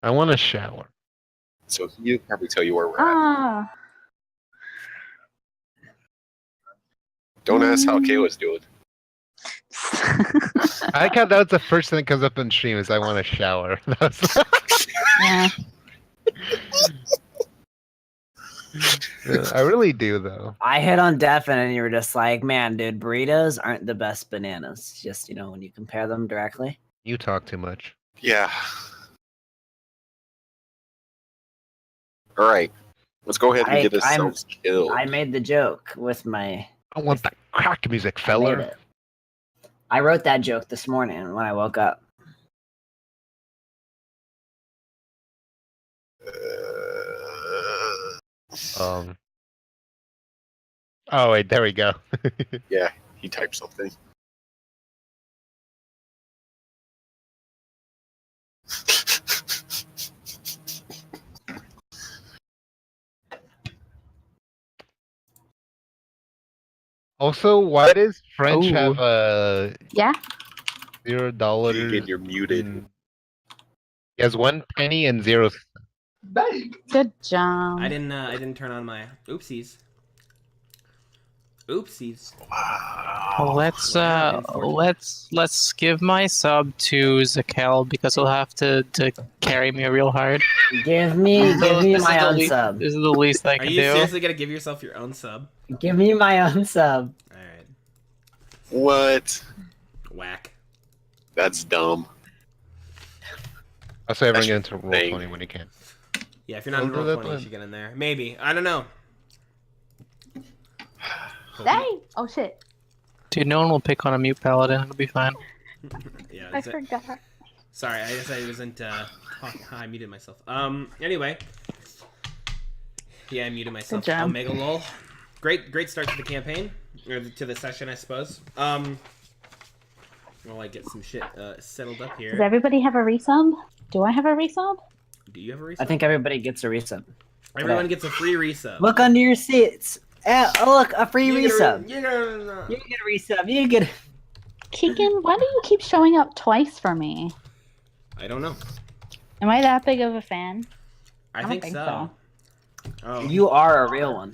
I want a shower. So he'll probably tell you where we're at. Ah. Don't ask how Kayla's doing. I like how that was the first thing that comes up in stream is I want a shower. Yeah. I really do though. I hit on Deafin and you were just like, man, dude, burritos aren't the best bananas. Just, you know, when you compare them directly. You talk too much. Yeah. All right. Let's go ahead and get this killed. I made the joke with my... I want that crack music, I fella. made it. I wrote that joke this morning when I woke up. Oh wait, there we go. Yeah, he typed something. Also, why does French have a Yeah. Keegan, $0? you're muted. He has 1 penny and 0. Good job. I didn't turn on my oopsies. Oopsies. Wow. Let's give my sub to Zakel because he'll have to carry me real hard. Give me my own sub. This is the least I Are can you do. seriously gonna give yourself your own sub? Give me my own sub. Alright. What? Whack. That's dumb. I'll say everyone That's get into roll thing. 20 when you can. Yeah, if you're not in Don't do roll that 20, you then. should get in there. Maybe. I don't know. Dang! Oh shit. Dude, no one will pick on a mute paladin. It'll be fine. Yeah, I is it- forgot. Sorry, I guess I wasn't talking. I muted myself. Anyway. Yeah, I muted myself. Good job. Omega lol. Great start to the campaign. Or to the session, I suppose. While I get some shit settled up Does here. everybody have a resub? Do I have a resub? Do you have a resub? I think everybody gets a resub. Everyone gets a free resub. Look under your seats. Oh, look, a free You get a resub. You get a- You get a resub. You get. Keegan, why do you keep showing up twice for me? I don't know. Am I that big of a fan? I don't think think so. Oh. You are a real one.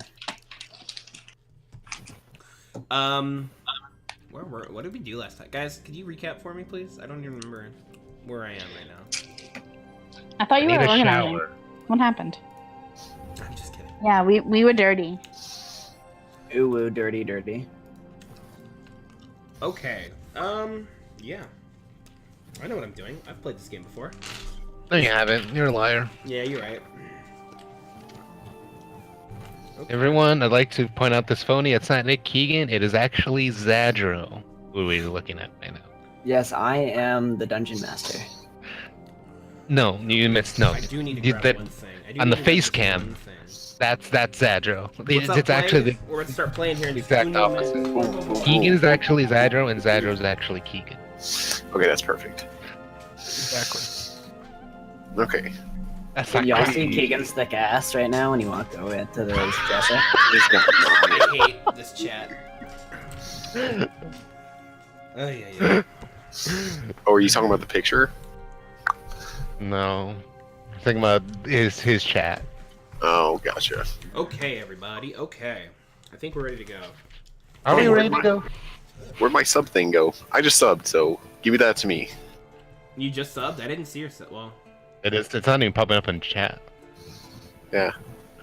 What did we do last time? Guys, could you recap for me, please? I don't even remember where I am right now. I thought you Need were a organizing. shower. What happened? I'm just kidding. Yeah, we were dirty. Ooh, ooh, dirty, dirty. Okay. Yeah. I know what I'm doing. I've played this game before. No, you haven't. You're a liar. Yeah, you're right. Okay. Everyone, I'd like to point out this phony. It's not ItKeegan. It is actually Zadro, who we're looking at right now. Yes, I am the dungeon master. No, you missed. No, I do need to You- grab that- one thing. I do on need the to grab face this cam. one thing. that's Zadro. What's up, It's actually the We're gonna start playing here in exact 2 opposite. minutes. Keegan is actually Zadro, and Zadro is actually Keegan. Okay, that's perfect. Exactly. Okay. That's Can not y'all see crazy. Keegan's thick ass right now when he walked over to the dresser? It's not I hate this chat. Oh yeah. Oh, are you talking about the picture? No, I'm thinking about his chat. Oh, gotcha. Okay, everybody. Okay. I think we're ready to go. Are we ready to go? Where'd my sub thing go? I just subbed, so give me that to me. You just subbed? I didn't see your sub. Well, It is. It's not even popping up in chat. Yeah.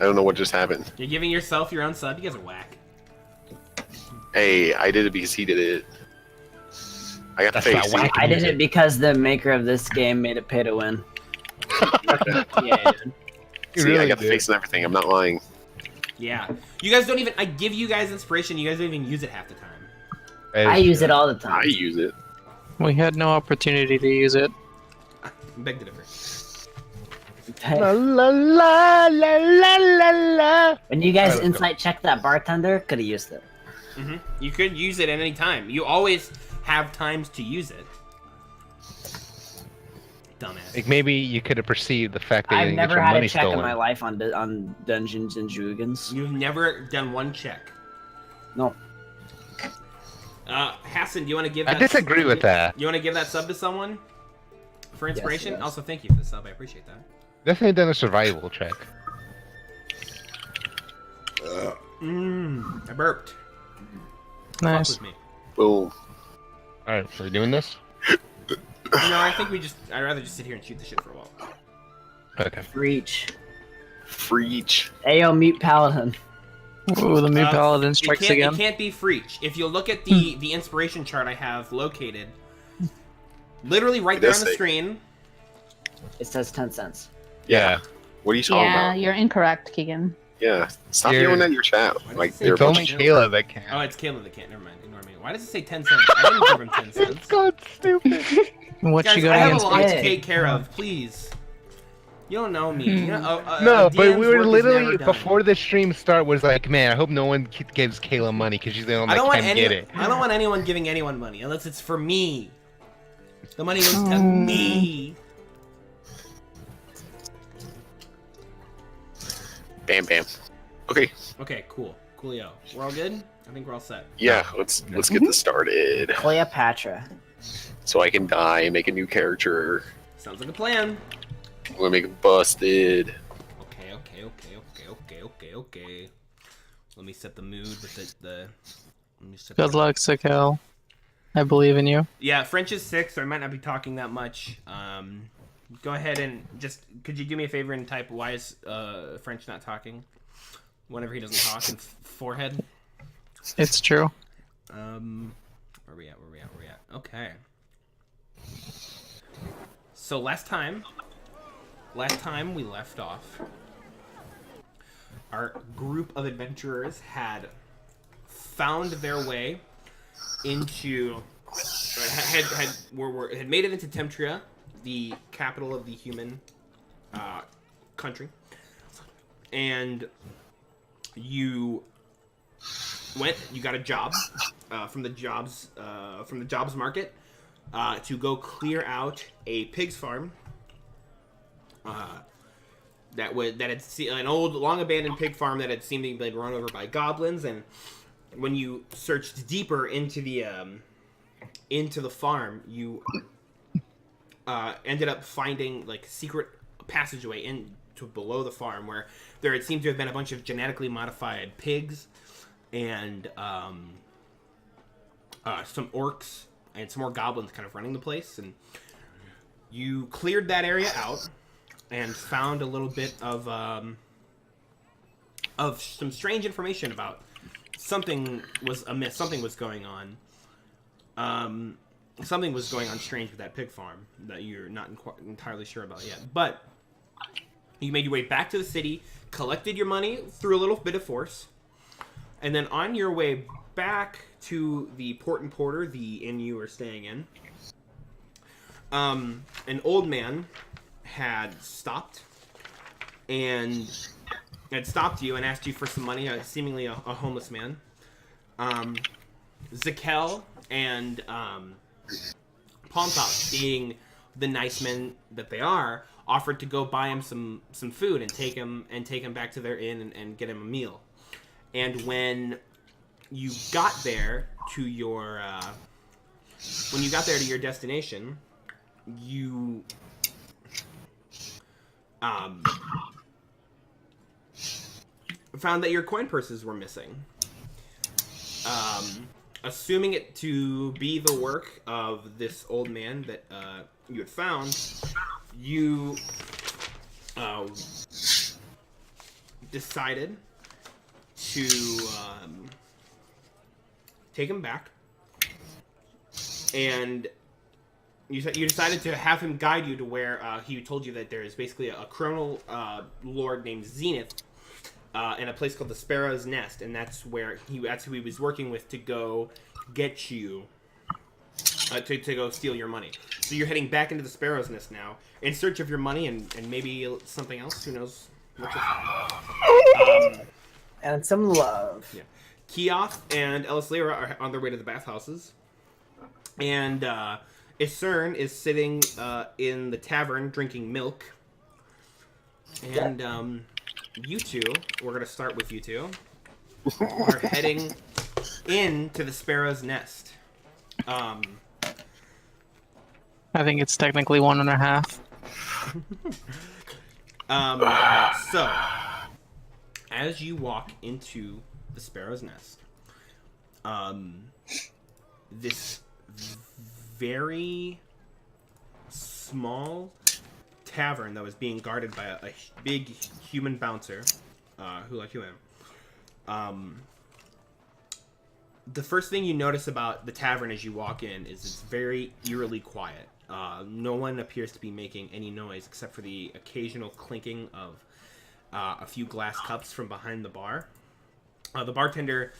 I don't know what just happened. you're giving yourself your own sub? You guys are whack. Hey, I did it because he did it. I got the That's not face. whack. I did it because the maker of this game made it pay to win. Yeah, dude. You See, I really got the did. face and everything. I'm not lying. Yeah. You guys don't even... I give you guys inspiration. You guys don't even use it half the time. I use it all the time. I use it. We had no opportunity to use it. Beg to differ. La la la la la la la. When you guys Alright, let's go. insight check that bartender, could have used it. You could use it at any time. You always have times to use it. Dumbass. Like maybe you could have perceived the fact that you I've didn't get never your had money a check stolen. in my life on Dungeons and Dragons. You've never done one check. No. Hassan, do you want to give I that... disagree with that. You want to give that sub to someone? For inspiration? yes. Also, thank you for the sub. I appreciate that. Definitely done a survival check. I burped. Fuck Nice. with me. Boom. Alright, we're doing this? No, I think I'd rather just sit here and shoot the shit for a while. Okay. Reach. Freech. Ayo, mute paladin. Ooh, the new paladin It strikes can't, again. It can't be Freech. If you look at the inspiration chart I have located, literally right It there does on the say- screen. It says 10 cents. Yeah. What are you talking Yeah, about? you're incorrect, Keegan. Yeah. Stop You're- yelling at your chat. Why does Like it say they're a It's bunch only of Kayla that can. Oh, it's Caleb that can't. Never mind. Ignore me. Why does it say 10 cents? I didn't give him 10 cents. It's gone stupid. What Guys, you got I have a against lot me? to take care of. Please. You don't know me. You know, No, a but DM's we were work is literally never done. before the stream start was like, man, I hope no one gives Kayla money because she's the only I don't one want that can get it. I don't want anyone giving anyone money unless it's for me. The money goes to me. Bam bam. Okay. Okay, cool. Coolio. We're all good? I think we're all set. Yeah, let's get this started. Cleopatra. So I can die, make a new character. Sounds like a plan. I'm gonna make it busted. Okay. Let me set the mood with the let me set Good the- luck, Sakel. I believe in you. Yeah, French is 6, so I might not be talking that much. Go ahead and just could you do me a favor and type why is French not talking whenever he doesn't talk in forehead? It's true. Where we at? Okay. So last time we left off, our group of adventurers had found their way into had made it into Temtria, the capital of the human country, and you got a job from the jobs market to go clear out a pig's farm that had an old long abandoned pig farm that had seemed to be run over by goblins. And when you searched deeper into the farm, you ended up finding like secret passageway into below the farm where there had seemed to have been a bunch of genetically modified pigs and some orcs and some more goblins kind of running the place. And you cleared that area out and found a little bit of some strange information about something was amiss. Something was going on. Something was going on strange with that pig farm that you're not entirely sure about yet. But you made your way back to the city, collected your money through a little bit of force, and then on your way back to the Port and Porter, the inn you were staying in, an old man had stopped you and asked you for some money, seemingly a homeless man. Zakel and Pompop, being the nice men that they are, offered to go buy him some food and take him back to their inn and get him a meal. And when you got there to your destination, you found that your coin purses were missing. Assuming it to be the work of this old man that you had found, you decided to take him back, and you decided to have him guide you to where he told you that there is basically a criminal lord named Zenith in a place called the Sparrow's Nest, and that's who he was working with to go get you to go steal your money. So you're heading back into the Sparrow's Nest now in search of your money and maybe something else. Who knows? And some love. Yeah. Keoth and Elislyra are on their way to the bathhouses, and Isern is sitting in the tavern drinking milk. And you two, we're gonna start with you two, are heading into the Sparrow's Nest. I think it's technically 1.5. So, as you walk into the Sparrow's Nest, this very small tavern that was being guarded by a big human bouncer, who let you in. The first thing you notice about the tavern as you walk in is it's very eerily quiet. No one appears to be making any noise except for the occasional clinking of a few glass cups from behind the bar. The bartender,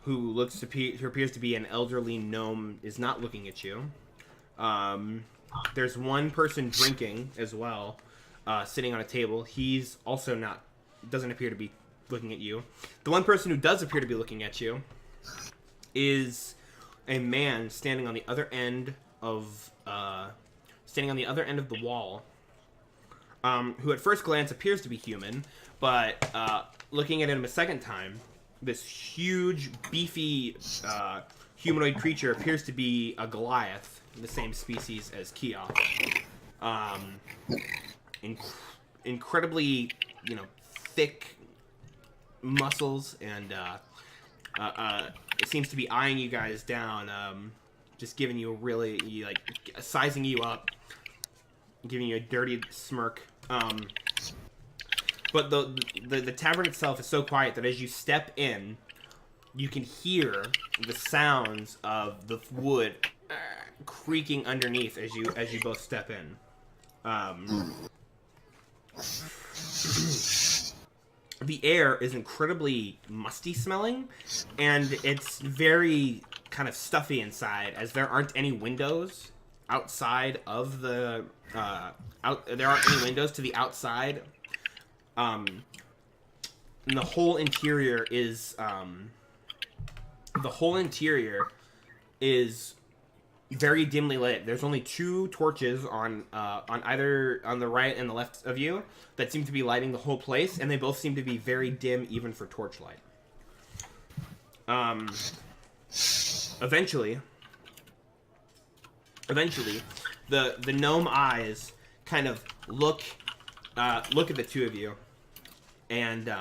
who appears to be an elderly gnome, is not looking at you. There's one person drinking as well, sitting on a table. He's also doesn't appear to be looking at you. The one person who does appear to be looking at you is a man standing on the other end of the wall, who at first glance appears to be human, but looking at him a second time, this huge, beefy humanoid creature appears to be a Goliath, the same species as Keoth. Incredibly, thick muscles, and it seems to be eyeing you guys down, just giving you a really, sizing you up, giving you a dirty smirk. But the tavern itself is so quiet that as you step in, you can hear the sounds of the wood creaking underneath as you both step in. The air is incredibly musty smelling, and it's very kind of stuffy inside, as there aren't any windows outside of the there aren't any windows to the outside. And the whole interior is very dimly lit. There's only 2 torches on the right and the left of you that seem to be lighting the whole place, and they both seem to be very dim even for torchlight. Eventually, the gnome eyes kind of look at the two of you, and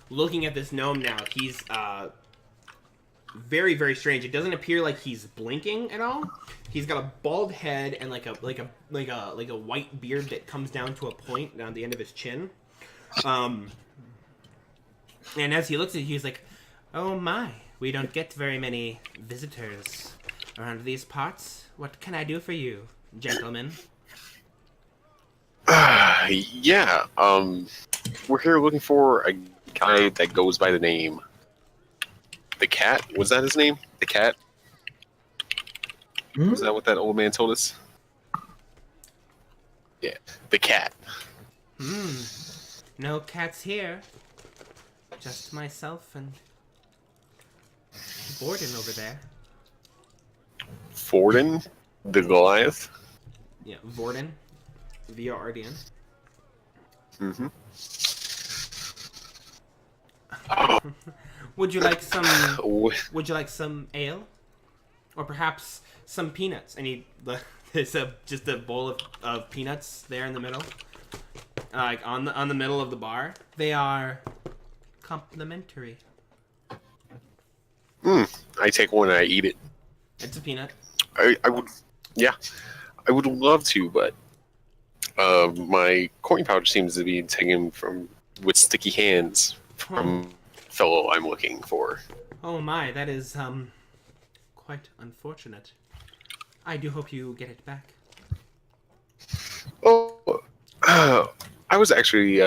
looking at this gnome now, he's very, very strange. It doesn't appear like he's blinking at all. He's got a bald head and like a white beard that comes down to a point down the end of his chin. And as he looks at you, he's like, "Oh my, we don't get very many visitors around these parts. What can I do for you, gentlemen?" Yeah, we're here looking for a guy that goes by the name The Cat. Was that his name? The Cat? Was that what that old man told us? Yeah, The Cat. No cats here. Just myself and Borden over there. Forden? The Goliath? Yeah, Vorden. V-O-R-D-N. Mm-hmm. Would you like some ale, or perhaps some peanuts? There's just a bowl of peanuts there in the middle, like on the middle of the bar. They are complimentary. I take one and I eat it. It's a peanut. I would love to, but my coin pouch seems to be taken with sticky hands from fellow I'm looking for. Oh my, that is quite unfortunate. I do hope you get it back. Oh, I was actually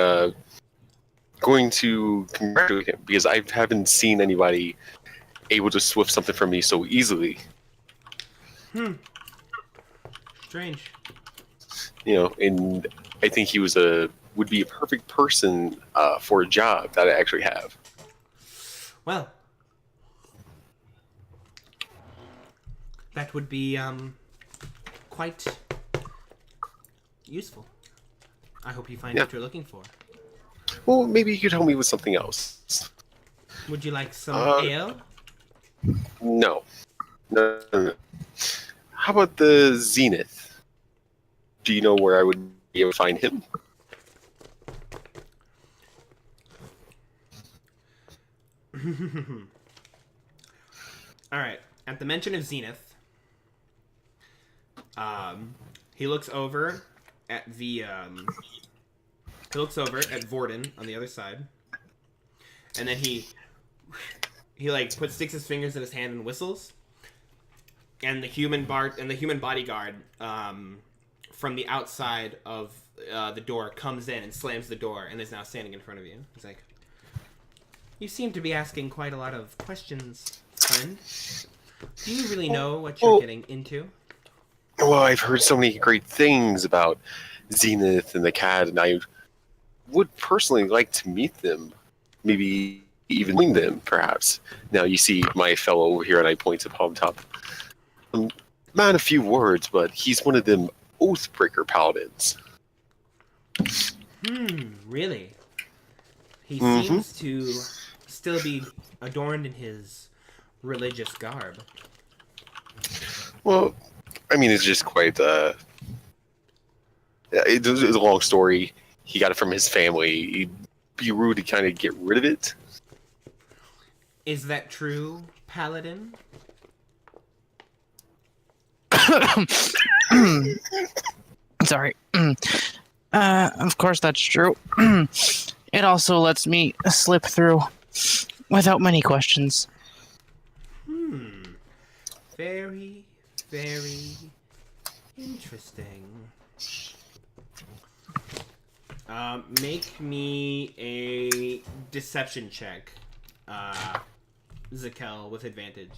going to congratulate him because I haven't seen anybody able to swift something from me so easily. Strange. And I think he would be a perfect person for a job that I actually have. Well, that would be quite useful. I hope you find what you're looking for. Well, maybe you could help me with something else. Would you like some ale? No. How about the Zenith? Do you know where I would able to find him? All right. At the mention of Zenith, he looks over at the he looks over at Vorden on the other side, and then he like sticks his fingers in his hand and whistles, and the human bodyguard from the outside of the door comes in and slams the door and is now standing in front of you. He's like, "You seem to be asking quite a lot of questions, friend. Do you really know what you're getting into?" Well, I've heard so many great things about Zenith and the cat, and I would personally like to meet them. Maybe even wing them, perhaps. Now, you see my fellow over here, and I point to Palm Top. Man, a few words, but he's one of them Oathbreaker paladins. Really? He seems to still be adorned in his religious garb. Well, I mean, it's just quite it's a long story. He got it from his family. He'd be rude to kind of get rid of it. Is that true, Paladin? Sorry. Of course that's true. It also lets me slip through without many questions. Very, very interesting. Make me a deception check, Zakel, with advantage.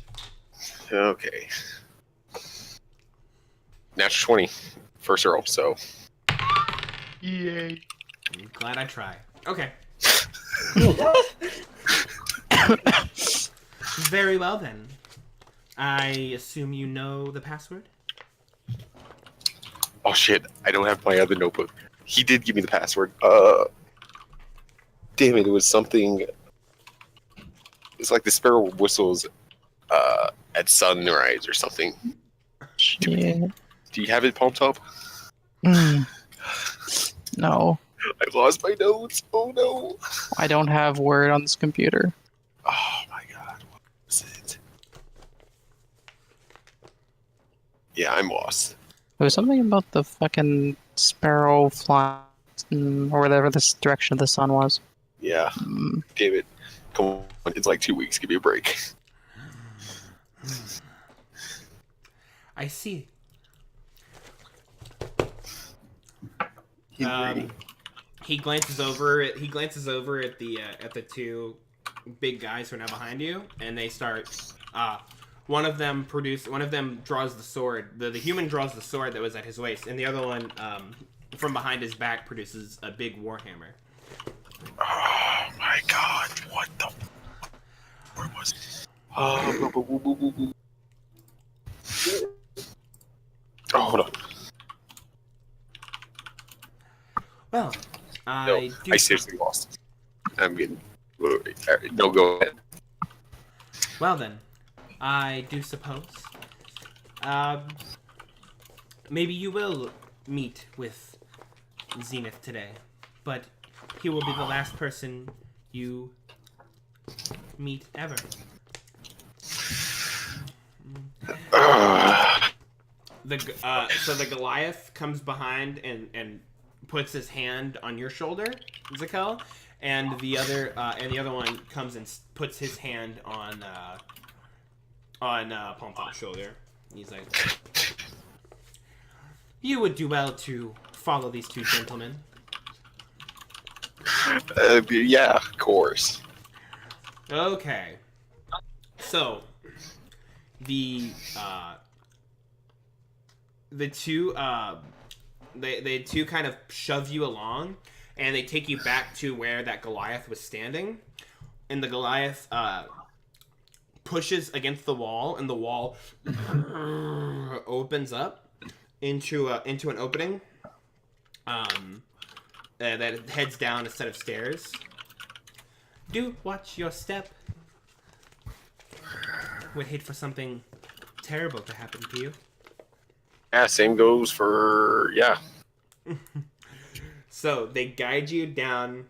Okay. Natural 20. First roll, so. Yay. I'm glad I tried. Okay. Very well then. I assume you know the password? Oh shit, I don't have my other notebook. He did give me the password. Damn it, it was something. It's like the sparrow whistles at sunrise or something. Yeah. Do you have it, Palm Top? No, I lost my notes. Oh no. I don't have Word on this computer. Oh my god, what was it? Yeah, I'm lost. It was something about the fucking sparrow flying, or whatever this direction of the sun was. Yeah. Damn it. Come on, it's like 2 weeks. Give me a break. I see. He's greedy. He glances over at the two big guys who are now behind you, and they start. One of them draws the sword. The human draws the sword that was at his waist, and the other one, from behind his back, produces a big warhammer. Oh my god! What the? Where was it? Oh, hold on. Well, I seriously lost. I'm getting. No, go ahead. Well then, I do suppose. Maybe you will meet with Zenith today, but he will be the last person you meet ever. So the Goliath comes behind and puts his hand on your shoulder, Zakel, and the other one comes and puts his hand on Palm Top's shoulder. He's like, "You would do well to follow these two gentlemen." Yeah, of course. Okay. So the two they two kind of shove you along, and they take you back to where that Goliath was standing, and the Goliath pushes against the wall, and the wall opens up into an opening that heads down a set of stairs. Do watch your step. Would hate for something terrible to happen to you. Yeah, same goes for So they guide you down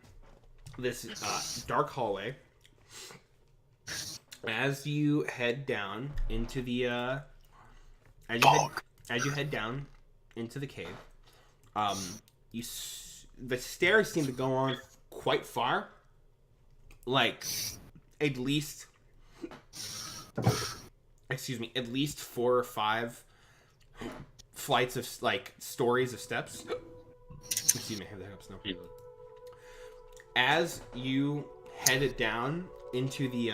this dark hallway. As you head down into the as you head down into the cave, the stairs seem to go on quite far, like at least 4 or 5 flights of stories of steps. Excuse me, I have the hiccups now. As you headed down into the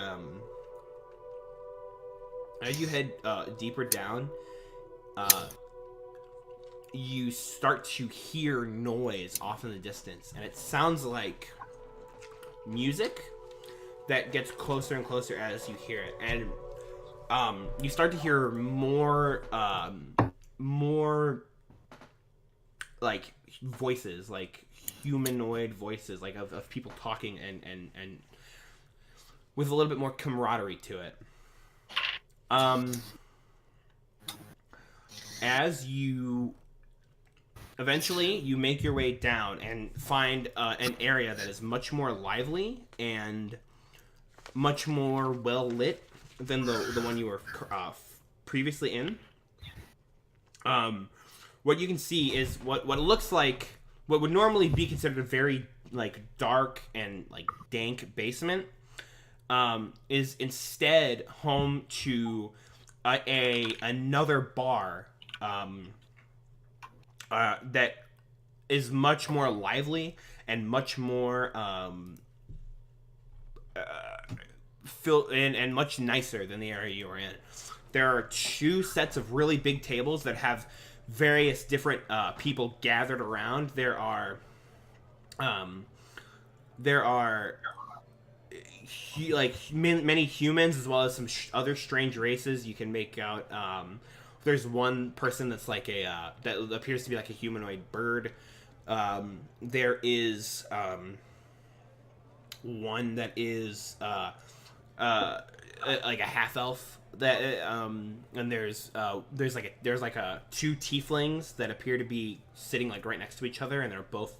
as you head deeper down, you start to hear noise off in the distance, and it sounds like music that gets closer and closer as you hear it, and you start to hear more like voices, like humanoid voices, like of people talking and with a little bit more camaraderie to it. As you eventually you make your way down and find an area that is much more lively and much more well lit than the one you were previously in. What you can see is what looks like what would normally be considered a very dark and dank basement, is instead home to another bar that is much more lively and much more filled in and much nicer than the area you were in. There are 2 sets of really big tables that have various different people gathered around. There are many humans as well as some other strange races. You can make out there's one person that's that appears to be like a humanoid bird. There is one that is like a half elf that and there's 2 tieflings that appear to be sitting right next to each other, and they're both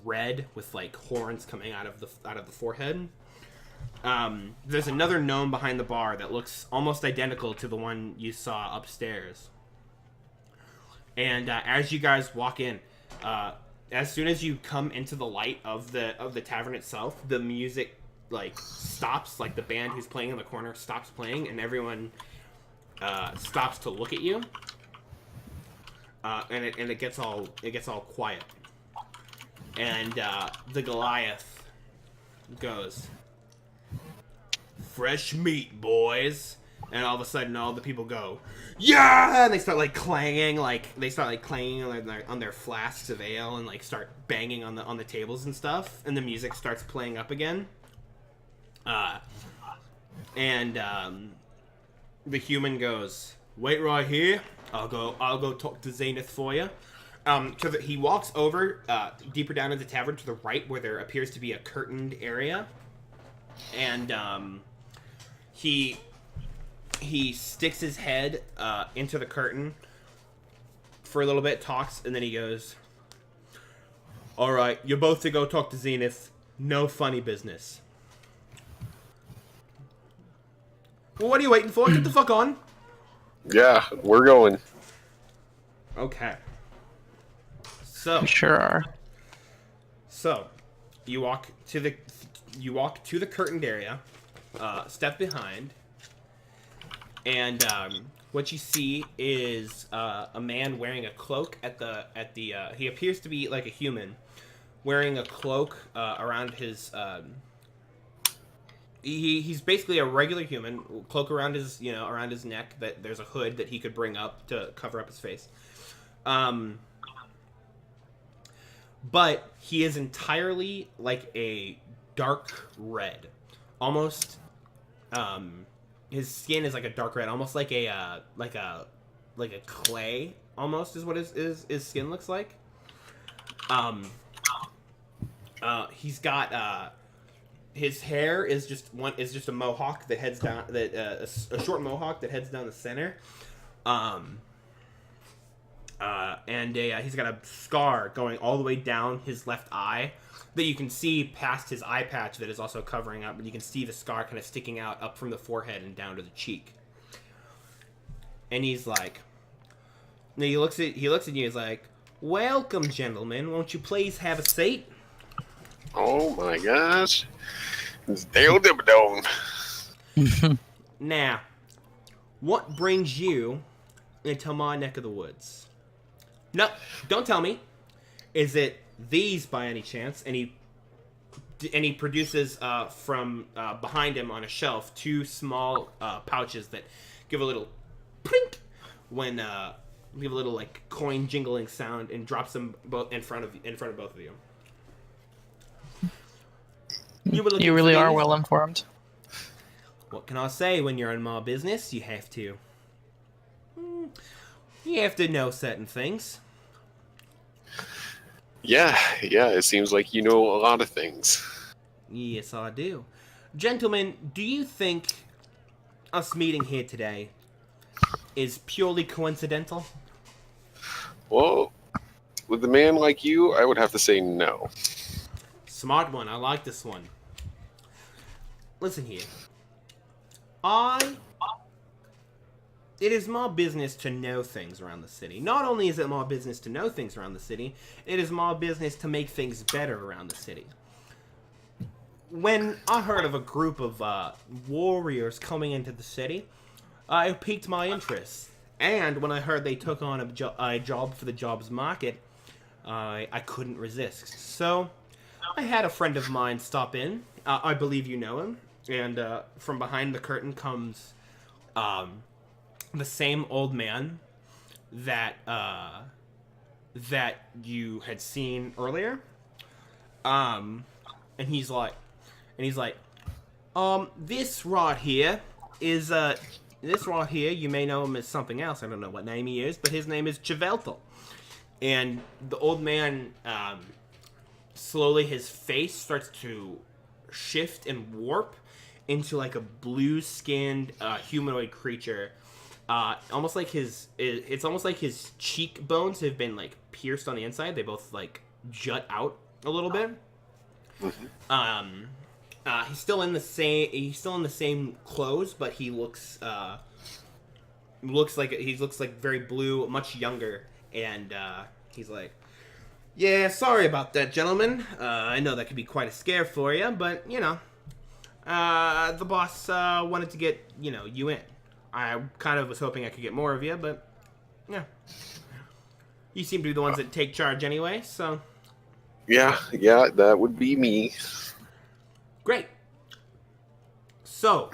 red with horns coming out of the forehead. There's another gnome behind the bar that looks almost identical to the one you saw upstairs. And as you guys walk in, as soon as you come into the light of the tavern itself, the music stops. The band who's playing in the corner stops playing, and everyone stops to look at you. And it gets all quiet. And the Goliath goes, "Fresh meat, boys." And all of a sudden, all the people go, "Yeah!" And they start clanging, on their flasks of ale, and start banging on the tables and stuff. And the music starts playing up again. And the human goes, "Wait right here. I'll go talk to Zenith for you." He walks over deeper down in the tavern to the right, where there appears to be a curtained area, and he sticks his head into the curtain for a little bit, talks, and then he goes, "All right, you're both to go talk to Zenith. No funny business." Well, what are you waiting for? Get the fuck on. Yeah, we're going. Okay. So We sure are. So, you walk to the curtained area, step behind, and what you see is a man wearing a cloak he appears to be like a human, wearing a cloak around his. He's basically a regular human, cloak around his neck. That there's a hood that he could bring up to cover up his face. But he is entirely a dark red, almost. His skin is a dark red, almost like a clay. Almost is what his skin looks like. He's got his hair is just a mohawk that heads down a short mohawk that heads down the center. He's got a scar going all the way down his left eye that you can see past his eye patch that is also covering up, but you can see the scar kind of sticking out up from the forehead and down to the cheek. And he's like, he looks at you. He's like, "Welcome, gentlemen. Won't you please have a seat?" Oh my gosh. It's Dale Dibadone. Now, what brings you into my neck of the woods? No, don't tell me. Is it these by any chance? And he produces from behind him on a shelf 2 small pouches that give a little plink when give a little like coin jingling sound, and drops them both in front of both of you. You really are well informed. What can I say? When you're in my business, you have to know certain things. Yeah, it seems like you know a lot of things. Yes, I do. Gentlemen, do you think us meeting here today is purely coincidental? Well, with a man like you, I would have to say no. Smart one. I like this one. Listen here. It is my business to know things around the city. Not only is it my business to know things around the city, it is my business to make things better around the city. When I heard of a group of warriors coming into the city, it piqued my interest. And when I heard they took on a job for the jobs market, I couldn't resist. So I had a friend of mine stop in. I believe you know him. And from behind the curtain comes the same old man that you had seen earlier. And he's like, this right here is you may know him as something else. I don't know what name he is, but his name is Chiveltel. And the old man, slowly his face starts to shift and warp into like a blue-skinned humanoid creature. Almost like it's almost like his cheekbones have been like pierced on the inside. They both like jut out a little bit. Mm-hmm. He's still in the same clothes, but he looks like very blue, much younger, and he's like, "Yeah, sorry about that, gentlemen. I know that could be quite a scare for you, but you know, the boss wanted to get you in. I kind of was hoping I could get more of you, but yeah, you seem to be the ones that take charge anyway, so." Yeah, that would be me. Great. So,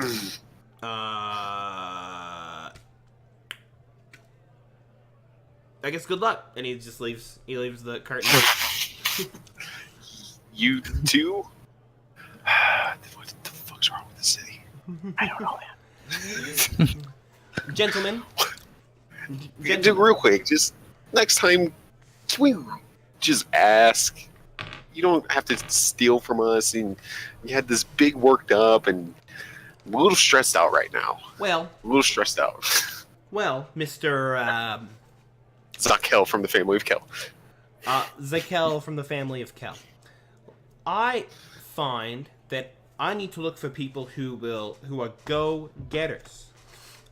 I guess good luck. And he just leaves. He leaves the curtain. You too? What the fuck's wrong with the city? I don't know, man. Gentlemen. Real quick, just next time, can we just ask? You don't have to steal from us, and you had this big worked up, and I'm a little stressed out right now. Well, Well, Mr. Zakel from the family of Kel. Zakel from the family of Kel. I find that I need to look for people who are go-getters.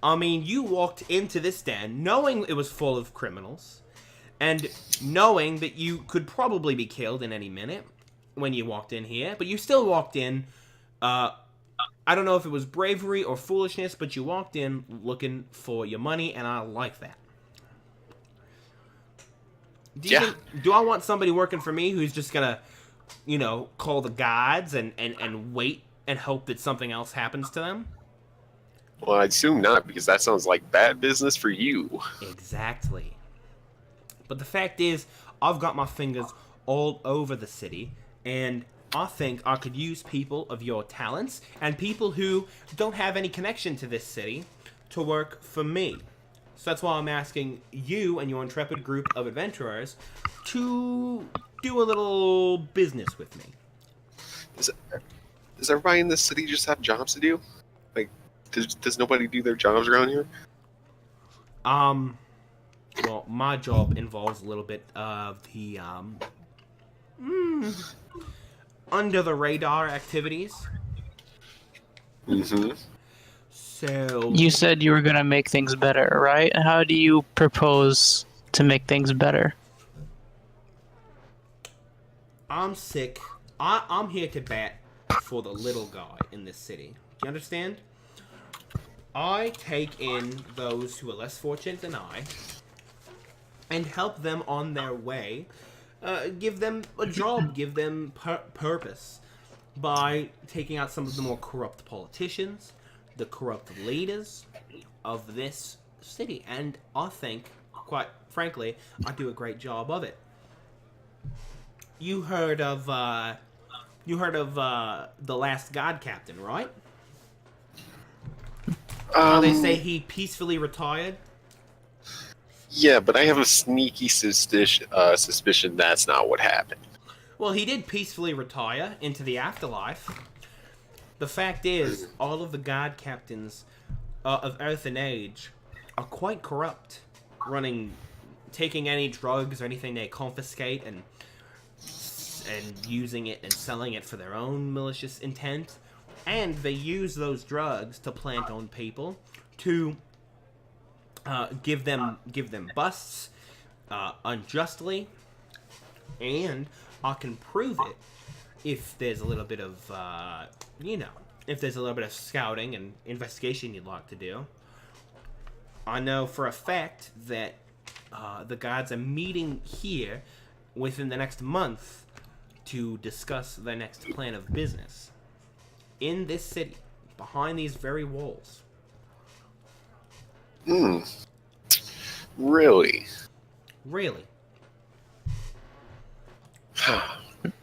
I mean, you walked into this den knowing it was full of criminals, and knowing that you could probably be killed in any minute when you walked in here, but you still walked in. I don't know if it was bravery or foolishness, but you walked in looking for your money, and I like that. Do I want somebody working for me who's just gonna, call the gods and wait and hope that something else happens to them? Well, I'd assume not, because that sounds like bad business for you. Exactly. But the fact is, I've got my fingers all over the city, and I think I could use people of your talents and people who don't have any connection to this city to work for me. So that's why I'm asking you and your intrepid group of adventurers to do a little business with me. Does everybody in this city just have jobs to do? Like, does nobody do their jobs around here? Well, my job involves a little bit of the under the radar activities. Mm-hmm. So You said you were gonna make things better, right? How do you propose to make things better? I'm sick. I'm here to bat for the little guy in this city. Do you understand? I take in those who are less fortunate than I and help them on their way. Give them a job, give them purpose by taking out some of the more corrupt politicians, the corrupt leaders of this city. And I think, quite frankly, I do a great job of it. You heard of the last God Captain, right? How they say he peacefully retired. Yeah, but I have a sneaky suspicion that's not what happened. Well, he did peacefully retire into the afterlife. The fact is, all of the God Captains of Earth and Age are quite corrupt, taking any drugs or anything they confiscate and using it and selling it for their own malicious intent. And they use those drugs to plant on people to give them busts unjustly, and I can prove it if there's a little bit of if there's a little bit of scouting and investigation you'd like to do. I know for a fact that the gods are meeting here within the next month to discuss their next plan of business in this city, behind these very walls. Really? Really?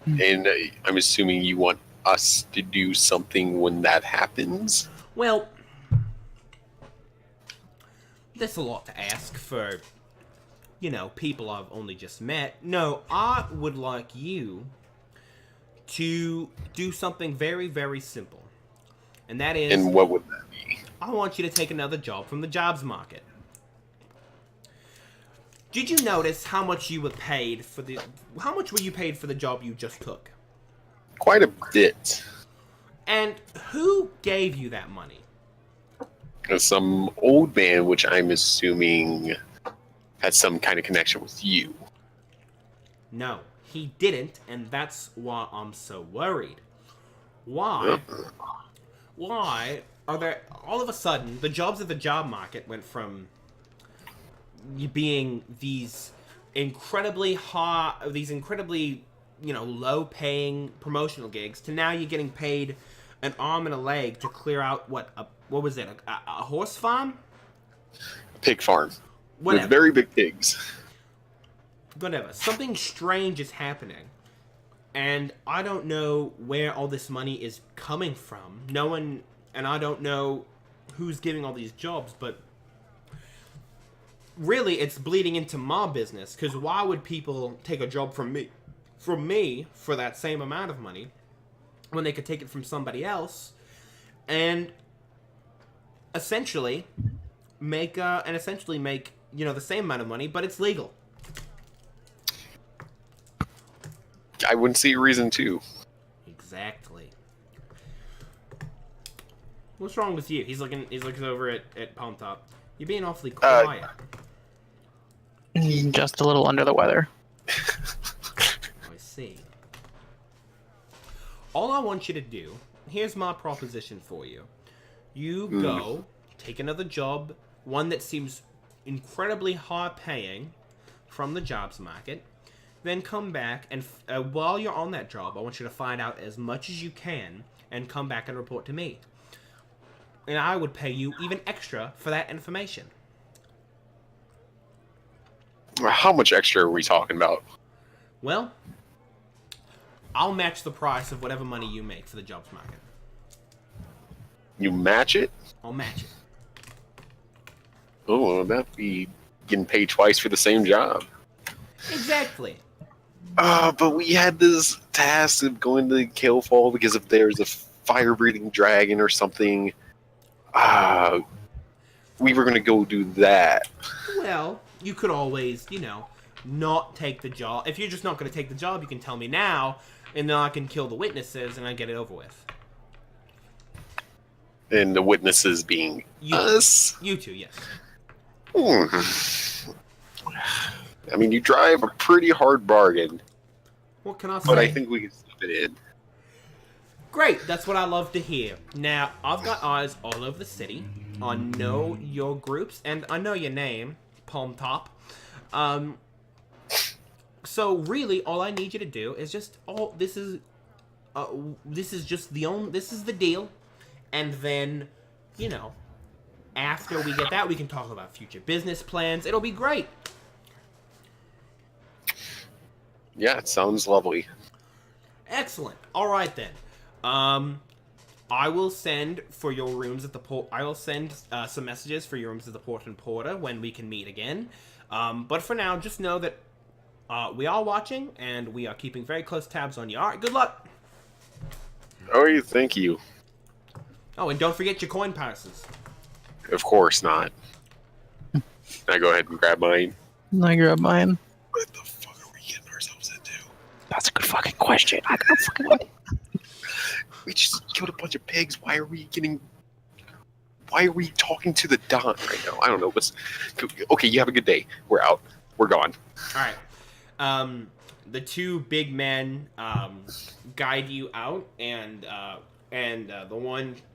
And I'm assuming you want us to do something when that happens? Well, that's a lot to ask for, people I've only just met. No, I would like you to do something very, very simple. And that is... And what would that be? I want you to take another job from the jobs market. Did you notice how much you were paid for the... How much were you paid for the job you just took? Quite a bit. And who gave you that money? Some old man, which I'm assuming had some kind of connection with you. No, he didn't, and that's why I'm so worried. Why? Why are there... All of a sudden, the jobs of the job market went from being these incredibly low-paying promotional gigs to now you're getting paid an arm and a leg to clear out what was it? A horse farm? A pig farm. Whatever. With very big pigs. Whatever. Something strange is happening. And I don't know where all this money is coming from. No one, and I don't know who's giving all these jobs, but really it's bleeding into my business, because why would people take a job from me for that same amount of money when they could take it from somebody else and essentially make the same amount of money, but it's legal. I wouldn't see a reason to. Exactly. What's wrong with you? He's looking over at Palm Top. You're being awfully quiet. Just a little under the weather. I see. All I want you to do, here's my proposition for you. You go, take another job, one that seems incredibly high paying from the jobs market, then come back and while you're on that job, I want you to find out as much as you can and come back and report to me. And I would pay you even extra for that information. How much extra are we talking about? Well, I'll match the price of whatever money you make for the jobs market. You match it? I'll match it. Oh, well, that'd be getting paid twice for the same job. Exactly. But we had this task of going to Killfall because if there's a fire-breathing dragon or something, we were going to go do that. Well, you could always, not take the job. If you're just not going to take the job, you can tell me now, and then I can kill the witnesses and I get it over with. And the witnesses being us? You two, yes. I mean, you drive a pretty hard bargain. What can I say? But I think we can slip it in. Great, that's what I love to hear. Now, I've got eyes all over the city. I know your groups, and I know your name, Palm Top. So really, all I need you to do is just, this is the deal, and then, after we get that, we can talk about future business plans. It'll be great. Yeah, it sounds lovely. Excellent. All right then. I will send for your rooms at the port. I will send some messages for your rooms at the Port and Porter when we can meet again. But for now, just know that we are watching and we are keeping very close tabs on you. All right. Good luck. Oh, thank you. Oh, and don't forget your coin purses. Of course not. I go ahead and grab mine. I grab mine. What the fuck are we getting ourselves into? That's a good fucking question. I got fucking. We just killed a bunch of pigs. Why are we talking to the Don right now? I don't know. Okay, you have a good day. We're out. We're gone. All right. The two big men guide you out, and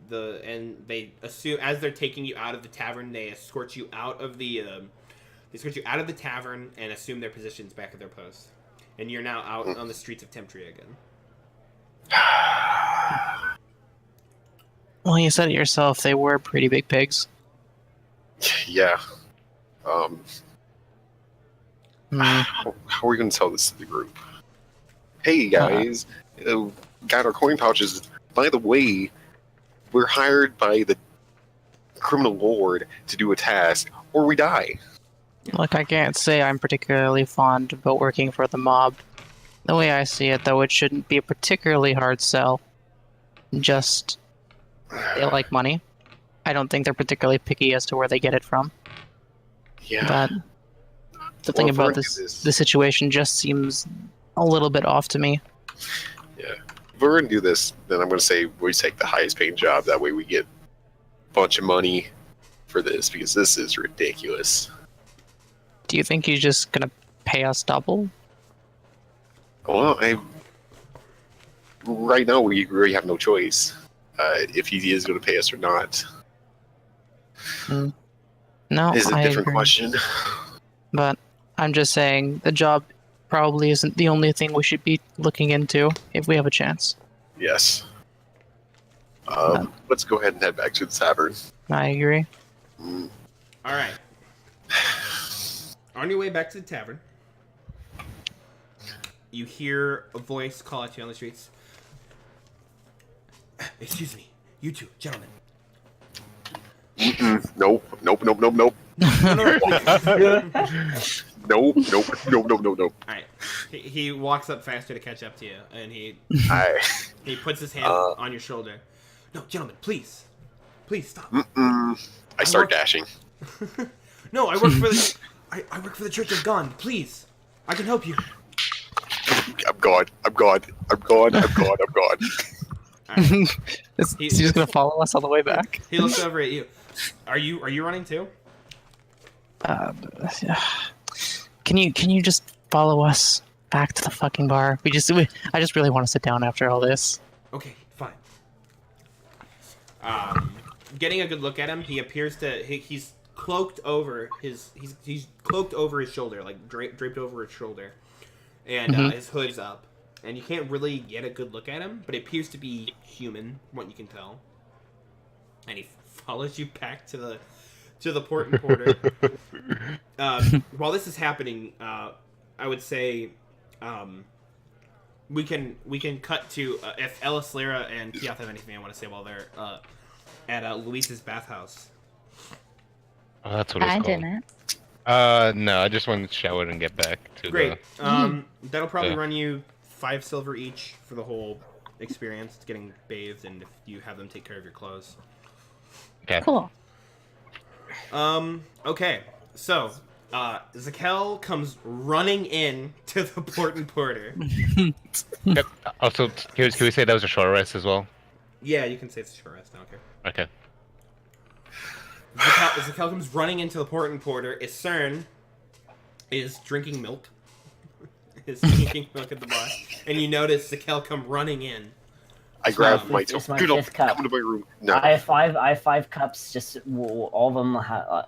they assume as they're taking you out of the tavern, they escort you out of the tavern and assume their positions back at their posts, and you're now out on the streets of Temptree again. Well, you said it yourself. They were pretty big pigs. Yeah. Hmm. How are we going to tell this to the group? Hey, guys. Got our coin pouches. By the way, we're hired by the criminal lord to do a task, or we die. Look, I can't say I'm particularly fond about working for the mob. The way I see it, though, it shouldn't be a particularly hard sell. Just, they like money. I don't think they're particularly picky as to where they get it from. Yeah. But the thing about the situation just seems a little bit off to me. Yeah. If we're going to do this, then I'm going to say we take the highest paying job. That way we get a bunch of money for this, because this is ridiculous. Do you think he's just gonna pay us double? Well, right now we really have no choice if he is going to pay us or not. No, Is a I different agree. question. But I'm just saying the job probably isn't the only thing we should be looking into if we have a chance. Yes. Let's go ahead and head back to the tavern. I agree. All right. On your way back to the tavern, you hear a voice call out to you on the streets. Excuse me, you two, gentlemen. Nope. Nope. Nope. Nope. Nope. Nope. Nope. Nope. Nope. Nope. Nope. All right. He walks up faster to catch up to you, and he puts his hand on your shoulder. No, gentlemen, please stop. I start dashing. No, I work for the I work for the Church of God. Please, I can help you. I'm gone. I'm gone. I'm gone. I'm gone. I'm gone. Right. Is he just gonna follow us all the way back? He looks over at you. Are you running too? Can you just follow us back to the fucking bar? I just really want to sit down after all this. Okay, fine. Getting a good look at him, he appears to he's cloaked over his he's cloaked over his shoulder, like draped over his shoulder, and his hood's up, and you can't really get a good look at him, but it appears to be human, from what you can tell. And he follows you back to the Port and Porter. While this is happening, I would say we can cut to if Ellis, Lara, and Keoth have anything I want to say while they're at Luis's bathhouse. Oh, that's what it's I called. didn't. No, I just wanted to shower and get back to Great. That'll probably Yeah. run you 5 silver each for the whole experience, getting bathed, and if you have them take care of your clothes. Okay. Cool. Okay. So, Zakel comes running in to the port and porter. Also, can we say that was a short rest as well? Yeah, you can say it's a short rest. I don't care. Okay. Zakel comes running into the port and porter. Isern is drinking milk. Is drinking milk at the bar, and you notice Zakel come running in. I grab my It's my Dude, don't fifth cup. come to my room. No. I have five cups. Just all of them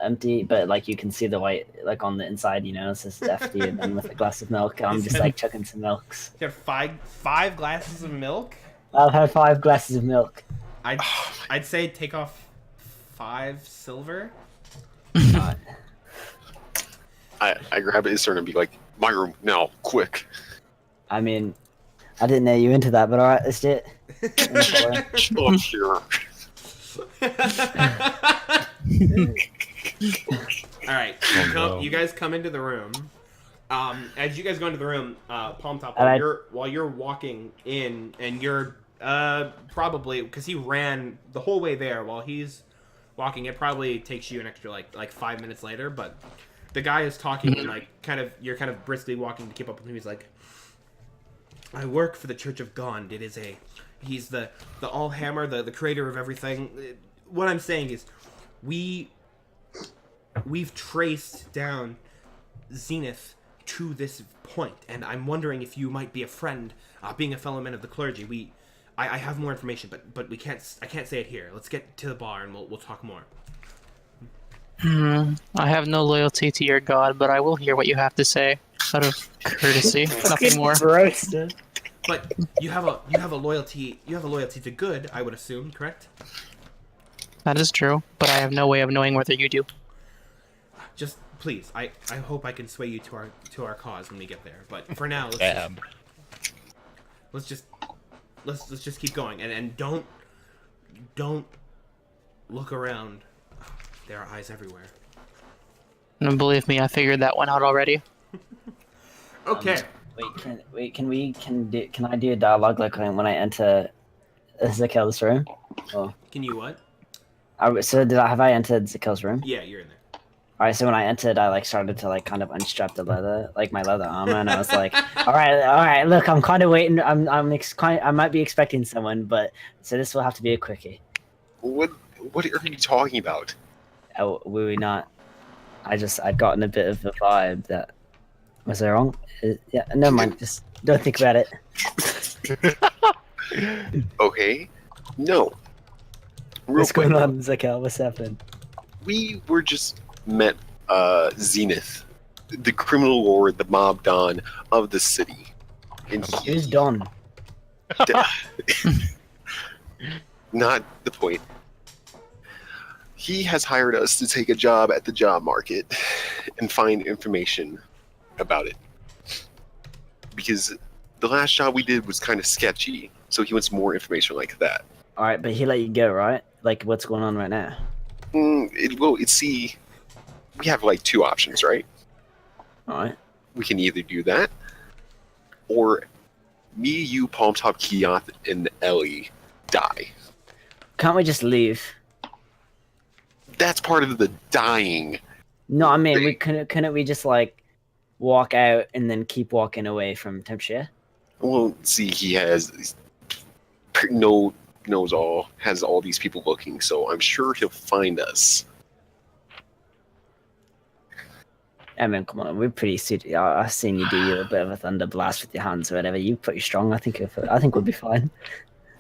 empty, but like you can see the white like on the inside. You know, it says FD, and then with a glass of milk, I'm just like chucking some milks. You have five glasses of milk. I've had 5 glasses of milk. I'd say take off 5 silver. Alright. I grab Isern and be like, my room now, quick. I mean, I didn't know you into that, but alright, let's do it. Oh, sure. All right, no. you guys come into the room. As you guys go into the room, Palm Top, And while you're walking in, and you're probably because he ran the whole way there. While he's walking, it probably takes you an extra like 5 minutes later. But the guy is talking and you're kind of briskly walking to keep up with him. He's like, I work for the Church of Gond. He's the Allhammer, the creator of everything. What I'm saying is, we've traced down Zenith to this point, and I'm wondering if you might be a friend, being a fellow man of the clergy. I have more information, but I can't say it here. Let's get to the bar and we'll talk more. I have no loyalty to your god, but I will hear what you have to say out of courtesy. Nothing more. Roasted. But you have a loyalty to good, I would assume, correct? That is true, but I have no way of knowing whether you do. Just please, I hope I can sway you to our cause when we get there. But for now, let's just keep going and don't look around. There are eyes everywhere. And believe me, I figured that one out already. Okay. Can I do a dialogue like when I enter Zakel's room? Or, Can you what? have I entered Zakel's room? Yeah, you're in there. Alright, so when I entered, I started to kind of unstrap the leather, my leather armor, and I was like, all right, look, I'm kind of waiting. I might be expecting someone, but so this will have to be a quickie. What are you talking about? Oh, were we not? I'd gotten a bit of a vibe that was I wrong? Yeah, never mind. Just don't think about it. Okay. No. What's going on, Zakel? What's happening? We were just met Zenith, the criminal lord, the mob don of the city. And Who's Don? Not the point. He has hired us to take a job at the job market and find information about it. Because the last job we did was kind of sketchy, so he wants more information like that. All right, but he let you go, right? Like, what's going on right now? We have like 2 options, right? All right. We can either do that, or me, you, Palm Top, Keoth, and Ellie die. Can't we just leave? That's part of the dying. No, I mean, couldn't we just walk out and then keep walking away from Tempshire? Well, see, he has knows all these people looking, so I'm sure he'll find us. I mean, come on, we're pretty suited. I've seen you do a little bit of a thunder blast with your hands or whatever. You pretty strong. I think we'll be fine.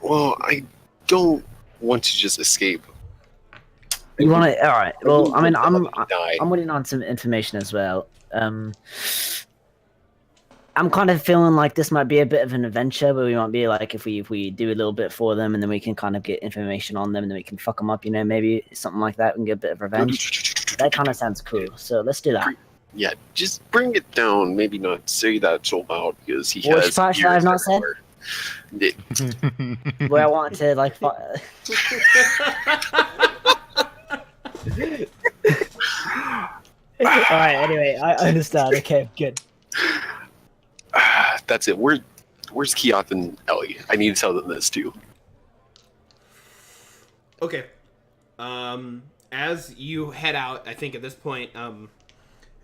Well, I don't want to just escape. You want to? All right. Well, I mean, I'm die. waiting on some information as well. I'm kind of feeling like this might be a bit of an adventure, but we might be like if we do a little bit for them, and then we can kind of get information on them, and then we can fuck them up. Maybe something like that. We can get a bit of revenge. That kind of sounds cool. So let's do that. Yeah, just bring it down. Maybe not say that so loud because he Which has. part should I have not said? Yeah. Where I wanted to All right. Anyway, I understand. Okay, good. That's it. Where's Keoth and Ellie? I need to tell them this too. Okay. As you head out, I think at this point,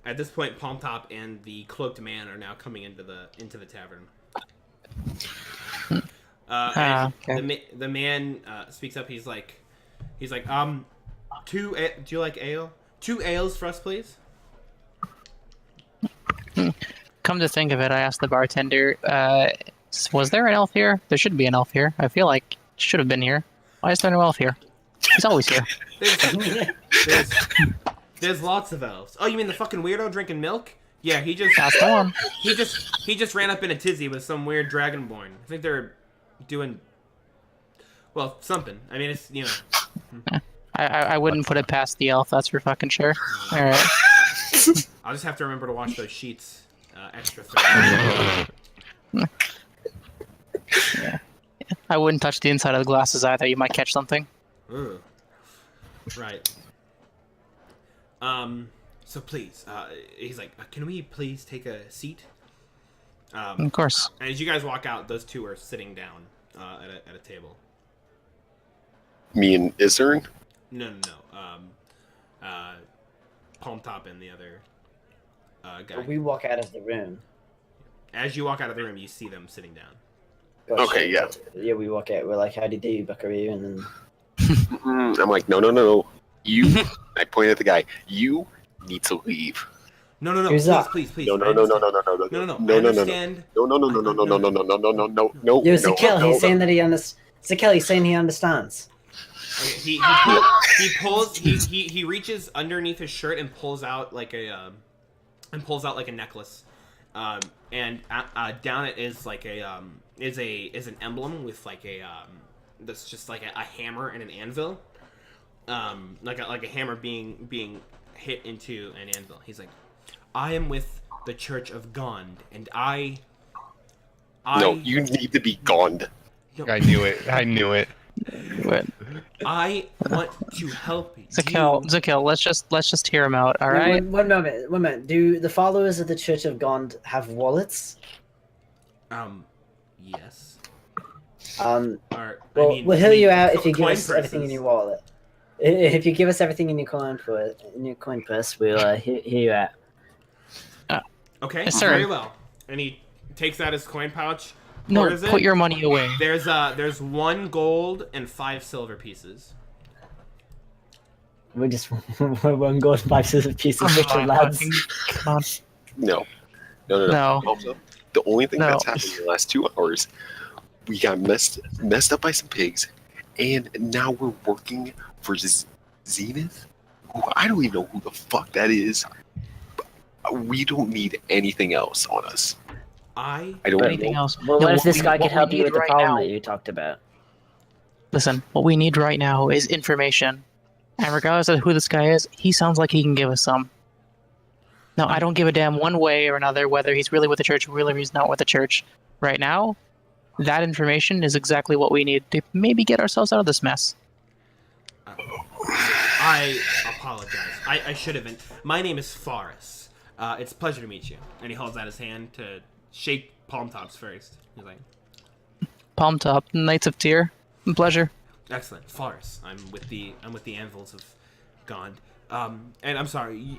At this point, Palm Top and the cloaked man are now coming into the tavern. Okay. The man speaks up. He's like, do you like ale? 2 ales for us, please. Come to think of it, I asked the bartender, was there an elf here? There should be an elf here. I feel like it should have been here. Why is there no elf here? He's always here. There's lots of elves. Oh, you mean the fucking weirdo drinking milk? Yeah, he just That's the one. he just ran up in a tizzy with some weird dragonborn. I think they're doing something. I mean, it's I wouldn't put it past the elf, that's for fucking sure. Alright. I'll just have to remember to watch those sheets extra thoroughly. Yeah. I wouldn't touch the inside of the glasses either, you might catch something. Ooh. Right. So please, he's like, can we please take a seat? Of course. And as you guys walk out, those 2 are sitting down at a table. Me and Isern? No. Palm Top and the other guy. We walk out of the room. As you walk out of the room, you see them sitting down. Gosh, Okay, yeah. Yeah, we walk out. We're like, "How do you do, Buckaroo?" And then I'm like, no. You, I point at the guy. You need to leave. No. Who's that? Please. No. I understand. No. yo, Zakel, he's saying that he understands. Zakel, he's saying he understands. Okay, he reaches underneath his shirt and pulls out like a necklace, and down it is like is an emblem with like that's just like a hammer and an anvil, like a hammer being hit into an anvil. He's like, I am with the Church of Gond, and I No, you need to be gone. I knew it. What? I want to help you. Zakel, let's just hear him out, alright? One moment. Do the followers of the Church of Gond have wallets? Yes. We'll heal you out if you give coin us everything in purses. your wallet. If you give us everything in your coin purse, we'll heal you out. Okay, Yes, sir. very well. And he takes out his coin pouch. No, What is it? put your money away. There's 1 gold and 5 silver pieces. We're just one gold, 5 silver pieces, richer lads. Come on. No. No. Also, the only thing No. that's happened in the last 2 hours, we got messed up by some pigs, and now we're working for Zenith. Who I don't even know who the fuck that is. We don't need anything else on us. I I don't Anything know. else? Well, No, what if this guy what could help you need with the right problem now- that you talked about? Listen, what we need right now is information. And regardless of who this guy is, he sounds like he can give us some. No, I don't give a damn one way or another whether he's really with the church or whether he's not with the church. Right now, that information is exactly what we need to maybe get ourselves out of this mess. I apologize. I should have been. My name is Faris. It's a pleasure to meet you. And he holds out his hand to shake Palm Top's first. He's like, Palm Top, Knights of Tyr, pleasure. excellent, Faris. I'm with the Anvils of Gond. And I'm sorry.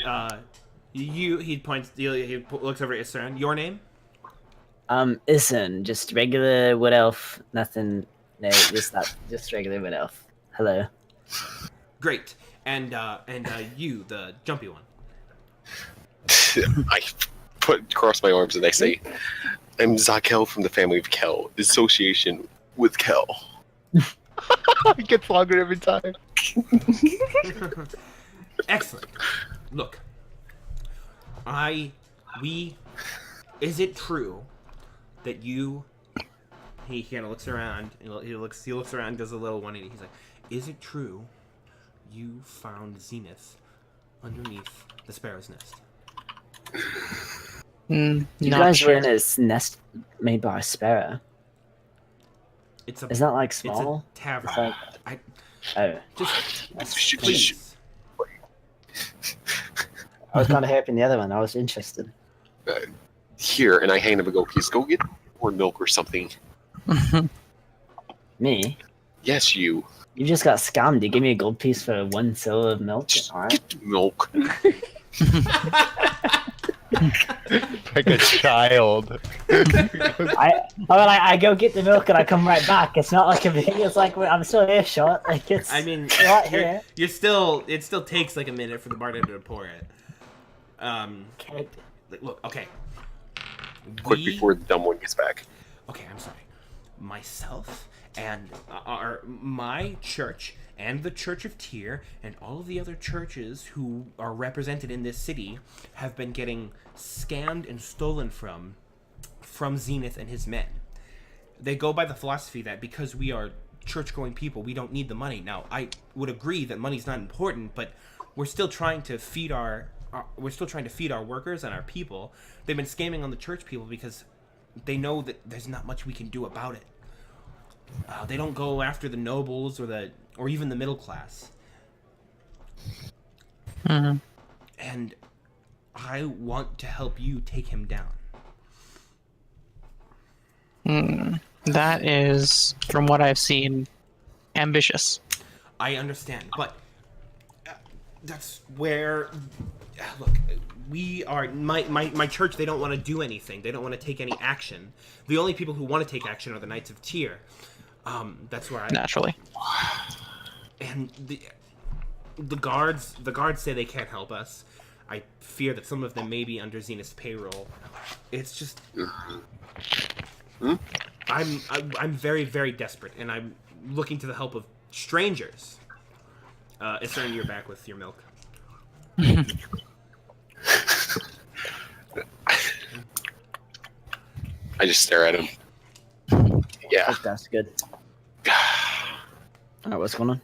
He points. He looks over at Isern. Your name? Listen, just regular wood elf, nothing. No, just regular wood elf. Hello. Great. And you, the jumpy one. I cross my arms and I say, I'm Zakel from the family of Kel, association with Kel. It gets longer every time. Excellent. Look. Is it true that you... He kind of looks around. He looks around, does a little 180. He's like, is it true you found Zenith underneath the sparrow's nest? You Not guys sure. were in his nest made by a sparrow. It's a Is that like it's small? a tavern. It's like- I Oh, just please. I was kind of hoping the other one. I was interested. Here, and I hand him a gold piece. Go get more milk or something. Me? Yes, you. You just got scammed. You gave me a gold piece for 1 silver of milk. Just All right. get the milk. Like a child. I go get the milk and I come right back. It's not like it's like I'm still here, short. Like it's. I mean, right here. you're still. It still takes like a minute for the bartender to pour it. Look, okay. Quick before the dumb one gets back. Okay, I'm sorry. Myself and my church and the Church of Tyr and all of the other churches who are represented in this city have been getting scammed and stolen from Zenith and his men. They go by the philosophy that because we are church-going people, we don't need the money. Now, I would agree that money's not important, but we're still trying to feed our workers and our people. They've been scamming on the church people because they know that there's not much we can do about it. They don't go after the nobles or even the middle class. Mm-hmm. And I want to help you take him down. That is, from what I've seen, ambitious. I understand, but that's where... Look, we are... My church, they don't want to do anything. They don't want to take any action. The only people who want to take action are the Knights of Tyr. That's where I... Naturally. And the guards say they can't help us. I fear that some of them may be under Zenith's payroll. It's just... I'm very, very desperate, and I'm looking to the help of strangers. It's you're back with your milk. I just stare at him. Yeah. That's good. Alright, what's going on?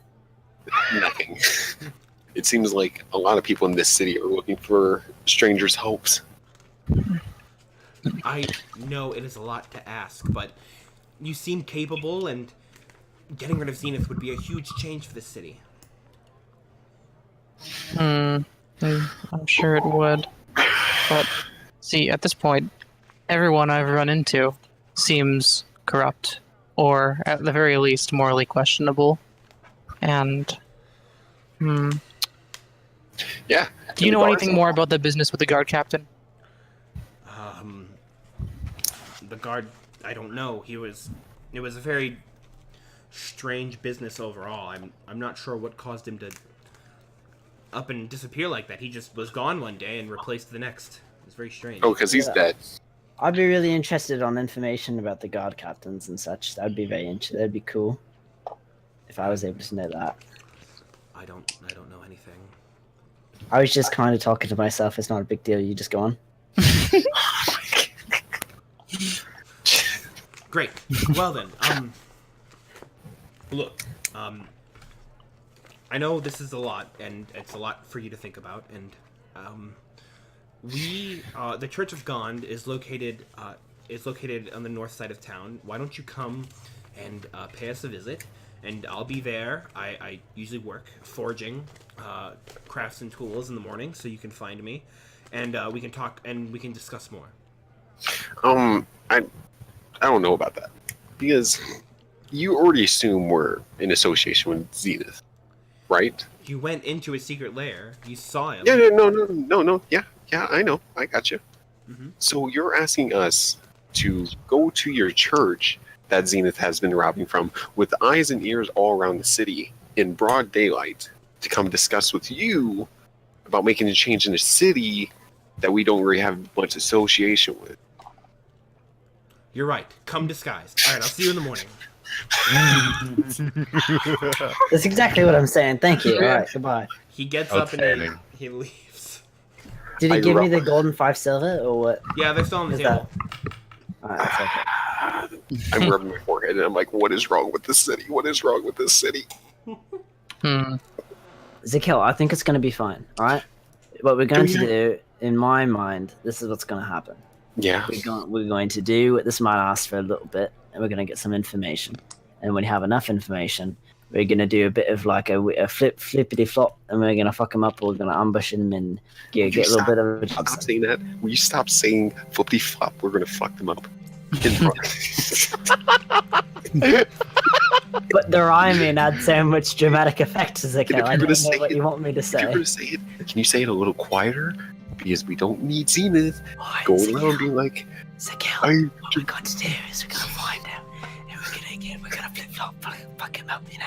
Nothing. It seems like a lot of people in this city are looking for strangers' hopes. I know it is a lot to ask, but you seem capable, and getting rid of Zenith would be a huge change for this city. I'm sure it would. But, see, at this point, everyone I've run into seems corrupt, or at the very least, morally questionable. And, Yeah. do you know anything more about the business with the guard captain? The guard, I don't know. It was a very strange business overall. I'm not sure what caused him to up and disappear like that. He just was gone one day and replaced the next. It's very strange. Oh, because he's dead. I'd be really interested on information about the guard captains and such. That'd be very interesting. That'd be cool if I was able to know that. I don't know anything. I was just kind of talking to myself. It's not a big deal. You just go on. Great. Well then, look, I know this is a lot, and it's a lot for you to think about, and the Church of Gond is located on the north side of town. Why don't you come and pay us a visit? And I'll be there. I usually work forging crafts and tools in the morning, so you can find me, and we can talk and we can discuss more. I don't know about that, because you already assume we're in association with Zenith, right? You went into his secret lair. You saw him. Yeah, no. Yeah, I know. I got you. Mm-hmm. So you're asking us to go to your church that Zenith has been robbing from, with eyes and ears all around the city in broad daylight, to come discuss with you about making a change in the city that we don't really have much association with. You're right. Come disguised. All right, I'll see you in the morning. That's exactly what I'm saying. Thank you. All right, goodbye. He gets up and he leaves. Did he give me the golden 5 silver or what? Yeah, they're still on the Is table. Alright, that's okay. I'm rubbing my forehead and I'm like, what is wrong with this city? What is wrong with this city? Zakel, I think it's going to be fine. All right. What we're going to do, in my mind, this is what's going to happen. Yeah. We're going to do this. Might last for a little bit, and we're going to get some information. And when we have enough information, we're going to do a bit of like a flippity flop, and we're going to fuck him up. Or we're going to ambush him and get a little bit of a Stop saying that. Will you stop saying flippity flop? We're going to fuck them up. But the rhyming adds so much dramatic effect to Zakel. I don't know what you want me to say. If you're going to say it, can you say it a little quieter? because we don't need Zenith Alright, going around being like, Sakil, I what we got to do is we're gonna find him, and we're gonna flip flop, fuck him up, you know,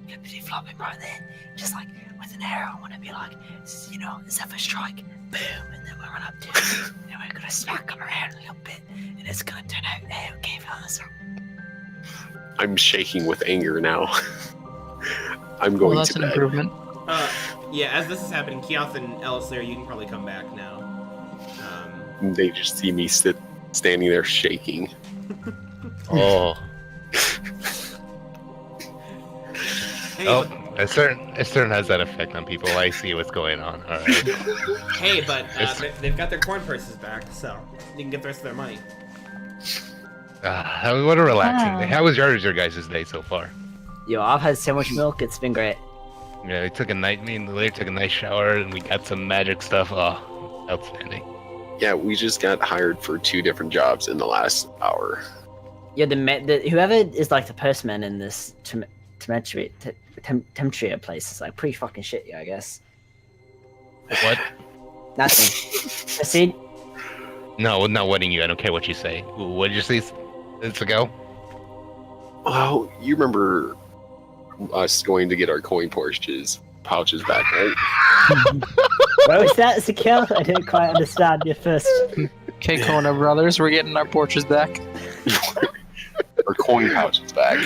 flippity flop him right there, just like with an arrow. I want to be like, you know, Zephyr strike, boom, and then we'll run up to him, and we're gonna smack him around a little bit, and it's gonna turn out okay for us. I'm shaking with anger now. I'm Well, going that's to an bed. improvement. Yeah, as this is happening, Keoth and Ellis there, you can probably come back now. They just see me standing there shaking. Oh. Hey, Oh, it certain has that effect on people. I see what's going on. All right. hey, but they've got their corn purses back, so you can get the rest of their money. What a relaxing Ah. day. How was your guys' day so far? Yo, I've had so much milk, it's been great. Yeah, we took me and the lady took a nice shower, and we got some magic stuff. Oh, outstanding. Yeah, we just got hired for 2 different jobs in the last hour. Yeah, whoever is like the postman in this Temtria place is like pretty fucking shitty, I guess. What? Nothing. Proceed. No, I'm not wedding you. I don't care what you say. What did you say minutes ago? Oh, you remember us going to get our coin pouches back, right? What was that, Sakil? I didn't quite understand your first. Okay, Kona brothers, we're getting our porches back. Our coin pouches back.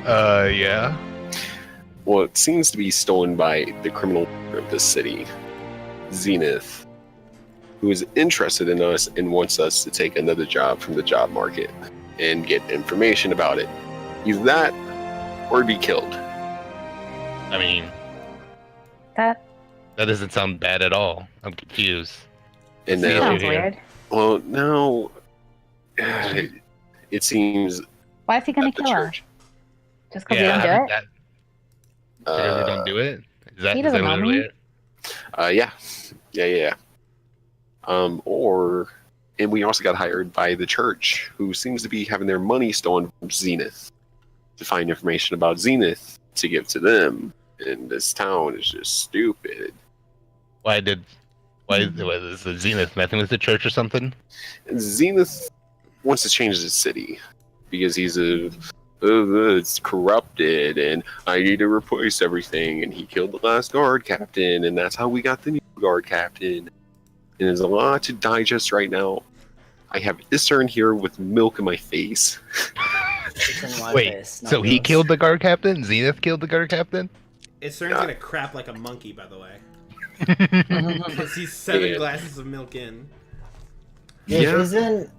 Yeah. Well, it seems to be stolen by the criminal of this city, Zenith, who is interested in us and wants us to take another job from the job market and get information about it. Either that or be killed. I mean, That that doesn't sound bad at all. I'm confused. And Yeah. now, sounds here. weird. well, now it seems Why is he gonna at the kill us? church. Just because we don't do it? That, because we don't do it? Is that, He is that doesn't know literally me. it? Yeah. And we also got hired by the church, who seems to be having their money stolen from Zenith to find information about Zenith to give to them. And this town is just stupid. Why is the Zenith messing with the church or something? And Zenith wants to change the city because he's it's corrupted and I need to replace everything. And he killed the last guard captain, and that's how we got the new guard captain. And there's a lot to digest right now. I have Isern here with milk in my face. It's in my Wait, face, not so he yours. killed the guard captain? Zenith killed the guard captain? Isern's gonna crap like a monkey, by the way. Because he's 7 Yeah. glasses of milk in. Yeah. Izen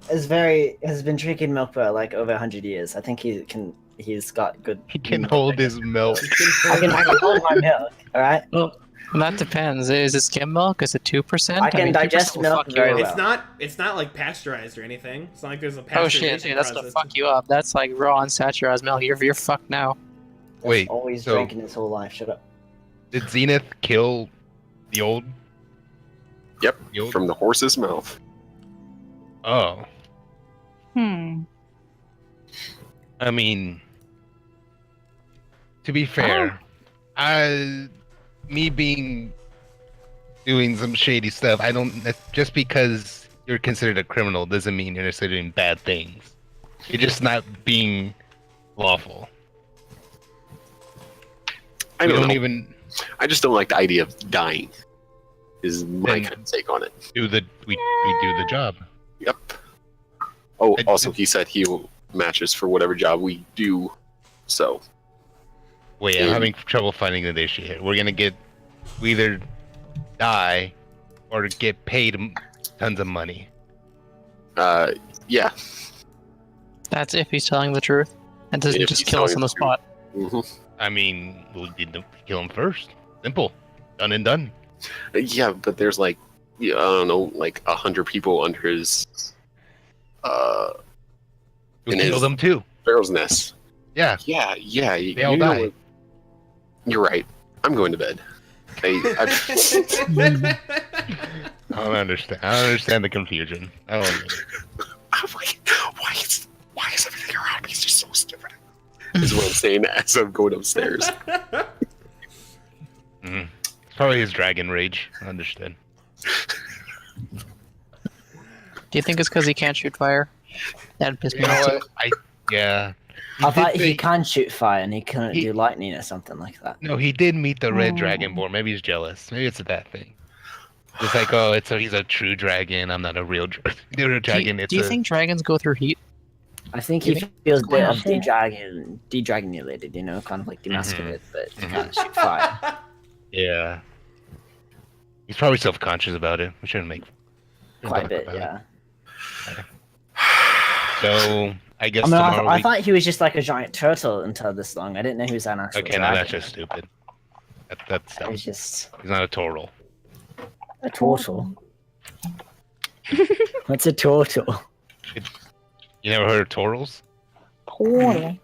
has been drinking milk for like over 100 years. I think he's got good. He can hold his milk. I can hold my milk. All right. Well, that depends. Is it skim milk? Is it 2%? I can digest 2% will milk fuck you very up. well. It's not like pasteurized or anything. It's not like there's a Oh shit, pasteurization dude, that's gonna process. fuck you up. That's like raw unsaturated milk. You're fucked now. Wait, Always so- drinking his whole life. Shut up. Did Zenith kill the old? Yep, The old? from the horse's mouth. Oh, Hmm. I mean, to be fair, me doing some shady stuff, I don't, just because you're considered a criminal doesn't mean you're necessarily doing bad things. You're just not being lawful. I We don't know. even I just don't like the idea of dying. Is my Then- kind of take on it. do we do the job. Yep. Oh, I- also he said he will match us for whatever job we do. So Wait, I'm Yeah. having trouble finding the issue here. We either die or get paid tons of money. yeah. That's if he's telling the truth and doesn't If just he's kill us telling on the the truth. spot. hmm I mean, we'll need to kill him first. Simple. Done and done. Yeah, but there's like, I don't know, like 100 people under his We'll And kill his- them too. Pharaoh's nest. Yeah. Yeah. They all you know die. what? You're right. I'm going to bed. I don't understand. I don't understand the confusion. I don't get it. I'm like, why is everything around me just so stupid? Is what I'm saying as I'm going upstairs. Mhm. It's probably his dragon rage. I understand. Do you think it's because he can't shoot fire? That'd piss You me know off. what? Yeah. I did thought he say- can shoot fire and he couldn't He- do lightning or something like that. No, he did meet the red Oh. dragonborn. Maybe he's jealous. Maybe it's that thing. It's like, oh, he's a true dragon. I'm not a real dragon. Do you think dragons go through heat? I think You he think feels a bit Oh, of shit. de-dragonulated, you know, kind of like demasculated, but he can't shoot fire. Yeah. He's probably self-conscious about it. We shouldn't make Quite a talk bit, about it. yeah. So I guess I mean, tomorrow I we... thought he was just like a giant turtle until this long. I didn't know he was an actual Okay, no, dragon. that's just stupid. That's It dumb. was just He's not a turtle. a turtle. What's a turtle? You never heard of turtles? Poor.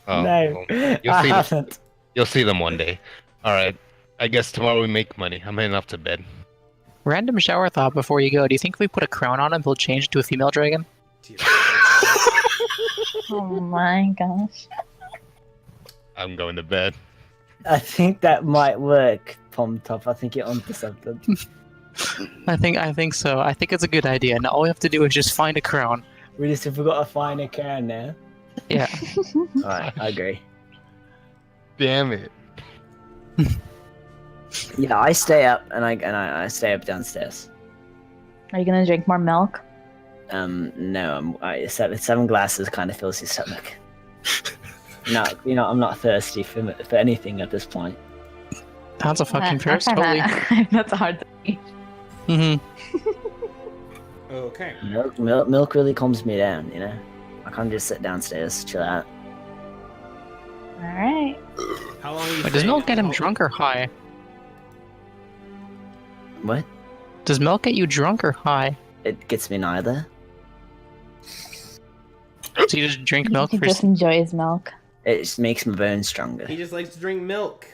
Oh, No, well, you'll I see. haven't. You'll see them one day. All right. I guess tomorrow we make money. I'm heading off to bed. Random shower thought before you go. Do you think if we put a crown on him, he'll change to a female dragon? Oh my gosh. I'm going to bed. I think that might work, Pom Top. I think you're onto something. I think so. I think it's a good idea. Now all we have to do is just find a crown. We just forgot to find a can now. Yeah. Alright, I agree. Damn it. Yeah, I stay up and I stay up downstairs. Are you gonna drink more milk? No, seven glasses kind of fills your stomach. No, I'm not thirsty for anything at this point. That's a fucking fair. I Totally. kinda- That's hard to eat. Mm-hmm. Okay. Milk really calms me down, you know? I can't just sit downstairs, chill out. Alright. How long are you Wait, does staying milk at get the him hotel? drunk or high? What? Does milk get you drunk or high? It gets me neither. So you just drink milk He for... just enjoys milk. It just makes my bones stronger. He just likes to drink milk.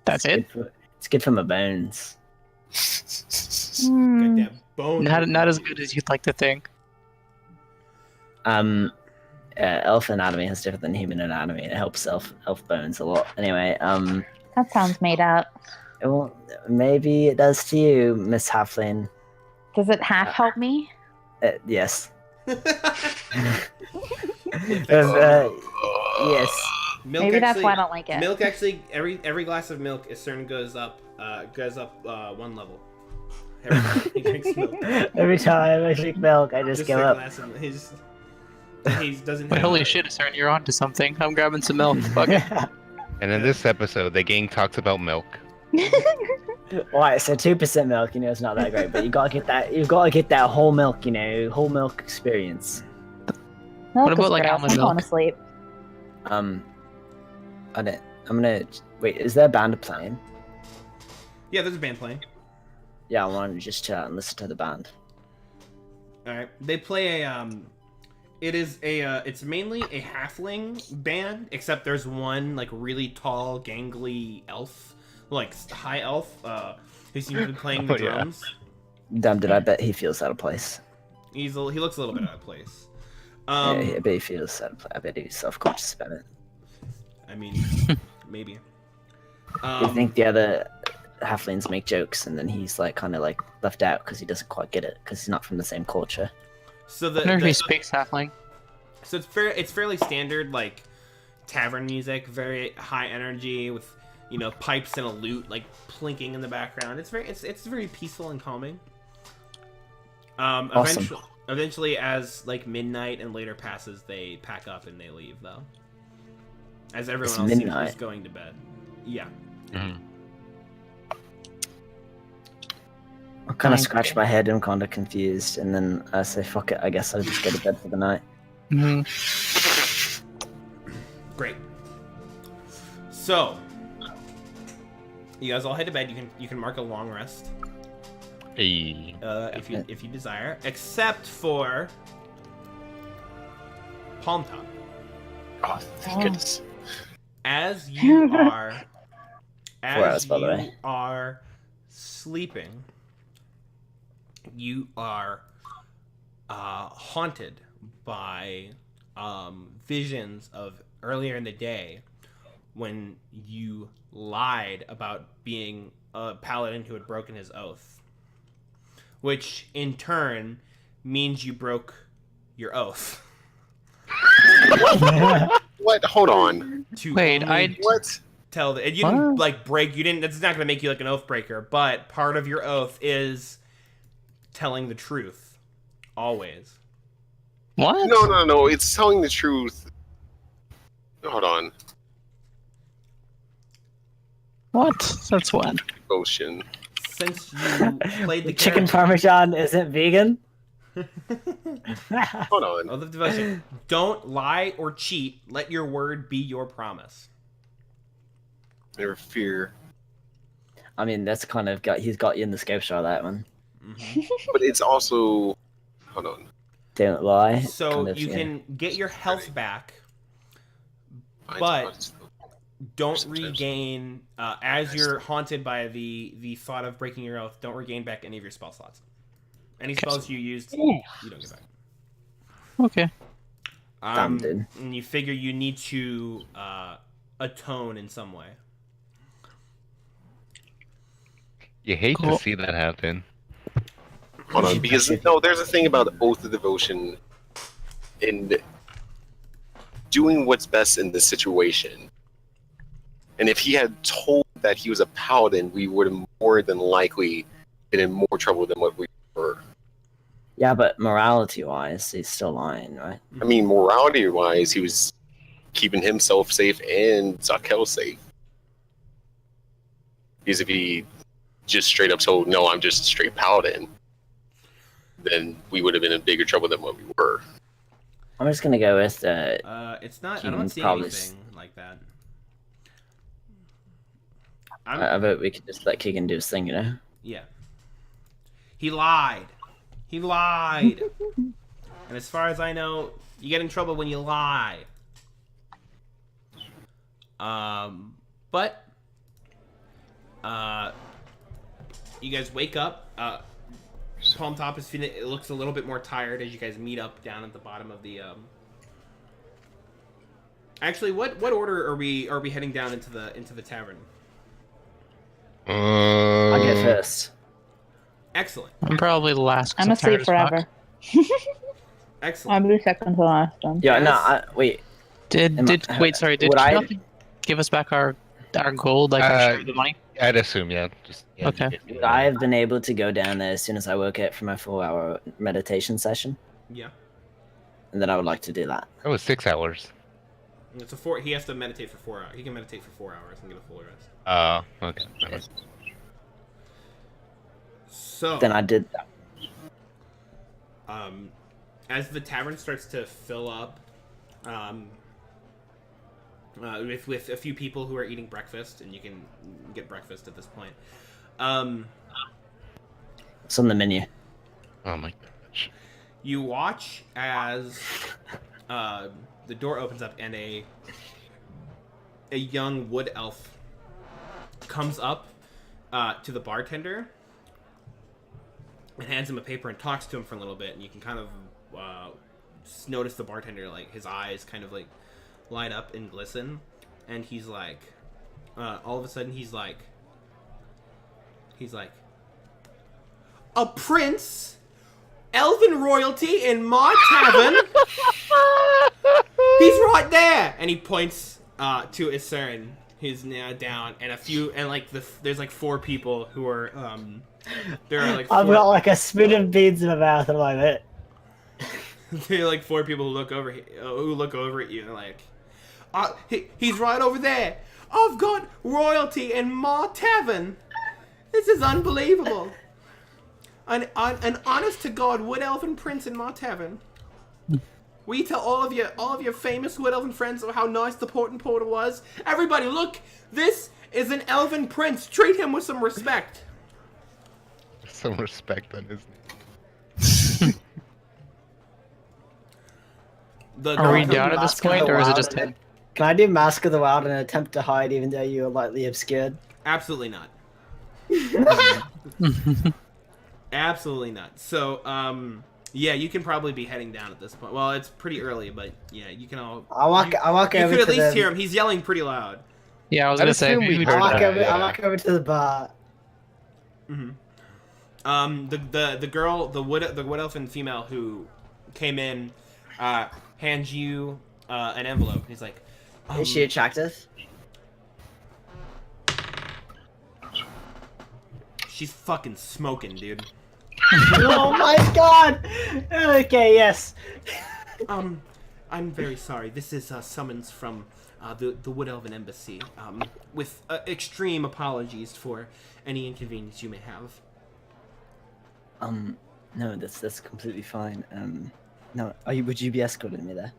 That's it? It's good for my bones. Hmm. Got that bone. Not as good as you'd like to think. Elf anatomy is different than human anatomy. It helps elf bones a lot. Anyway, That sounds made up. well, maybe it does to you, Miss Halfling. Does it half help me? Yes. Uh, Yes. Milk Maybe that's actually- why I don't like it. Milk actually, every glass of milk, goes up one level. Every time he drinks milk. Every time I drink milk, I just Just go a up. glass of he doesn't. Wait, have holy a- shit, Cern, you're onto something. I'm grabbing some milk. Fuck it. And in this episode, the gang talks about milk. Right, so 2% milk, you know, it's not that great, but you gotta get that. You've got to get that whole milk, you know, whole milk experience. Milk What about, is like, gross. almond I'm going milk? to sleep. I don't. I'm gonna wait. Is there a band playing? Yeah, there's a band playing. Yeah, I want to just chill out and listen to the band. All right, they play a It is a it's mainly a halfling band, except there's one like really tall, gangly elf, like high elf, who seems to be playing the Oh, yeah. drums. Damn, did I bet he feels out of place? He looks a little bit out of place. Yeah, I bet he feels out of place. I bet he's self-conscious about it. I mean, maybe. Do you think the other halflings make jokes and then he's like kind of like left out because he doesn't quite get it because he's not from the same culture? So I wonder if he speaks halfling. So it's fairly standard like tavern music, very high energy with pipes and a lute like plinking in the background. It's very peaceful and calming. Awesome. Eventually, as like midnight and later passes, they pack up and they leave though. As everyone It's else seems midnight. is going to bed. Yeah. Mhm. I kind of Fine. scratch my head. I'm kind of confused, and then I say, "Fuck it. I guess I'll just go to bed for the night." Hmm. Great. So, you guys all head to bed. You can mark a long rest Hey. if you desire, except for Palm Top. Oh, thank goodness. As you are, 4 hours, by the way. are sleeping, you are haunted by visions of earlier in the day when you lied about being a paladin who had broken his oath. which in turn means you broke your oath. What? Hold on. To Wait, only What? tell the, and you didn't What? like break. You didn't. That's not going to make you like an oath breaker. But part of your oath is telling the truth, always. What? No. It's telling the truth. Hold on. What? That's what? Ocean. Since you played the Chicken character, parmesan isn't vegan. Hold on. Oath of devotion. Don't lie or cheat. Let your word be your promise. Never fear. I mean, that's kind of he's got you in the scope shot, that one. Mhm. But it's also. Hold on. Don't lie. So kind of, you yeah. can get your health back, Mine's But- honest. don't Sometimes. regain as you're haunted by the thought of breaking your oath. Don't regain back any of your spell slots. Any spells you used, you don't get back. Okay. Damn, dude. And you figure you need to atone in some way. You hate Cool. to see that happen. Hold on, because there's a thing about oath of devotion and doing what's best in the situation. And if he had told that he was a paladin, we would have more than likely been in more trouble than what we were. Yeah, but morality-wise, he's still lying, right? I mean, morality-wise, he was keeping himself safe and Zakel safe. Because if he just straight up told, no, I'm just a straight paladin, then we would have been in bigger trouble than what we were. I'm just gonna go with It's not. I don't Keegan's see probably anything like that. I bet we could just let Keegan do his thing, you know? Yeah. He lied. He lied. And as far as I know, you get in trouble when you lie. But you guys wake up. Palm Top is feeling. It looks a little bit more tired as you guys meet up down at the bottom of the. Actually, what order are we heading down into the tavern? I'll get first. Excellent. I'm probably the last. 'cause I'm tired asleep as fuck. forever. Excellent. I'll be second to last then. Yeah, no, Yes. wait. Wait, sorry, did would you I- not give us back our gold, like our share of the money? I'd assume, yeah. Okay. Would I have been able to go down there as soon as I woke up from my 4-hour meditation session? Yeah. And then I would like to do that. That was 6 hours. It's a 4. He has to meditate for 4 hours. He can meditate for 4 hours and get a full rest. Okay. Never mind. So Then I did that. as the tavern starts to fill up, with a few people who are eating breakfast, and you can get breakfast at this point. It's on the menu. Oh my gosh. You watch as the door opens up and a young wood elf comes up to the bartender and hands him a paper and talks to him for a little bit, and you can kind of notice the bartender, like, his eyes kind of like light up and glisten, and he's like, all of a sudden he's like, a prince, elven royalty in my tavern. He's right there, and he points to Isern, who's now down, and there's like 4 people who are there are like 4, I've got like a spoon of beans in my mouth and I'm like, there are like 4 people who look over at you and like, he's right over there. I've got royalty in my tavern. This is unbelievable. An honest to God wood elven prince in my tavern. Will you tell all of your famous wood elven friends of how nice the port and porter was? Everybody, look! This is an elven prince. Treat him with some respect. Some respect on his name. Are we Can down you at this mask of point, the or is it Wild just and- him? Can I do Mask of the Wild and attempt to hide even though you are lightly obscured? Absolutely not. Absolutely not. So, yeah, you can probably be heading down at this point. Well, it's pretty early, but yeah, you can all. I walk You over could at to least the, hear him. He's yelling pretty loud. Yeah, I was I'd gonna say. assume we we heard heard I walk that. that. over to the bar. Mm-hmm. The girl, the wood elfin female who came in, hands you an envelope. He's like, Is she attractive? she's fucking smoking, dude. Oh my god! Okay, yes. I'm very sorry. This is a summons from the Wood Elven Embassy. With extreme apologies for any inconvenience you may have. No, that's completely fine. No, would you be escorting me there?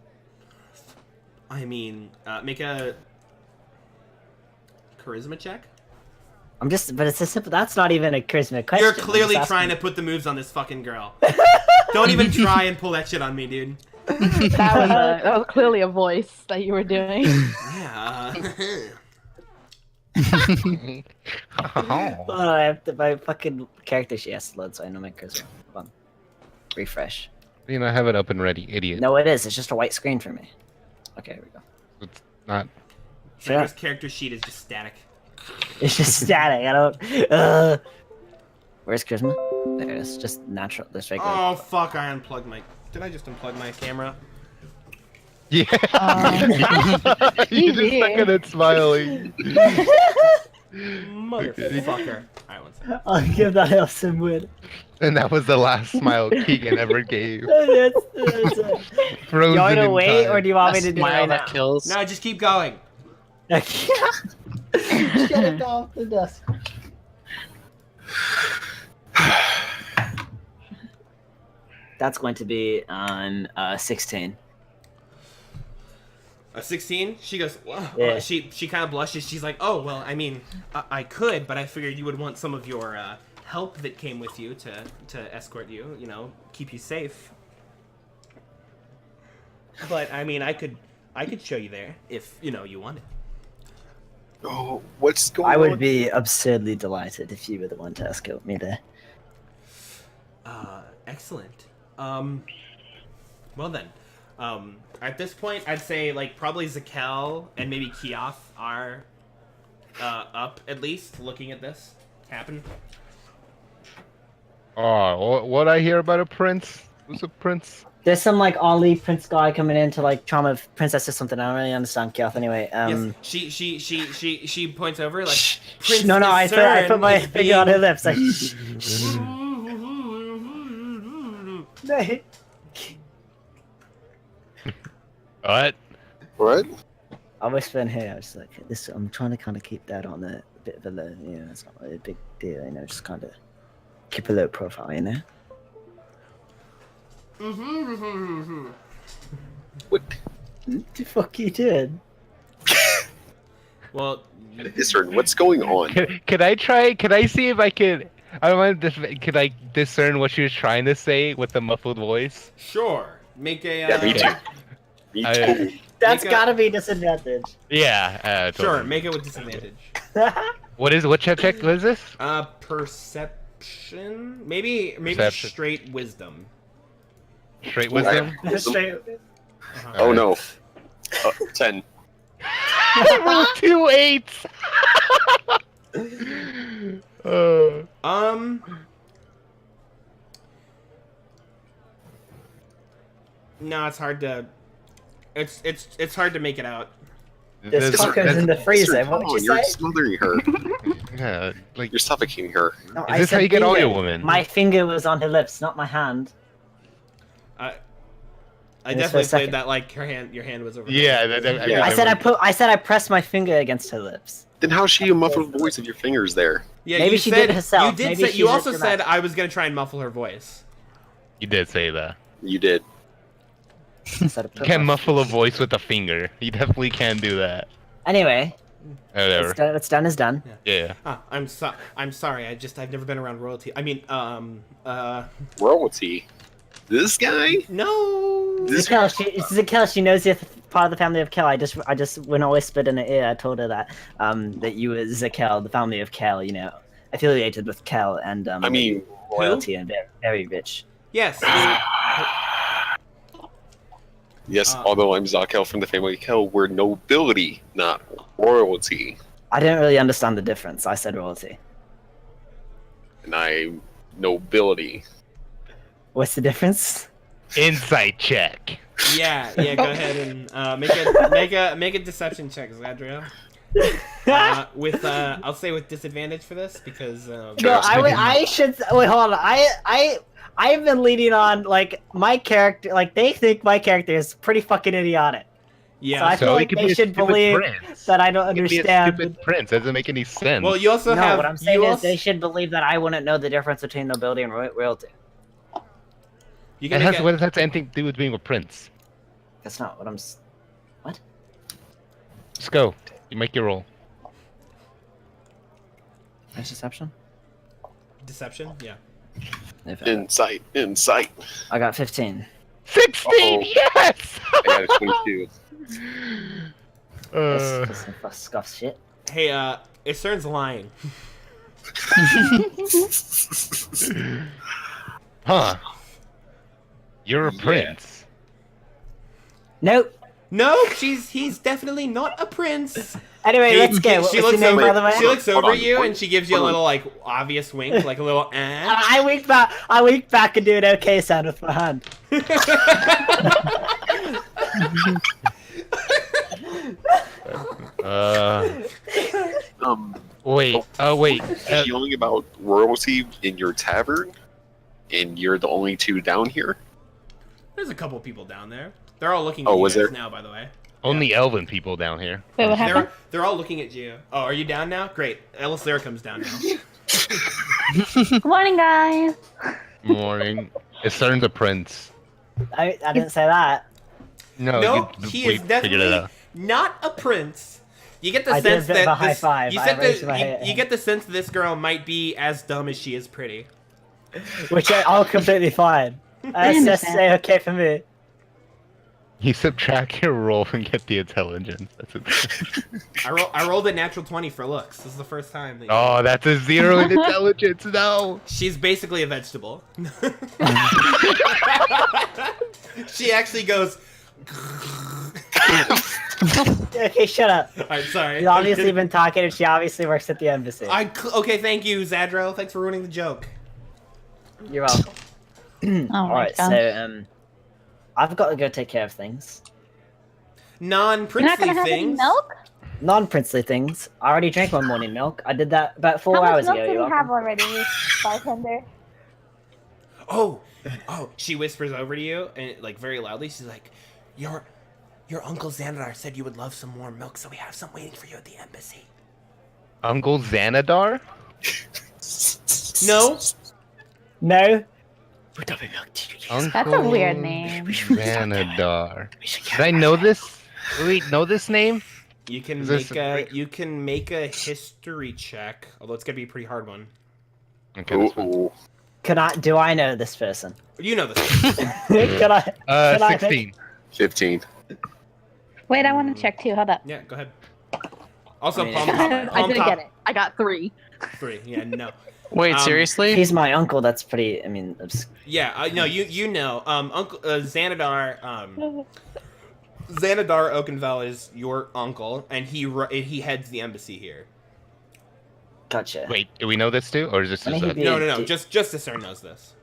I mean, make a charisma check. But it's a simple. That's not even a charisma question. You're clearly trying to put the moves on this fucking girl. Don't even try and pull that shit on me, dude. That was clearly a voice that you were doing. Yeah. Oh, I have to, my fucking character she has to load, so I know my charisma. Hold on. Refresh. You know, have it up and ready, idiot. No, it is. It's just a white screen for me. Okay, here we go. It's not. Sarah's character sheet is just static. It's just static. I don't. Where's charisma? There it is. Just natural. Just regular. Oh fuck! I unplugged my. Did I just unplug my camera? Yeah. You just stuck at it smiling. Motherfucker. Alright, one second. I'll give that elf some wood. And that was the last smile Keegan ever gave. That's Frozen you want me to in wait, time. or do you want me A to do it smile right that now? kills. No, just keep going. Shut it off the desk. That's going to be on 16. A 16? She goes, wow. Yeah. She kind of blushes. She's like, oh, well, I mean, I could, but I figured you would want some of your help that came with you to escort you, you know, keep you safe. But, I mean, I could show you there if, you know, you wanted. Oh, what's going on? I would be absurdly delighted if you were the one to escort me there. Excellent. Well then, at this point, I'd say like probably Zakel and maybe Keoth are up at least looking at this happen. Oh, what I hear about a prince? Who's a prince? There's some like Ollie Prince guy coming in to like charm a princess or something. I don't really understand Keoth anyway. Yes, she points over like. Prince No, I put my is finger on her lips. Like, What? What? I whisper in here. I was like, "This." I'm trying to kind of keep that on a bit of a low. You know, it's not really a big deal. You know, just kind of keep a low profile. You know. What? What the fuck you doing? Well, Discern, what's going on? Can I try? Can I see if I can? I don't want to. Could I discern what she was trying to say with the muffled voice? sure. Make a. Yeah, me too. Me too. That's Make a- gotta be disadvantage. Yeah. Sure, Totally. make it with disadvantage. What check? What is this? Perception? Maybe Perception. straight wisdom. Straight wisdom. Straight. Oh no. 10. Roll 2 8s. No, it's hard to. It's hard to make it out. This fucker's in the freezer. Discern, What come would you on, you're say? smothering her. Yeah, like You're suffocating her. No, Is this how said you get all finger. your women? My finger was on her lips, not my hand. I Just for definitely a second. played that like your hand was over. yeah. Yeah. I said I pressed my finger against her lips. Then how's she a muffled voice if your finger's there? Yeah, Maybe you she said, did it herself. You did Maybe say. she's You a also dramatic. said I was gonna try and muffle her voice. You did say that. You did. I said I You put can't my- muffle a voice with a finger. You definitely can do that. Anyway, Whatever. what's done is done. Yeah. I'm sorry. I've never been around royalty. I mean, Royalty. This guy? no. Zakel, she knows you're part of the family of Kel. I just when I whispered in her ear, I told her that that you were Zakel, the family of Kel. You know, affiliated with Kel, and I mean, royalty and very, very rich. Yes. yes, although I'm Zakel from the family of Kel, we're nobility, not royalty. I didn't really understand the difference. I said royalty. And I'm nobility. What's the difference? Insight check. Yeah, go ahead and make a deception check, Zadriel. With I'll say with disadvantage for this because No, I should wait. Hold on. I've been leading on like my character. Like they think my character is pretty fucking idiotic. yeah. So I feel like they should believe that I don't understand. Be a stupid prince. That doesn't make any sense. Well, you also No, have. what I'm saying is they should believe that I wouldn't know the difference between nobility and royalty. You what can make does that have anything to do with being a prince? That's not what I'm. What? Let's go. You make your roll. Nice deception. Deception, yeah. Insight. I got 15. 16. Uh-oh. Yes. I got a 22. That's some scuff shit. Hey, Isern's lying. Huh. You're a prince. Nope. No, he's definitely not a prince. Anyway, let's go. What She was looks your name, over. by the way? She looks Hold over on, you hold and she gives you a hold little like obvious wink, like a little. I winked back. I winked back and do an okay sound with my hand. Wait. Oh, wait. Yelling about royalty in your tavern, and you're the only two down here. There's a couple people down there. They're all looking Oh, at you was guys there? now, by the way. Only elven people down here. Wait, what happened? They're all looking at you. Oh, are you down now? Great. Elisera comes down now. Good morning, guys. Morning. Isern's a prince. I didn't say that. No, he is definitely not a prince. You get the I did sense a bit of that a high five. You I said raised my hand. that you get the sense that this girl might be as dumb as she is pretty. Which I'll completely fine. That's just understand. okay for me. You subtract your roll and get the intelligence. That's it. I rolled a natural 20 for looks. This is the first time. That Oh, that's a 0 in intelligence. No. She's basically a vegetable. She actually goes. Okay, shut up. I'm sorry. She's obviously been talking, and she obviously works at the embassy. Okay, thank you, Zadro. Thanks for ruining the joke. You're welcome. Oh my Alright, god. so I've got to go take care of things. You're not Non-princely gonna have any things. milk? Non-princely things. I already drank my morning milk. I did that about 4 How much hours milk ago. do You're we have welcome. already, bartender? Oh, she whispers over to you and like very loudly. She's like, "Your uncle Xandar said you would love some more milk, so we have some waiting for you at the embassy." Uncle Xanadar? No, No. That's a weird name. Xanadar. Did I know this? Do we know this name? you can Is this make a history check, although it's gonna be a pretty hard one. Okay. That's fine. Ooh. Do I know this person? You know this. Can I? Can I 16. 15. Wait, I want to check too. Hold up. Yeah, go ahead. Also, I mean, palm top. I Palm didn't top get it. I got 3. 3. Yeah, no. Wait, seriously? He's my uncle. That's pretty. I mean, Yeah, no, you know. Uncle Xanadar. Xanadar Oakenval is your uncle, and he heads the embassy here. gotcha. Wait, do we know this too? Or is this Wouldn't just he a... be- No. Just Discern knows this.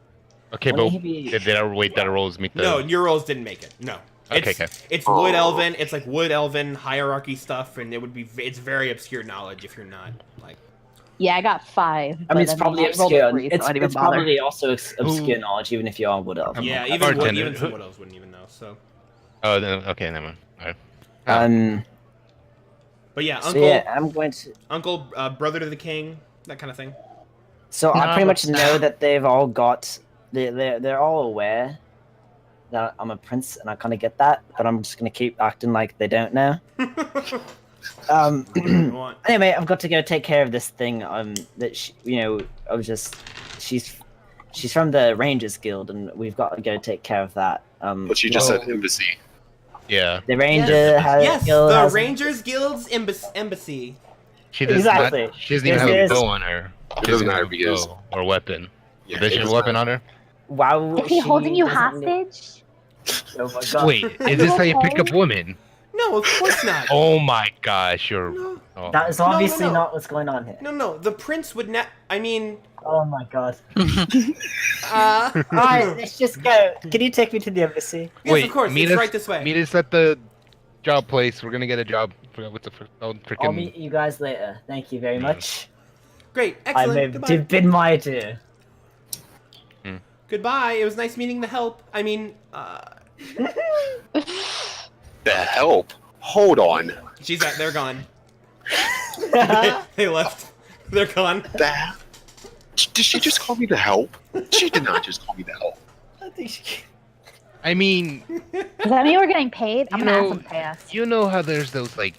Okay, Wouldn't but he be- did our wait that rolls meet the... No, your rolls didn't make it. No. Okay, It's, okay. It's wood elven. It's like wood elven hierarchy stuff, and it's very obscure knowledge if you're not like. Yeah, I got 5. I mean, but it's probably I rolled a obscure. 3, so I didn't It's even bother. probably also obscure knowledge, even if you are wood elf. Yeah, a even bartender. some wood elves wouldn't even know. So, Oh, then, okay, never mind. All right. but yeah, So uncle, yeah, I'm going to. brother to the king, that kind of thing. So I No, pretty much but- know that they've all got. They're all aware that I'm a prince, and I kind of get that. But I'm just gonna keep acting like they don't know. You want? Anyway, I've got to go take care of this thing. That she's from the Rangers Guild, and we've got to go take care of that. But you just Well- said embassy. Yeah. the Ranger Yes, Guild the has- Rangers Guild's embassy. She does Exactly. not... She doesn't even This have a is- bow on her. It doesn't matter because bow or weapon. yeah, Does she it have a doesn't weapon matter. on her? Wow. Is he holding you doesn't need- hostage? Oh my god. Wait, is this how you pick up women? No, of course not. Oh my gosh, you're... No. Oh. That is No, no, obviously no. not what's going on here. No, the prince would not. I mean, Oh my god. Uh, Alright, let's just go. Can you take me to the embassy? Yes, of course. meet It's us, right this way. Meet us at the job place. We're gonna get a job. Forgot what's the freaking. I'll meet you guys later. Thank you very much. Great, I excellent. may Goodbye. have been my dear. Goodbye. It was nice meeting the help. I mean, The help? Hold on. they're gone. They left. They're gone. The Did she just call me the help? She did not just call me the help. I think she... I mean, Does that mean we're getting paid? I'm You gonna know- ask them to pay us. you know how there's those like,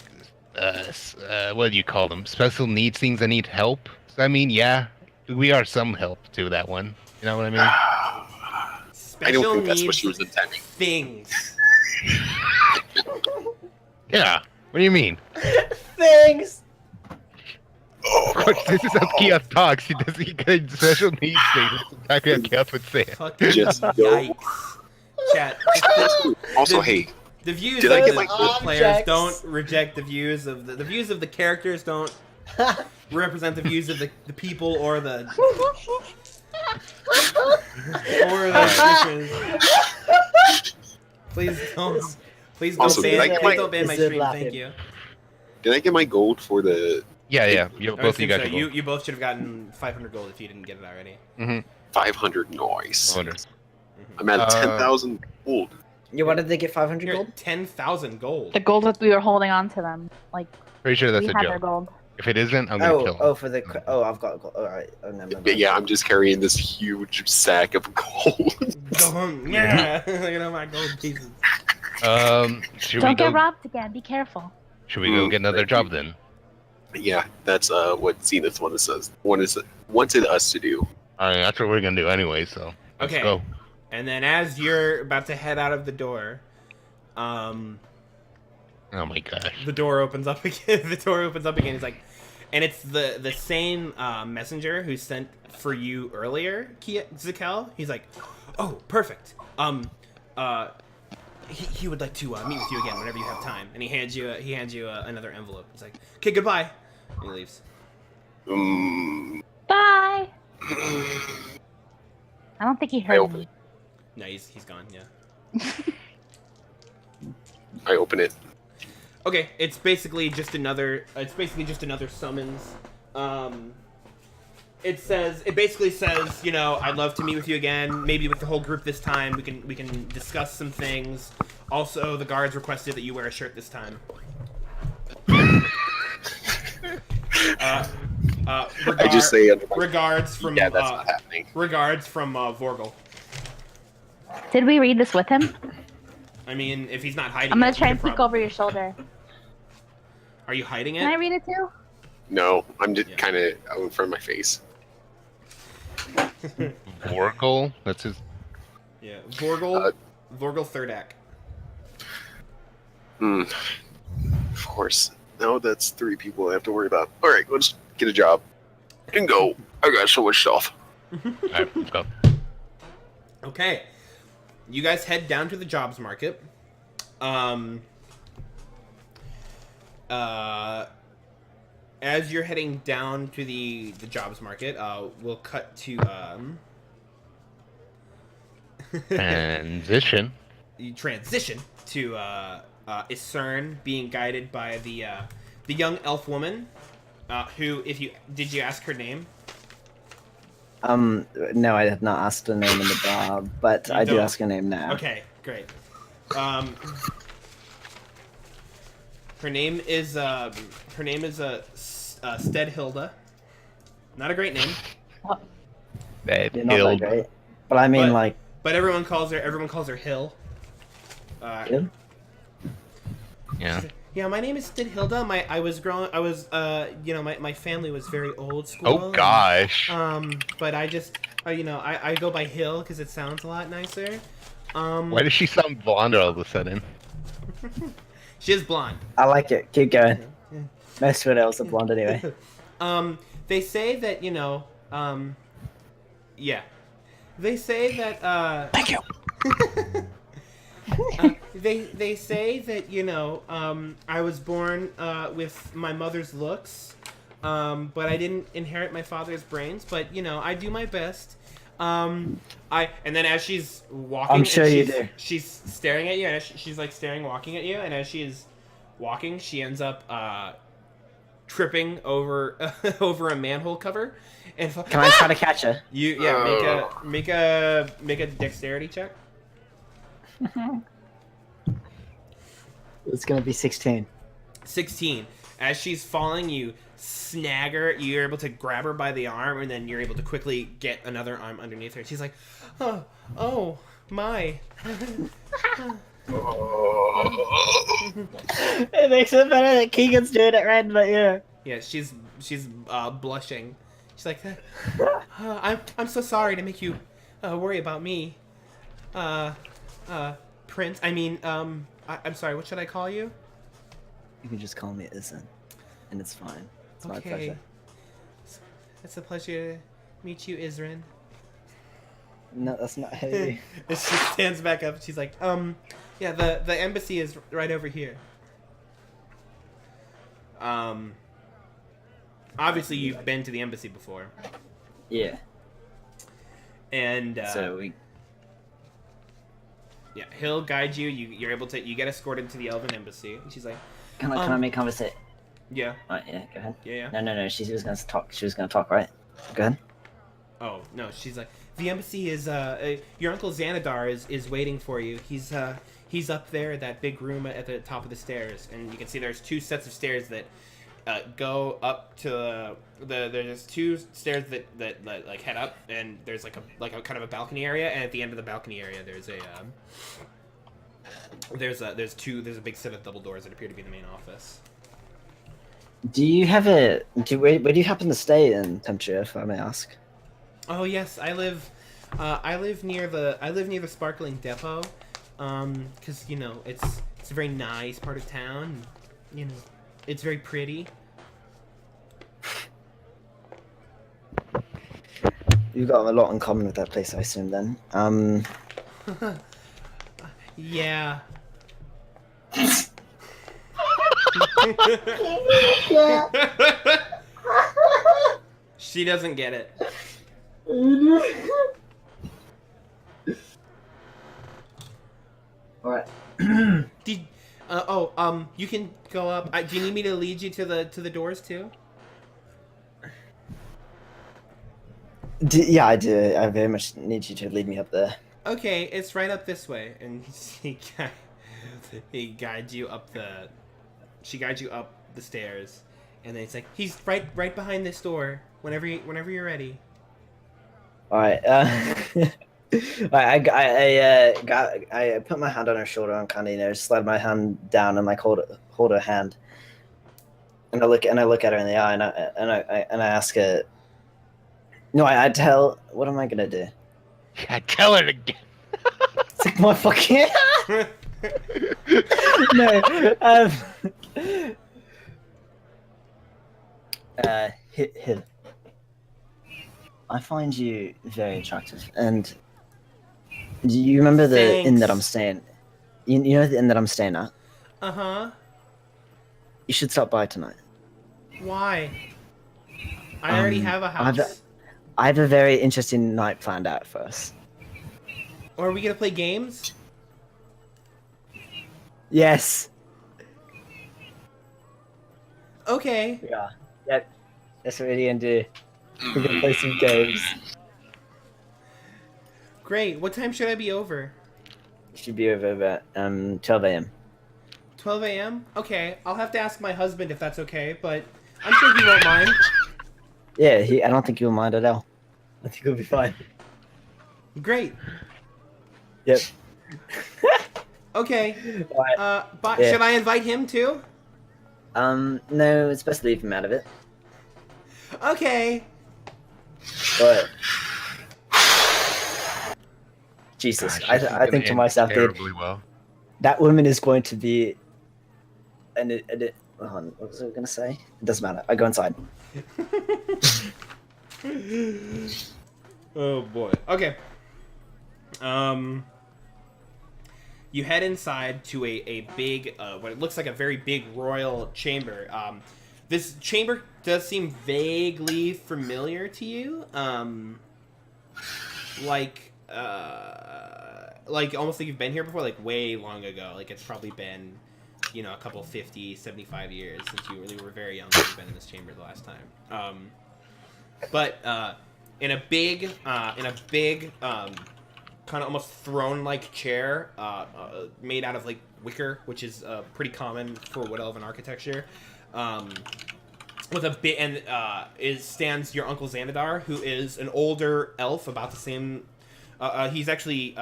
what do you call them? Special needs things that need help. So, I mean, yeah, we are some help to that one. You know what I mean? I Special don't think that's what needs she was intending. things. Yeah. What do you mean? Thanks! Of course, this is how Keith talks. He does. He gets special needs things. That's exactly how Keith would say it. Fucking Just no. yikes. Chat. Also, The- hey, The views Did of I get the my players objects? don't reject the views of the views of the characters don't represent the views of the people or the different. Please don't Also, did I ban get please my- don't ban my Is it stream. laughing? Thank you. did I get my gold for the Yeah. You, I both of you think guys so. are You both should have gotten 500 gold if you didn't get it already. 500 noise? wonder. I'm at 10,000 gold. Yeah, what did they get? 500 You're gold? at 10,000 gold. The gold that we were holding on to them. Like, Pretty sure that's we a had their joke. gold. If it isn't, I'm gonna kill him. For the... I've got gold. Alright. Oh, no, no, no. Yeah, I'm just carrying this huge sack of gold. Go home. Yeah. Look at my gold pieces. Should Don't we go? get robbed again. Be careful. Should we go get another job then? Yeah, that's what Zenith wanted us to do. All right, that's what we're gonna do anyway. So let's Okay. go. And then as you're about to head out of the door, Oh my gosh. the door opens up again. The door opens up again. He's like, and it's the same messenger who sent for you earlier, Zakel. He's like, oh, perfect. He would like to meet with you again whenever you have time. And he hands you another envelope. He's like, okay, goodbye. And he leaves. Bye. I don't think he I heard open me. it. No, he's gone. Yeah. I open it. Okay, it's basically just another summons. It basically says, you know, I'd love to meet with you again, maybe with the whole group this time. We can discuss some things. Also, the guards requested that you wear a shirt this time. I just say under my regards from yeah, that's not happening. regards from Vorgel. Did we read this with him? I mean, if he's not hiding, I'm gonna it, try you and could peek prob- over your shoulder. Are you hiding Can I it? read it too? No, I'm just Yeah. kind of out in front of my face. Oracle. That's his. Yeah, Vorgel. Uh, Vorgel third act. Of course. Now that's 3 people I have to worry about. All right, let's get a job and go. I got so much stuff. All right, let's go. Okay, you guys head down to the jobs market. As you're heading down to the jobs market, we'll cut to Transition. you transition to Isern being guided by the young elf woman, who, did you ask her name? No, I have not asked her name in the bar, but You I do don't. ask her name now. Okay, great. Her name is Stedhilda. Not a great name, That You're not build. that great. But I mean, But- like, but everyone calls her Hill. him? Yeah. Yeah, my name is Stedhilda. My family was very old school. Oh gosh. But I just, I go by Hill because it sounds a lot nicer. Why does she sound blonde all of a sudden? She is blonde. I like it. Keep going. Most of it else are blonde anyway. They say that, yeah. They say that, Thank you. they say that, I was born, with my mother's looks, but I didn't inherit my father's brains. But you know, I do my best. And then as she's walking, I'm sure and you she's, do. she's staring at you, and she's like walking at you, and as she is walking, she ends up tripping over over a manhole cover. And Can I try to catch her? make a dexterity check. It's gonna be 16. 16. As she's falling, you snag her. You're able to grab her by the arm, and then you're able to quickly get another arm underneath her. She's like, oh my. It makes it better that Keegan's doing it right, but yeah. Yeah, she's blushing. She's like, I'm so sorry to make you worry about me, Prince. I mean, I'm sorry. What should I call you? You can just call me Izen, and it's fine. It's my pleasure. It's a pleasure to meet you, Isrin. No, that's not heavy. She stands back up. She's like, yeah, the embassy is right over here. Obviously you've been to the embassy before. Yeah. And yeah, he'll guide you. You're able to. You get escorted to the Elven embassy. And she's like, Can I make conversation? yeah, Right, yeah, go ahead. yeah. No. She was gonna talk. She was gonna talk, right? Go ahead. Oh no, she's like, the embassy is your uncle Xanadar is waiting for you. He's up there, that big room at the top of the stairs, and you can see there's two sets of stairs that go up to there's two stairs that like head up, and there's like a kind of a balcony area, and at the end of the balcony area there's a big set of double doors that appear to be the main office. Do you have where do you happen to stay in Temperature, if I may ask? Oh yes, I live near the Sparkling Depot, because you know it's a very nice part of town. You know, it's very pretty. You've got a lot in common with that place, I assume. Then, Yeah. She doesn't get it. all right. You can go up. Do you need me to lead you to the doors too? Yeah, I do. I very much need you to lead me up there. Okay, it's right up this way, and he guides you up she guides you up the stairs, and then it's like he's right behind this door. Whenever you're ready. All right. I put my hand on her shoulder and kind of slide my hand down and like hold her hand, and I look at her in the eye and I ask her. No, I tell. What am I gonna do? I tell her to get. It's like my fucking. No. Hill. I find you very attractive, and do you remember the inn that I'm staying? You know the inn that I'm staying at? Uh-huh. You should stop by tonight. Why? I already have a house. I have a very interesting night planned out for us. Or are we gonna play games? Yes. Okay. Yeah. Yep. That's what we're gonna do. We're gonna play some games. Great. What time should I be over? You should be over about 12 a.m. 12 a.m.? Okay. I'll have to ask my husband if that's okay, but I'm sure he won't mind. Yeah, I don't think he'll mind at all. I think he'll be fine. Great. Yep. Okay. Right. But Yeah. should I invite him too? No, it's best to leave him out of it. Okay. But Jesus, Gosh, I think to myself, dude, terribly well. that woman is going to be hold on, what was I gonna say? It doesn't matter. I go inside. Oh boy. Okay. You head inside to a big, what it looks like a very big royal chamber. This chamber does seem vaguely familiar to you. Like almost like you've been here before, like way long ago. Like it's probably been, you know, a couple 50, 75 years since you really were very young when you've been in this chamber the last time. But in a big kind of almost throne-like chair made out of like wicker, which is pretty common for Wood Elven architecture. With a bit and stands your uncle Xanadar, who is an older elf, about the same. He's actually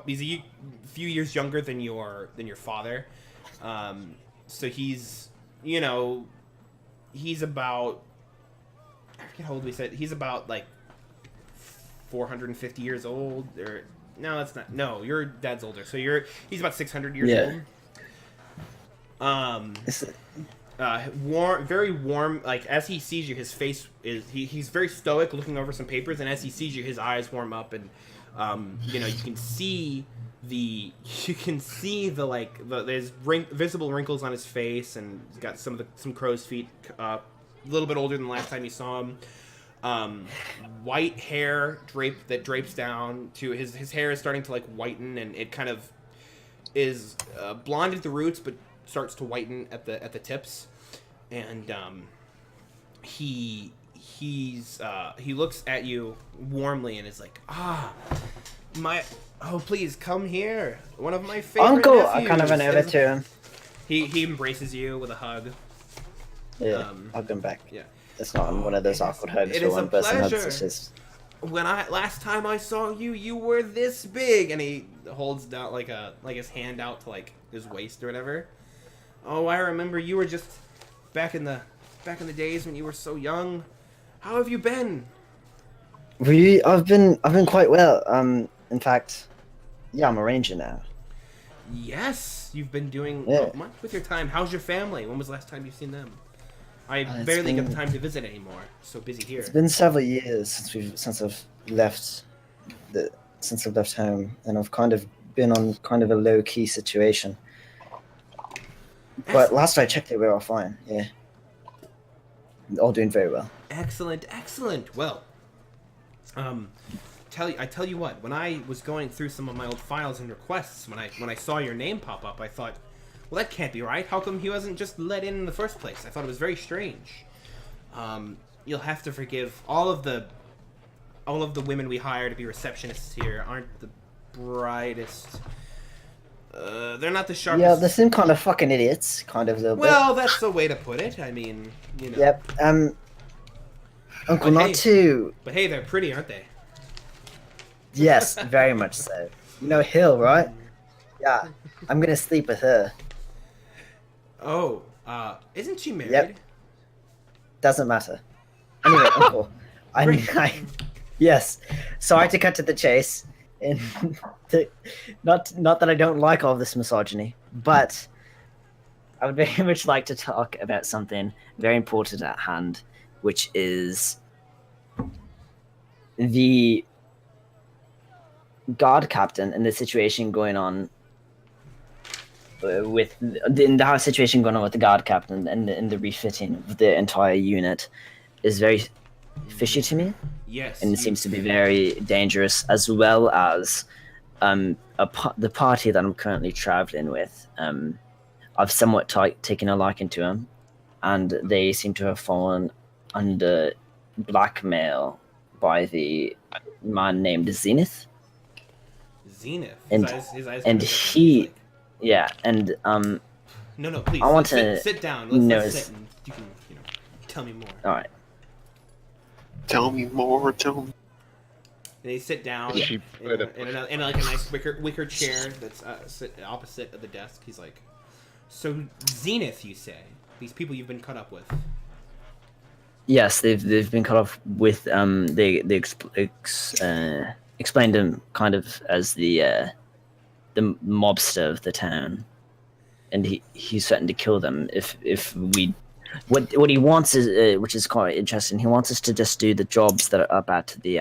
he's a few years younger than your father. So he's, you know, he's about, I forget how old we said. He's about like 450 years old, or no, that's not. No, your dad's older, so he's about 600 years old. Warm, very warm. Like as he sees you, his face is he's very stoic, looking over some papers, and as he sees you, his eyes warm up, and you know, you can see the like there's visible wrinkles on his face, and he's got some crow's feet, a little bit older than the last time you saw him. White hair drapes down to his hair is starting to like whiten, and it kind of is blonde at the roots, but starts to whiten at the tips, and he looks at you warmly and is like, please come here, one of my favorite Uncle, nephews. I kind of run over to him. He embraces you with a hug. Yeah, hug him back. Yeah. It's not one of those awkward hugs It for is a one person. pleasure. It's just... When last time I saw you, you were this big, and he holds down like his hand out to like his waist or whatever. Oh, I remember you were just back in the days when you were so young. How have you been? I've been quite well. In fact, yeah, I'm a ranger now. Yes, you've been doing much with your time. How's your family? When was the last time you've seen them? I barely get the time to visit anymore. So busy here. It's been several years since I've left home, and I've kind of been on kind of a low key situation. But last I checked, they were all fine. Yeah, all doing very well. Excellent. Well, I tell you what. When I was going through some of my old files and requests, when I saw your name pop up, I thought, well, that can't be right. How come he wasn't just let in the first place? I thought it was very strange. You'll have to forgive all of the women we hire to be receptionists here aren't the brightest. They're not the sharpest. Yeah, they seem kind of fucking idiots, kind of a little bit. Well, that's the way to put it. I mean, you know. Yep. Uncle, not too. But hey, they're pretty, aren't they? Yes, very much so. You know Hill, right? Yeah, I'm gonna sleep with her. Oh, isn't she married? Yep. Doesn't matter. Anyway, Uncle, yes. Sorry to cut to the chase. And not that I don't like all this misogyny, but I would very much like to talk about something very important at hand, which is the guard captain and the situation going on with the situation going on with the guard captain and the refitting of the entire unit is very fishy to me. Yes. And it seems to be very dangerous, as well as the party that I'm currently traveling with. I've somewhat taken a liking to them, and they seem to have fallen under blackmail by the man named Zenith. Zenith? And, his eyes and he... Yeah, and No, please. I want sit down. Let's sit and you can, tell me more. All right. Tell me more. Tell me. And they sit down in like a nice wicker chair that's sit opposite of the desk. He's like, "So Zenith, you say? These people you've been cut up with?" Yes, they've been cut off with they explained him kind of as the mobster of the town, and he's threatened to kill them if we. What he wants is, which is quite interesting, he wants us to just do the jobs that are up at the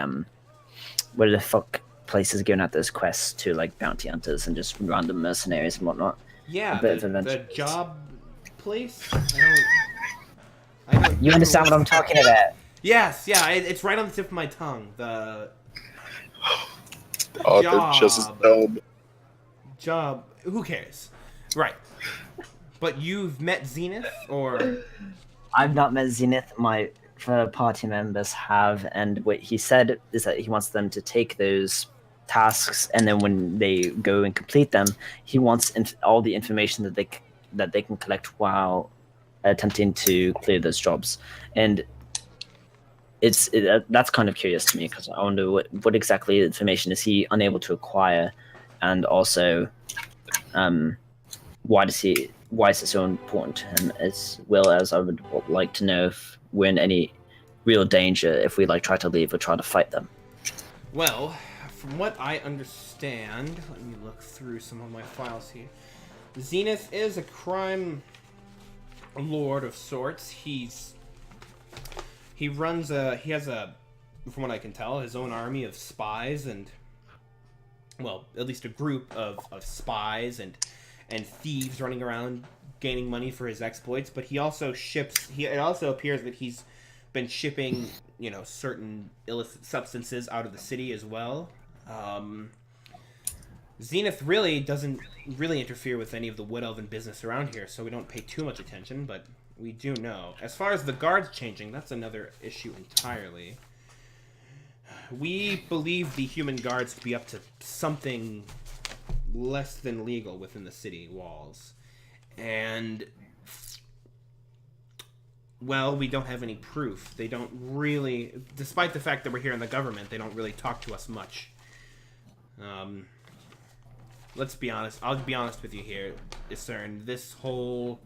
where the fuck places giving out those quests to like bounty hunters and just random mercenaries and whatnot. Yeah, a bit the of adventure. job place. You understand what I'm talking about? Yes, yeah, it's right on the tip of my tongue. The Oh, they're just as Job. dumb. job. Who cares? Right. But you've met Zenith, or I've not met Zenith. My fellow party members have, and what he said is that he wants them to take those tasks, and then when they go and complete them, he wants all the information that they can collect while attempting to clear those jobs. And that's kind of curious to me, because I wonder what exactly information is he unable to acquire, and also why is it so important to him, as well as I would like to know if we're in any real danger if we try to leave or try to fight them. well, from what I understand, let me look through some of my files here. Zenith is a crime lord of sorts. He has from what I can tell, his own army of spies and, well, at least a group of spies and thieves running around gaining money for his exploits. But he also it also appears that he's been shipping, certain illicit substances out of the city as well. Zenith really doesn't interfere with any of the Wood Elven business around here, so we don't pay too much attention, but we do know. As far as the guards changing, that's another issue entirely. We believe the human guards to be up to something less than legal within the city walls. And, well, we don't have any proof. They don't really, despite the fact that we're here in the government, they don't really talk to us much. Let's be honest. I'll be honest with you here, Discern. This whole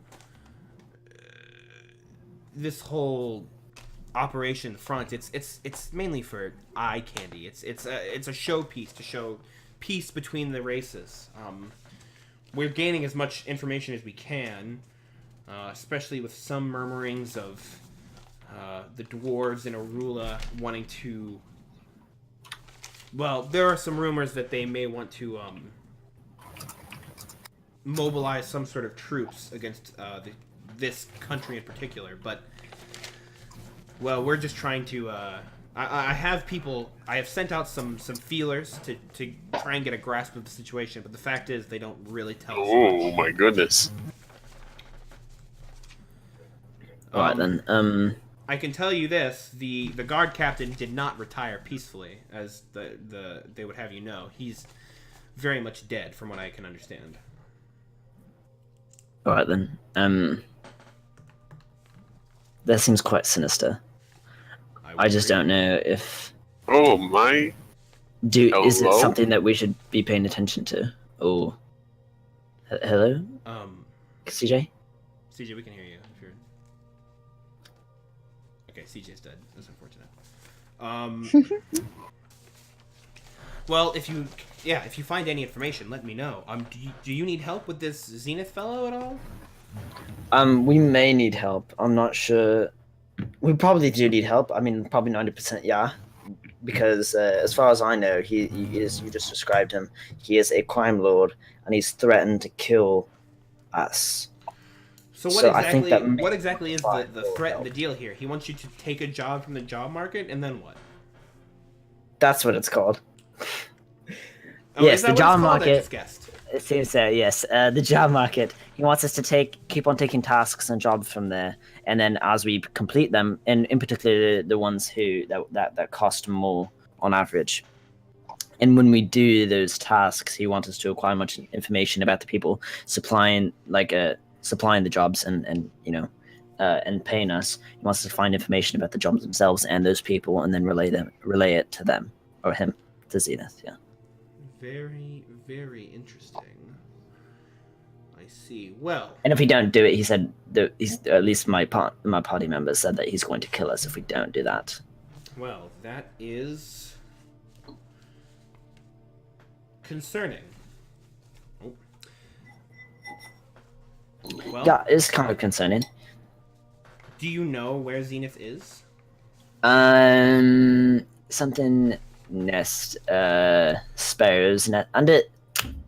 operation front, it's mainly for eye candy. It's a showpiece to show peace between the races. We're gaining as much information as we can, especially with some murmurings of the dwarves in Arula wanting to. Well, there are some rumors that they may want to mobilize some sort of troops against this country in particular, but, well, we're just trying to, I have sent out some feelers to try and get a grasp of the situation, but the fact is they don't really tell us Oh my goodness. Alright then, I can tell you this, the guard captain did not retire peacefully, as they would have you know. He's very much dead, from what I can understand. alright then, that seems quite sinister. I just don't know if... Oh my. Is it Hello? something that we should be paying attention to? Oh. Hello? CJ? CJ, we can hear you if you're... Okay, CJ's dead. That's unfortunate. Well, if you find any information, let me know. Do you need help with this Zenith fellow at all? We may need help. I'm not sure. We probably do need help. I mean, probably 90%, yeah. Because as far as I know, he is, you just described him, he is a crime lord, and he's threatened to kill us. So what exactly is the threat and the deal here? He wants you to take a job from the job market, and then what? That's what it's called. Oh, Yes, is that the what job it's called? I market. just guessed. It seems so, yes. The job market. He wants us to keep on taking tasks and jobs from there, and then as we complete them, and in particular the ones that cost more on average. And when we do those tasks, he wants us to acquire much information about the people supplying the jobs and paying us. He wants us to find information about the jobs themselves and those people, and then relay it to them or him, to Zenith. Yeah. Very, very interesting. I see. Well, And if we don't do it, he said that at least my party members said that he's going to kill us if we don't do that. well, that is concerning. Oh. Well, Yeah, it's kind of concerning. do you know where Zenith is? Something nest, sparrow's nest,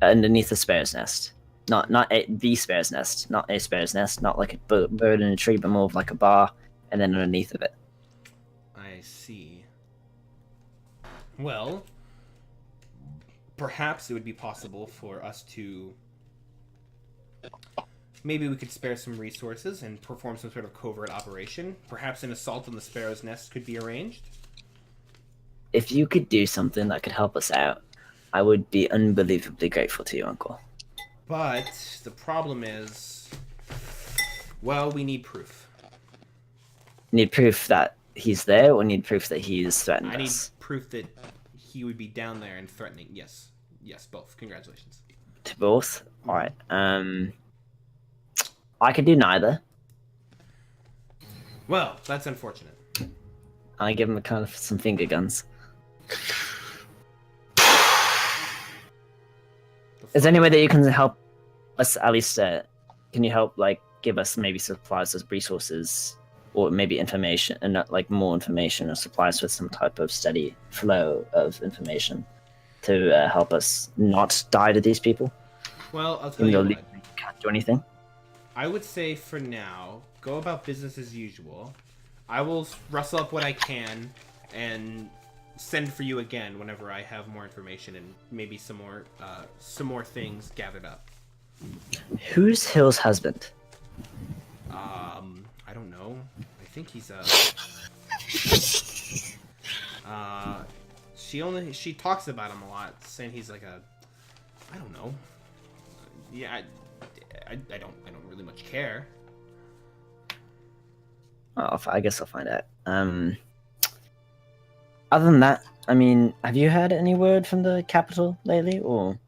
underneath the sparrow's nest. Not the sparrow's nest, not a sparrow's nest, not like a bird in a tree, but more of like a bar and then underneath of it. I see. Well, perhaps it would be possible for us to... Maybe we could spare some resources and perform some sort of covert operation. Perhaps an assault on the Sparrow's Nest could be arranged. If you could do something that could help us out, I would be unbelievably grateful to you, Uncle. But the problem is, well, we need proof. Need proof that he's there, or need proof that he's threatened I need us? proof that he would be down there and threatening. Yes. Yes, both. Congratulations. To both? Alright, I could do neither. Well, that's unfortunate. I give him a kind of some finger guns. Is there any way that you can help us, at least, can you help, like, give us maybe supplies as resources, or maybe information, and not, like, more information or supplies with some type of steady flow of information to help us not die to these people? Well, I'll tell Even you though what. legally we can't do anything? I would say for now, go about business as usual. I will rustle up what I can and send for you again whenever I have more information and maybe some more things gathered up. Who's Hill's husband? I don't know. I think he's she talks about him a lot, saying he's like a, I don't know. Yeah, I don't really much care. Oh, I guess I'll find out. Other than that, I mean, have you heard any word from the capital lately, or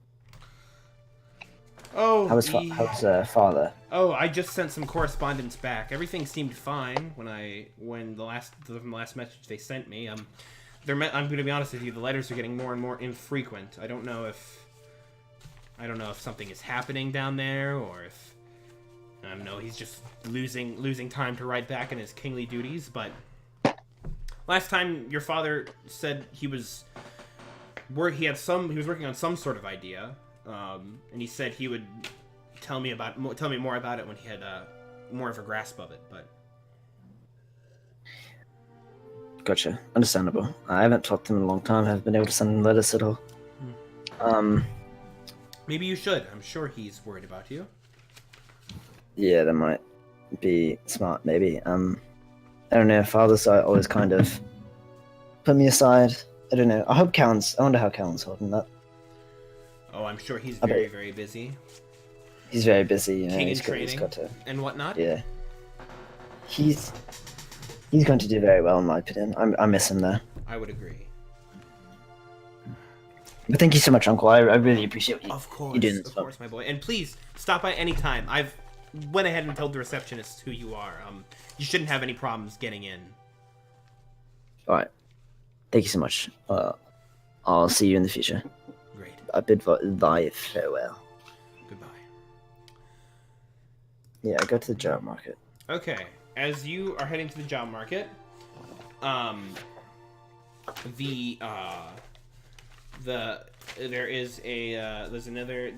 Oh, how's father? Oh, I just sent some correspondence back. Everything seemed fine when the last message they sent me. I'm going to be honest with you. The letters are getting more and more infrequent. I don't know if something is happening down there, or if I don't know. He's just losing time to write back in his kingly duties. But last time your father said he was working on some sort of idea. And he said he would tell me more about it when he had more of a grasp of it. But Gotcha, understandable. I haven't talked to him in a long time. I haven't been able to send him letters at all. maybe you should. I'm sure he's worried about you. Yeah, that might be smart. Maybe. I don't know. Father's always kind of put me aside. I don't know. I wonder how Callan's holding up. Oh, I'm sure he's I bet- very, very busy. He's very busy. You know, King in he's training got to. and whatnot. Yeah. He's going to do very well in my opinion. I miss him there. I would agree. But thank you so much, Uncle. I really appreciate you. Of course, You're doing this of for course, my boy. And please stop by any time. I've went ahead and told the receptionist who you are. You shouldn't have any problems getting in. All right. Thank you so much. I'll see you in the future. Great. I bid thy farewell. Goodbye. Yeah, I go to the job market. Okay, as you are heading to the job market, the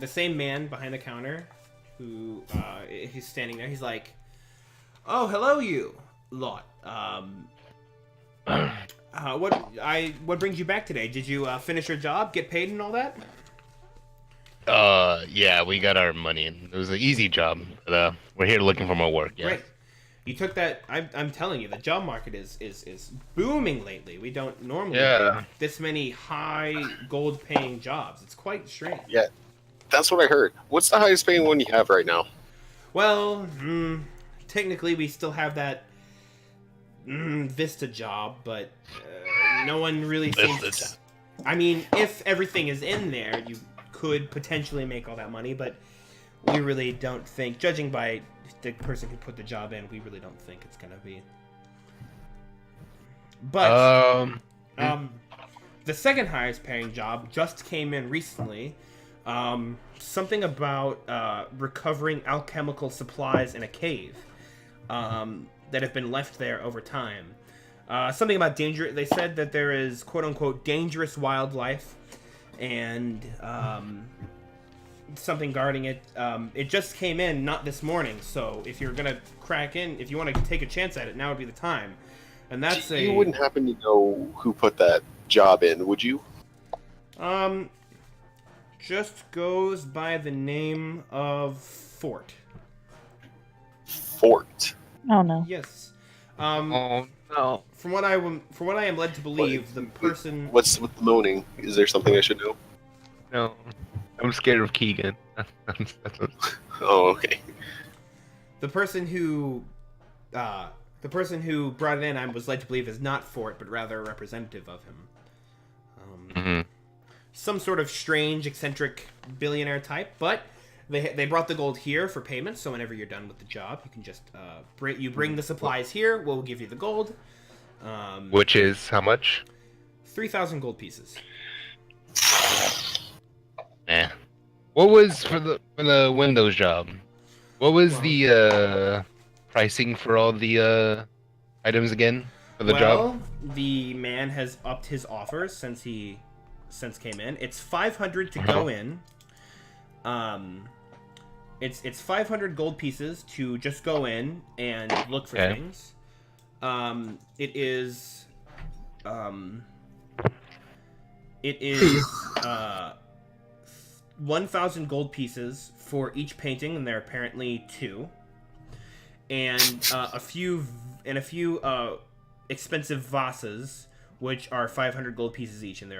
same man behind the counter who he's standing there. He's like, "Oh, hello, you lot. What brings you back today? Did you finish your job, get paid, and all that?" Yeah, we got our money, and it was an easy job. But, we're here looking for more work. Yeah. Great. You took that. I'm telling you, the job market is booming lately. We don't normally get this many high gold paying jobs. It's quite strange. Yeah, that's what I heard. What's the highest paying one you have right now? Well, technically we still have that Vista job, but no one really seems. I mean, if everything is in there, you could potentially make all that money, but we really don't think, judging by the person who put the job in, we really don't think it's gonna be. But the second highest paying job just came in recently. Something about recovering alchemical supplies in a cave that have been left there over time. Something about danger. They said that there is quote unquote dangerous wildlife, and something guarding it. It just came in, not this morning. So if you're gonna crack in, if you want to take a chance at it, now would be the time. And that's You wouldn't happen to know who put that job in, would you? Just goes by the name of Fort. Fort. Oh no. Yes. Oh no. From what I am led to believe, the person. What's with the moaning? Is there something I should know? No. I'm scared of Keegan. Oh, okay. The person who brought it in, I was led to believe, is not Fort, but rather a representative of him. Some sort of strange, eccentric billionaire type, but they brought the gold here for payment. So whenever you're done with the job, you can just bring the supplies here. We'll give you the gold. Which is how much? 3,000 gold pieces. Eh. What was for the Windows job? What was the pricing for all the items again for the job? The man has upped his offers since came in. It's 500 to go in. It's 500 gold pieces to just go in and look for things. It is 1,000 gold pieces for each painting, and there are apparently 2, and a few expensive vases, which are 500 gold pieces each, and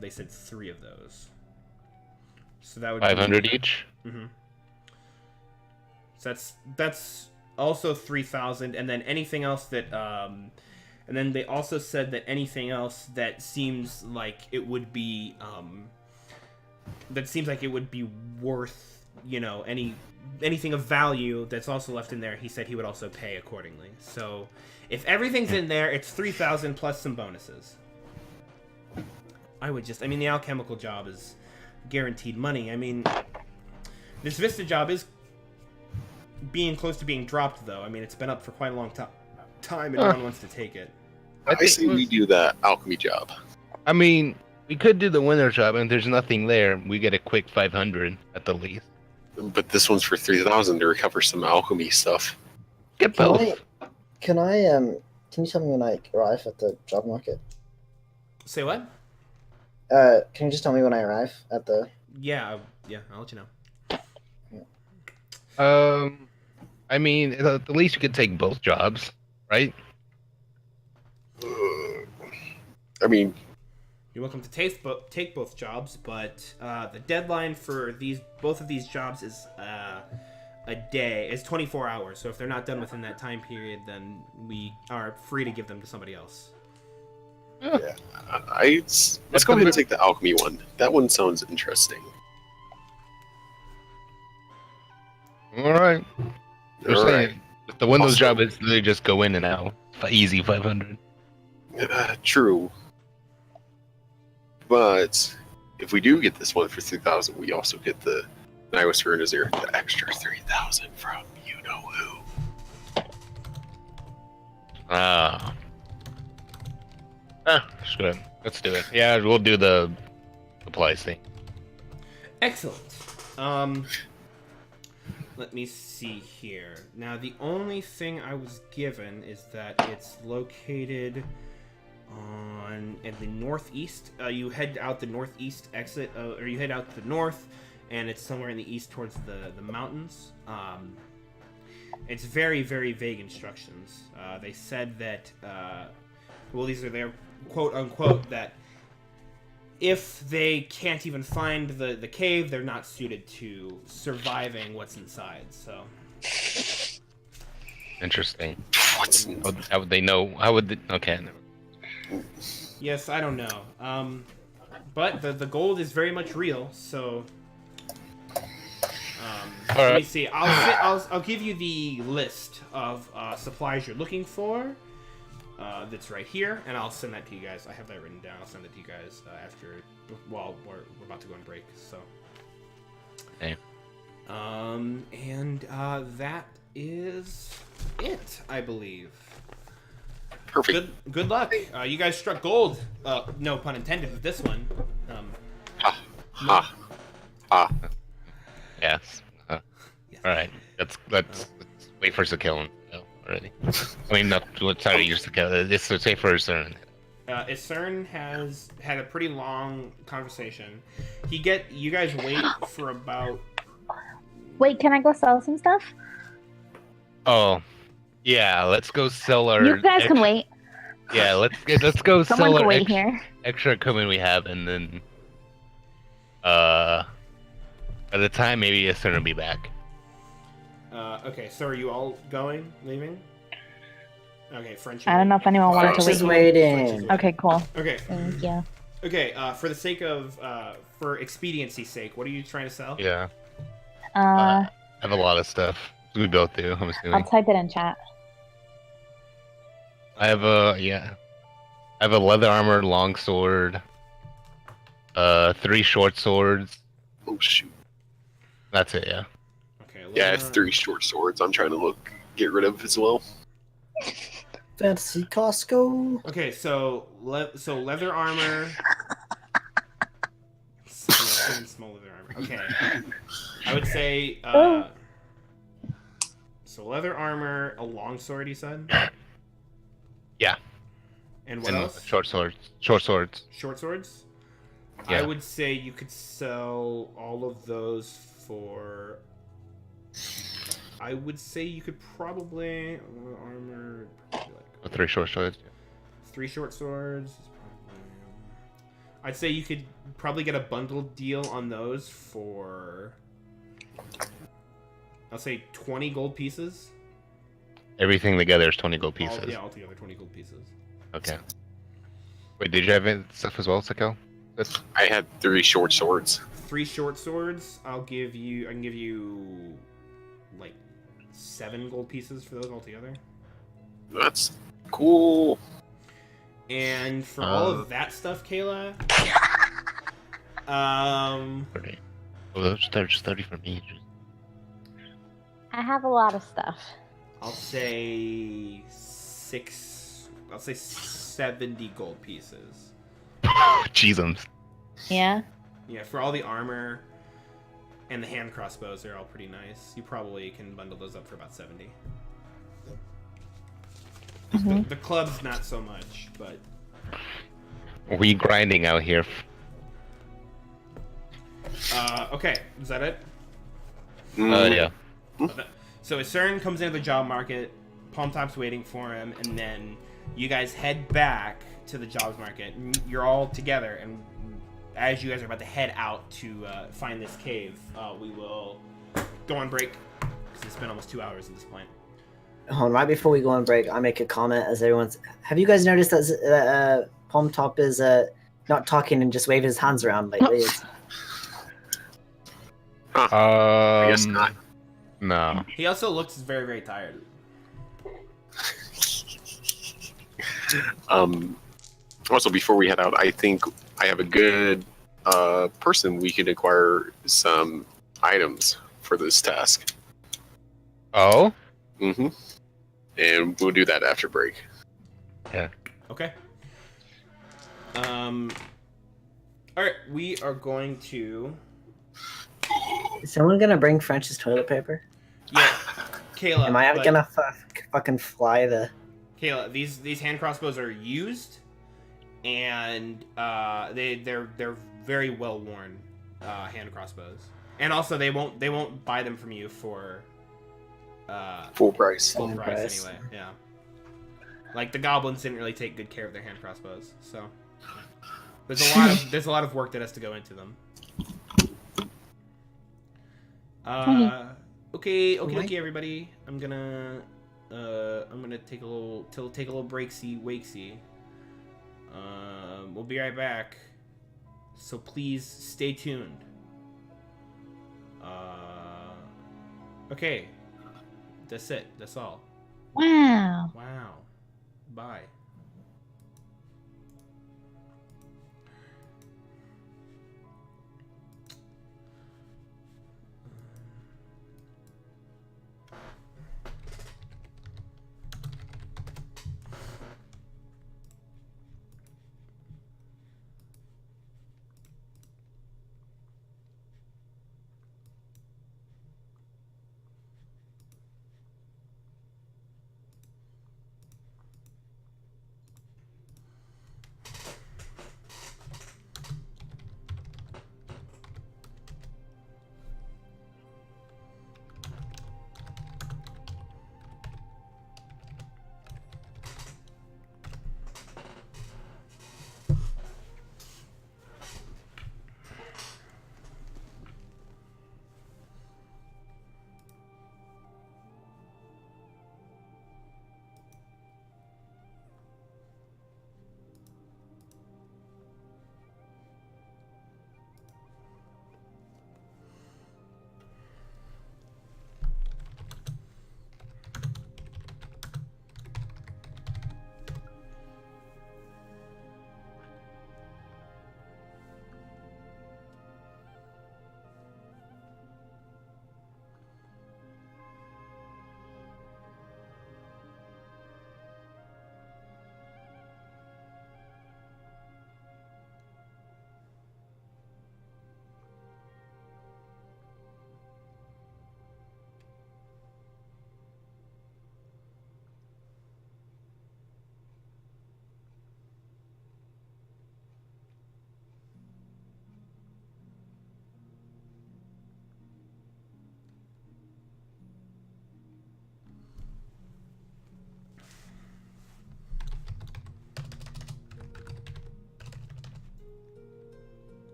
they said 3 of those. So that would 500 each. Mm-hmm. So that's also 3,000, and then anything else that and then they also said that anything else that seems like it would be worth, anything of value that's also left in there, he said he would also pay accordingly. So if everything's in there, it's 3,000 plus some bonuses. The alchemical job is guaranteed money. I mean, this Vista job is being close to being dropped, though. I mean, it's been up for quite a long time, and no one wants to take it. I say we do that alchemy job. I mean, we could do the winter job, and if there's nothing there, we get a quick 500 at the least. But this one's for 3,000 to recover some alchemy stuff. Get both. Can you tell me when I arrive at the job market? Say what? Can you just tell me when I arrive at the... Yeah, I'll let you know. I mean, at least you could take both jobs, right? I mean, you're welcome to take both jobs, but the deadline for both of these jobs is a day. It's 24 hours. So if they're not done within that time period, then we are free to give them to somebody else. yeah. Let's go ahead and take the alchemy one. That one sounds interesting. All right. You're All saying right. if the Windows Also- job is literally just go in and out, easy 500. True. But if we do get this one for 3,000, we also get the Nihilist Renazer, the extra 3,000 from you know who. That's good. Let's do it. Yeah, we'll do the supplies thing. Excellent. Let me see here. Now, the only thing I was given is that it's located in the northeast. You head out the northeast exit, or you head out to the north, and it's somewhere in the east towards the mountains. It's very, very vague instructions. They said that, these are their quote-unquote, that if they can't even find the cave, they're not suited to surviving what's inside, so... Interesting. What's How would they know? How would they... Okay. Yes, I don't know. But the gold is very much real, so... Let me see. I'll give you the list of supplies you're looking for. That's right here, and I'll send that to you guys. I have that written down. I'll send it to you guys while we're about to go on break. So. Okay. And that is it, I believe. perfect? Good luck. You guys struck gold. No pun intended with this one. Ha. Ha. Ha. Yes. Yes. All right. Let's wait for us to kill him already. I mean, not sorry, just to kill. It's to say for his turn. Isern has had a pretty long conversation. You guys wait for about. Wait, can I go sell some stuff? Oh, yeah. Let's go sell our. You guys can wait. Yeah, let's go Someone sell can our wait here. extra equipment we have, and then by the time maybe Isern will be back. Okay, so are you all leaving? Okay, French. I don't know if anyone wanted to French is wait. waiting. Okay, cool. Okay. Thank you. Okay. For the sake of for expediency's sake, what are you trying to sell? Yeah. Uh, I have a lot of stuff. We both do. I'm I'll assuming. type it in chat. I have a leather armor, long sword, 3 short swords. Oh shoot. That's it. Yeah. Okay. Yeah, I have 3 short swords. I'm trying to get rid of as well. Fancy Costco. Okay, so leather armor. Small leather armor. Okay. I would say. So leather armor, a long sword. You said. Yeah. And what And else? short swords. Short swords. Short swords. Yeah. I would say you could sell all of those for. I would say you could probably armor. Probably like 3 short swords. 3 short swords. Is probably, I'd say you could probably get a bundled deal on those for. I'll say 20 gold pieces. Everything together is 20 gold pieces. Altogether 20 gold pieces. Okay. Wait, did you have any stuff as well, Sako? I had 3 short swords. 3 short swords. I can give you like 7 gold pieces for those altogether. That's cool. And for all of that stuff, Kayla, 30. Oh, those are just 30 for me. I have a lot of stuff. I'll say 70 gold pieces. Jeezums. Yeah. Yeah, for all the armor and the hand crossbows, they're all pretty nice. You probably can bundle those up for about 70. Mhm. The club's not so much, but We grinding out here. okay, is that it? Yeah. So Isern comes into the job market, Palm Top's waiting for him, and then you guys head back to the jobs market. You're all together, and as you guys are about to head out to find this cave, we will go on break, because it's been almost 2 hours at this point. Hold on, right before we go on break, I make a comment as everyone's. Have you guys noticed that Palm Top is not talking and just waving his hands around lately? I guess not. No. He also looks very, very tired. Also, before we head out, I think I have a good person we could acquire some items for this task. Oh? Mm-hmm. And we'll do that after break. Yeah. Okay. Alright, we are going to... Is someone gonna bring French's toilet paper? Yeah, Kayla. Am I but- gonna fucking fly the? Kayla, these hand crossbows are used, and they're very well worn hand crossbows, and also they won't buy them from you for Full price. full Full price price. anyway. Yeah, like the goblins didn't really take good care of their hand crossbows, so there's a lot of work that has to go into them. Okay, everybody. I'm gonna take a little breaksy wakesy. We'll be right back. So please stay tuned. Okay. That's it. That's all. Wow. Wow. Bye.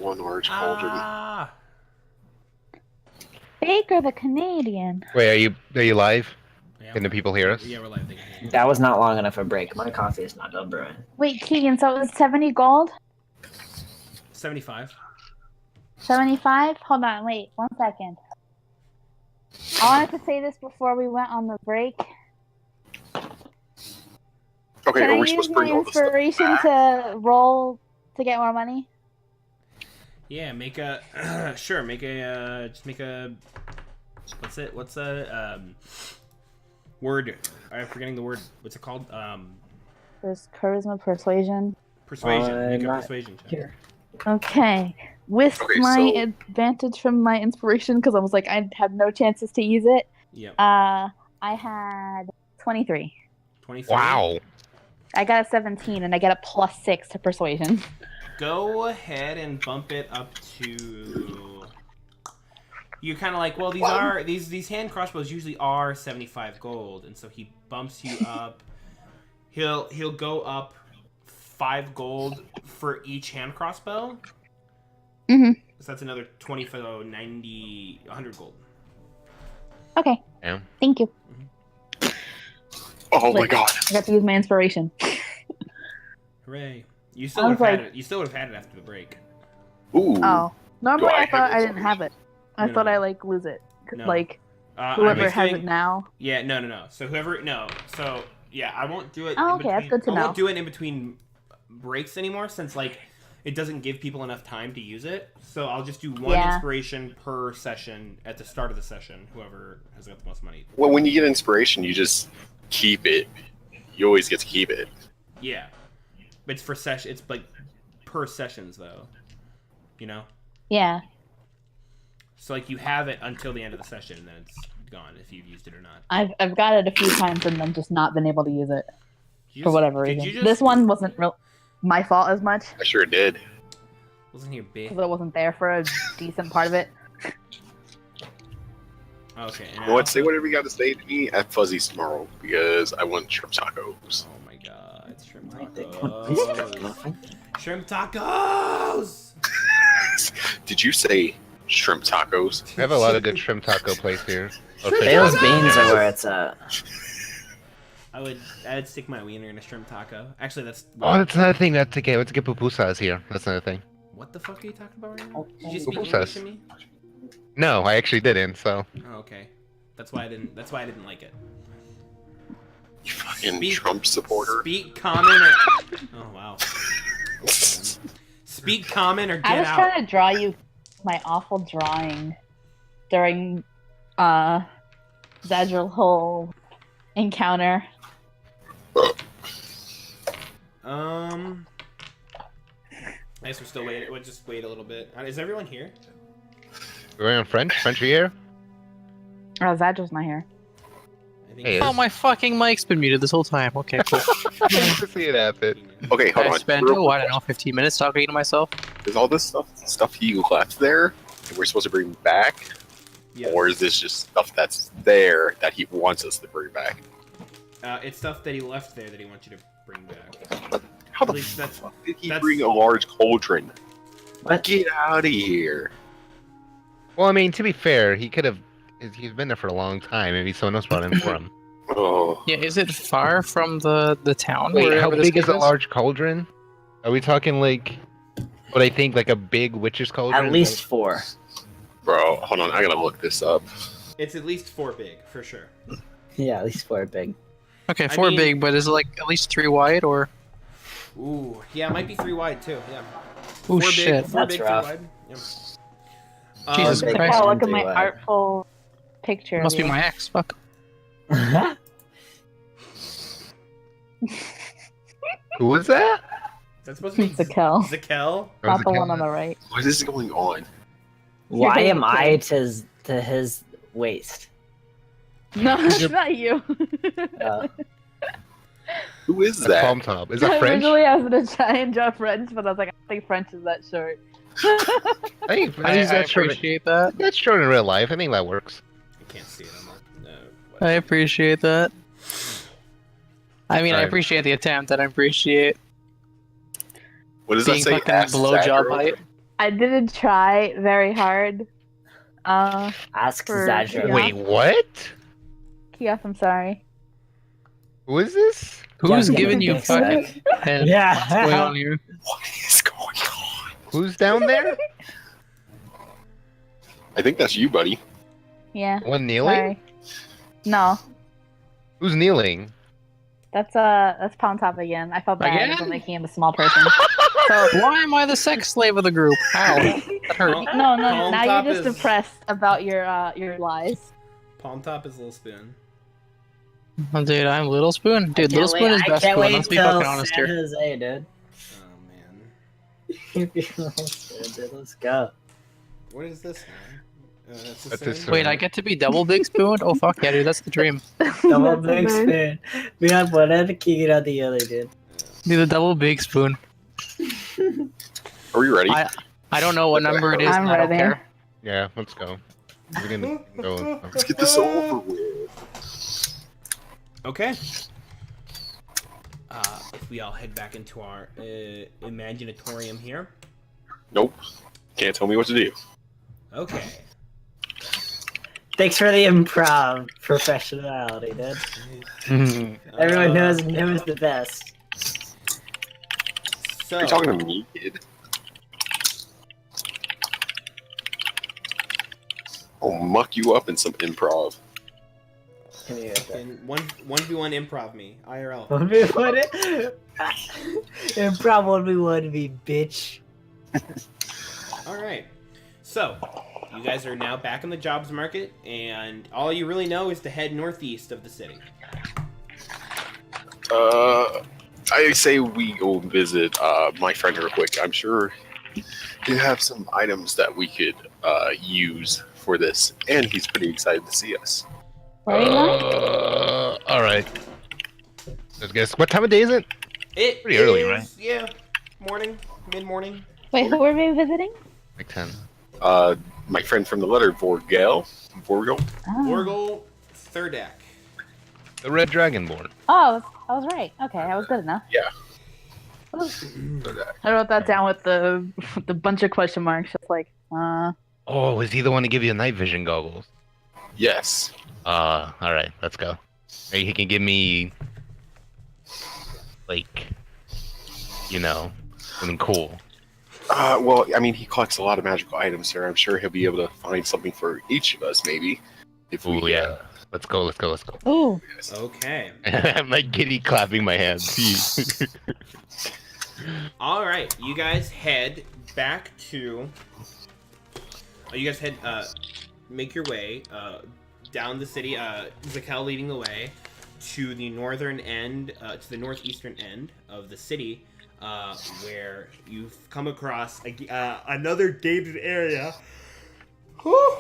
one large cauldron. Ah! Baker the Canadian. Wait, are you live? Yeah, Can the people hear us? Yeah, we're live. They can hear you. That was not long enough a break. My coffee is not done brewing. Wait, Keegan, so it was 70 gold? 75. 75? Hold on, wait, 1 second. I wanted to say this before we went on the break. Okay, Can are I we use supposed to my bring all this stuff inspiration back? to roll to get more money? Yeah, make a sure. Make a just make a what's a word? I'm forgetting the word. What's it called? There's charisma, persuasion. Persuasion. Make a not persuasion check. Here. Okay. With Okay, my so- advantage from my inspiration, because I was like, I had no chances to use it. Yep. I had 23. 23. Wow. I got a 17, and I get a +6 to persuasion. Go ahead and bump it up to. You're kind of like, well, these hand crossbows usually are 75 gold, and so he bumps you up. He'll go up 5 gold for each hand crossbow. Mm-hmm. So that's another 20 for 90, 100 gold. Okay. Yeah. Thank you. Oh my Wait. god. I got to use my inspiration. Hooray! You I still would was have had like- it. You still would have had it after the break. Ooh. Oh. Normally I I thought have I didn't have it. I No, thought no. I, like, lose it. No. Like, I'm whoever just has doing- it now. Yeah, no. So whoever, no. So yeah, I won't do it. Oh, in okay, that's between- good to I know. won't do it in between breaks anymore, since like it doesn't give people enough time to use it. So I'll just do one Yeah. inspiration per session at the start of the session. Whoever has got the most money. Well, when you get inspiration, you just keep it. You always get to keep it. Yeah, it's for session. It's like per sessions though. You know. Yeah. So like you have it until the end of the session, and then it's gone if you've used it or not. I've got it a few times and then just not been able to use it You for just- whatever did reason. you just- This one wasn't my fault as much I sure did. wasn't here big. because I wasn't there for a decent part of it. Okay. And You know what? Say whatever you got to say to me at Fuzzy's tomorrow because I want shrimp tacos. Oh my god, it's shrimp What tacos. Shrimp tacos! Did you say shrimp tacos? We have a lot of good shrimp taco place here. Those beans are where it's at. I'd stick my wiener in a shrimp taco. Actually, that's Oh, that's another thing. Let's get pupusas here. That's another thing. what the fuck are you talking about right now? Did you speak Pupusas. English to me? No, I actually didn't. So Oh, okay. That's why I didn't like it. You fucking Speak- Trump supporter. Speak common or oh wow. Speak common or I get was out. trying to draw you my awful drawing during Zadril whole encounter. I guess we're still waiting. We'll just wait a little bit. Is everyone here? we're on French. French are you here? Oh, Zadril's not here. I think Hey, Oh, my fucking mic's been muted this whole time. Okay, cool. Nice to see it happen. Okay, hold I on. spent, Real oh, I quick. don't know, 15 minutes talking to myself. Is all this stuff he left there and we're supposed to bring back? Yeah. Or is this just stuff that's there that he wants us to bring back? It's stuff that he left there that he wants you to bring back. How At the least that's- fuck did he that's- bring a large cauldron? What? Get out of here. Well, I mean, to be fair, he could have. He's been there for a long time. Maybe someone else brought him for him. Oh. Yeah, is it far from the town? Wait, wherever how this big is cave a large cauldron? Are we talking like what I think like a big witch's cauldron? At least 4. Bro, hold on. I gotta look this up. It's at least 4 big for sure. Yeah, at least 4 big. Okay, I 4 mean- big, but is it like at least 3 wide or? Ooh, yeah, it might be 3 wide too. Yeah. Oh 4 big, shit! 4 That's big, 3 rough. wide. Yeah. Jesus Look Christ. at, look at my Too wide. artful picture. Must of be you. my ex. Fuck. Who was that? That's supposed to be Zakel. Zakel. Not Was the it one Kel? on the right. What is going on? Why You're am I kidding. to his waist? No, it's not you. Who is That's that? palm top. Is that French? Originally, I was gonna try and draw French, but I was like, I don't think French is that short. I think I that's short. appreciate that. That's short in real life. I think that works. I can't see it on the. No. I appreciate that. I mean, I Right. appreciate the attempt, and I appreciate What does that being say? fucking Ask blowjob Zachary? height. I didn't try very hard. Ask For- Zajra. yeah. Wait, what? Kiev, I'm sorry. Who is this? Who's Just giving give you it a big fucking head? Yeah. What's going on here? What is going on? Who's down there? I think that's you, buddy. Yeah. One kneeling? Sorry. No, Who's kneeling? that's Pound Top again. I felt bad Again? for making him a small person. So Why am I the sex slave of the group? How? That hurt. Palm- no, Palm now Top you're just is- depressed about your lies. Palm Top is Little Spoon. Oh, dude, I'm Little Spoon. Dude, Little Spoon is best spoon. Let's be fucking honest San here. Jose, dude. Oh man, Dude, let's go. what is this now? That's That's the a same? spoon. Wait, I get to be double big spoon? Oh fuck yeah, dude, that's the dream. Double That's big amazing. spoon. We have one at the Keegan on the other, dude. Be the double big spoon. Are we ready? I don't know what number it is. I'm and I don't ready. care. Yeah, let's go. We're gonna go. Let's get this over with. Okay. If we all head back into our imaginatorium here. Nope. Can't tell me what to do. Okay. Thanks for the improv professionality, dude. Everyone knows the best. So, You're talking to me, kid. I'll muck you up in some improv. Can you get that? in 1v1 improv me, IRL. 1v1 improv 1v1 me, bitch. Alright. So, you guys are now back in the jobs market, and all you really know is to head northeast of the city. I say we go visit my friend real quick. I'm sure you have some items that we could use for this, and he's pretty excited to see us. Where are you going? All right. Let's guess. What time of day is it? It Pretty early, is, right? Yeah. Morning. Mid-morning. Wait, who are we visiting? Like 10. My friend from the letter, Vorgel. Oh, Orgel Thirdak. The Red Dragonborn. I was right. Okay, I was good enough. Yeah. I wrote that down with the bunch of question marks. Just like, Oh, is he the one to give you night vision goggles? Yes. All right, let's go. Maybe he can give me, like, something cool. Well, I mean, he collects a lot of magical items here. I'm sure he'll be able to find something for each of us, maybe. If we, Oh yeah. Let's go. ooh, Okay. I'm like giddy clapping my hands. All right, you guys head back to. Make your way down the city. Zakel leading the way to the northern end, to the northeastern end of the city, where you've come across another gated area. Whew.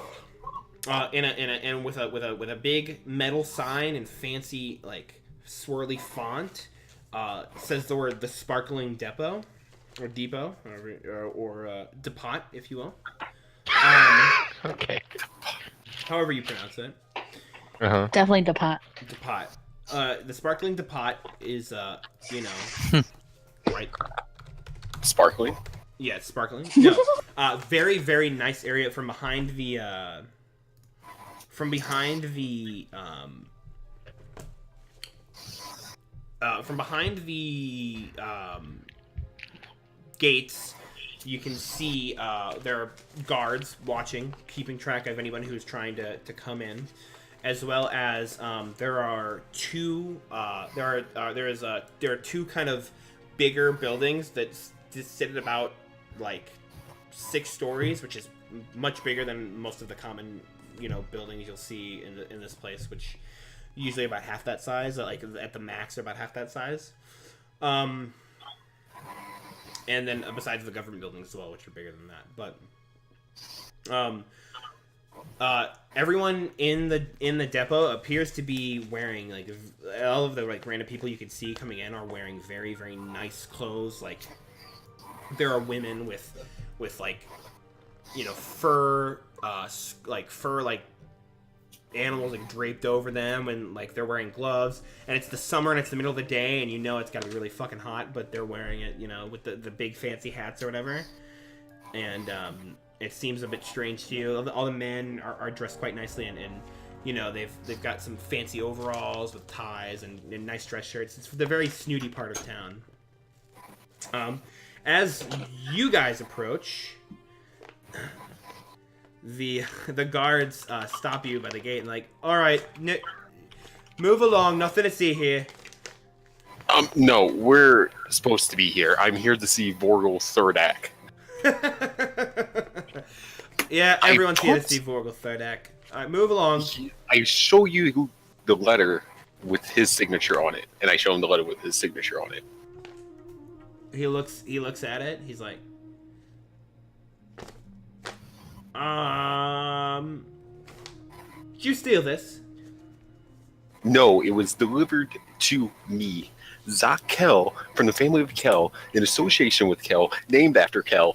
And with a big metal sign and fancy swirly font, says the word "the Sparkling Depot," or Depot, or Depot, if you will. Okay. However you pronounce it. Uh-huh. definitely the pot. Depot. The Sparkling Depot is right. Sparkling. Yeah, it's sparkling. No, very very nice area from behind the gates. You can see there are guards watching, keeping track of anyone who's trying to come in, as well as there are two kind of bigger buildings that sit at about 6 stories, which is much bigger than most of the common buildings you'll see in this place, which usually about half that size. At the max, they're about half that size. And then besides the government buildings as well, which are bigger than that. But everyone in the depot appears to be wearing all of the random people you can see coming in are wearing very very nice clothes. There are women with fur animals draped over them, and they're wearing gloves, and it's the summer and it's the middle of the day, and it's got to be really fucking hot, but they're wearing it with the big fancy hats or whatever. and it seems a bit strange to you. All the men are dressed quite nicely, and you know they've got some fancy overalls with ties and nice dress shirts. It's the very snooty part of town. As you guys approach, the guards stop you by the gate and like, all right, move along. Nothing to see here. No, we're supposed to be here. I'm here to see Vorgel third act. Yeah, everyone's here to see Vorgel third act. All right, move along. I show you the letter with his signature on it, and I show him the letter with his signature on it. He looks at it. He's like, did you steal this? No, it was delivered to me. Zach Kell, from the family of Kell, in association with Kell, named after Kell.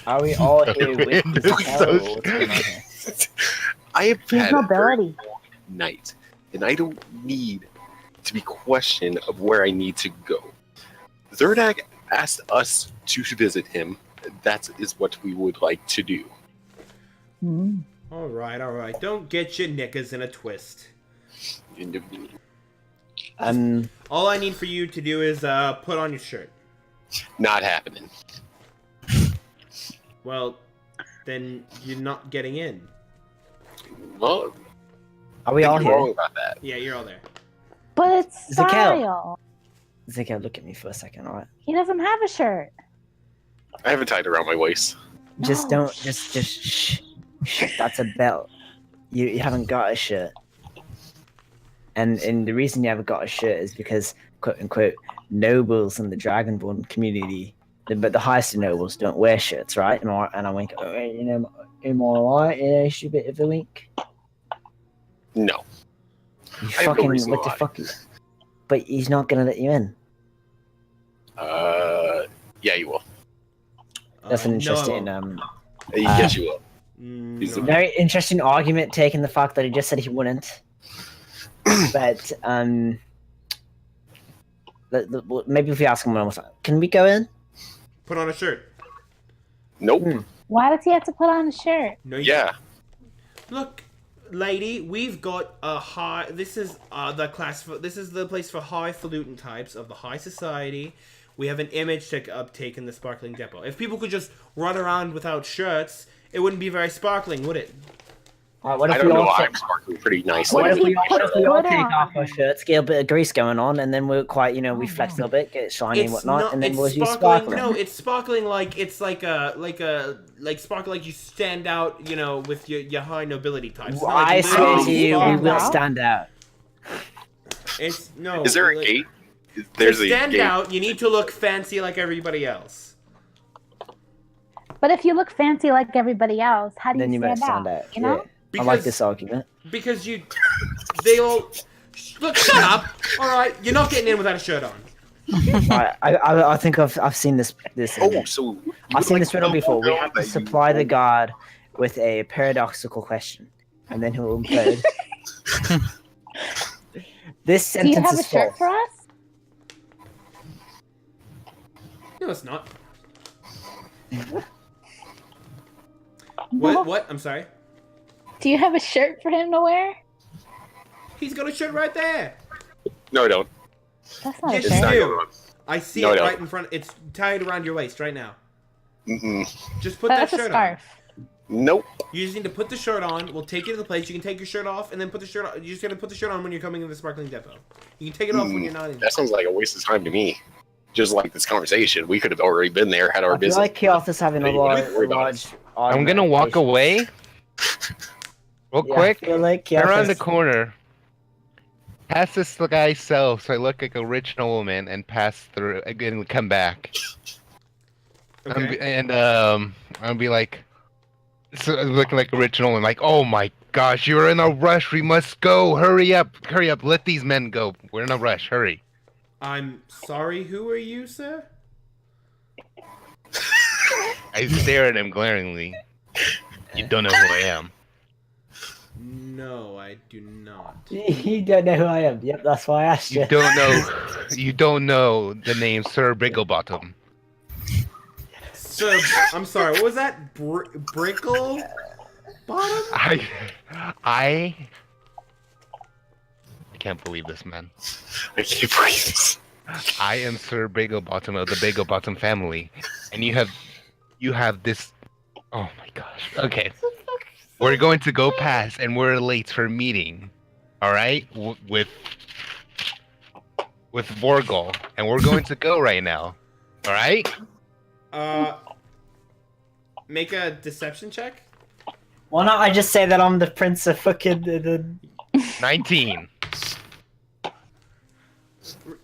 Are we all here with this hell? What's going on here? I have There's had no a very ability. long night, and I don't need to be questioned of where I need to go. Zerdak asked us to visit him. That is what we would like to do. Hmm. All right. Don't get your knickers in a twist. All I need for you to do is put on your shirt. Not happening. Well, then you're not getting in. Well, Are we all you're wrong here? about that. Yeah, you're all there. But it's Zakel. style. Zika, look at me for a second, alright? He doesn't have a shirt. I have it tied around my waist. Just No. don't, just shh. That's a belt. You haven't got a shirt. And the reason you haven't got a shirt is because, quote unquote, nobles in the Dragonborn community, but the highest nobles don't wear shirts, right? And I wink, oh, you know, am I right? Yeah, should bit of a wink. No. You I have no fucking, reason what to the lie. fuck? But he's not gonna let you in. Yeah, you will. That's an No, I interesting, won't. Yes, you will. No. very interesting argument taking the fact that he just said he wouldn't. But maybe if we ask him one more time, can we go in? Put on a shirt. Nope. Why does he have to put on a shirt? No, you Yeah. Look, lady, we've got a high. This is the class. This is the place for highfalutin types of the high society. We have an image to uptake in the sparkling depot. If people could just run around without shirts, it wouldn't be very sparkling, would it? Alright, what I if don't we know. all I'm sparkling pretty nicely. what if we all Put take on. off our shirts, get a bit of grease going on, and then we're quite, we flex a little bit, get it shiny and whatnot, and then it's we'll use sparkling. sparkling. No, it's sparkling like it's like sparkling like you stand out, with your high nobility types. It's not like I literally swear to you, we stand will out. stand out. It's no. Is there a like, gate? To There's a stand gate. out, you need to look fancy like everybody else. But if you look fancy like everybody else, how do Then you you might stand stand out? out. You know? Yeah. I like this argument. Because they all look. Shut up! All right, you're not getting in without a shirt on. I think I've seen this. Oh, so you I've would seen like this riddle to before. We know have to that you- supply the guard with a paradoxical question, and then he'll implode. This Do you sentence have a is shirt false. for us? No, it's not. No. What? I'm sorry. Do you have a shirt for him to wear? He's got a shirt right there. No, I don't. That's not Yes, a It's shirt. not you. going on. I see No, it no. right in front. It's tied around your waist right now. Mm-mm. Just put That's that a shirt scarf. Nope. on. You just need to put the shirt on. We'll take you to the place. You can take your shirt off and then put the shirt on. You just gotta put the shirt on when you're coming in the sparkling depot. You can take it off when you're not in. That sounds like a waste of time to me. Just like this conversation, we could have already been there, had our I feel business. like Keoth's having a Yeah, you wouldn't large, have worried about large. I'm gonna walk away real Yeah, quick. I feel like Turn around the Keoth's- corner. Pass this guy's cell so I look like a rich nobleman and pass through again and come back. Okay. And I'll be like, so looking like a rich nobleman, like, oh my gosh, you're in a rush. We must go. Hurry up. Let these men go. We're in a rush. Hurry. I'm sorry. Who are you, sir? I stare at him glaringly. You don't know who I am. No, I do not. You don't know who I am. Yep, that's why I asked you. You don't know. You don't know the name Sir Brigglebottom. Sir, I'm sorry. What was that? Brickle bottom? I can't believe this, man. I can't believe this. I am Sir Bagel Bottom of the Bagel Bottom family, and you have this. Oh my gosh. Okay, we're going to go past, and we're late for a meeting. All right, with Vorgol, and we're going to go right now. All right. Make a deception check. Why not I just say that I'm the prince of fucking the 19.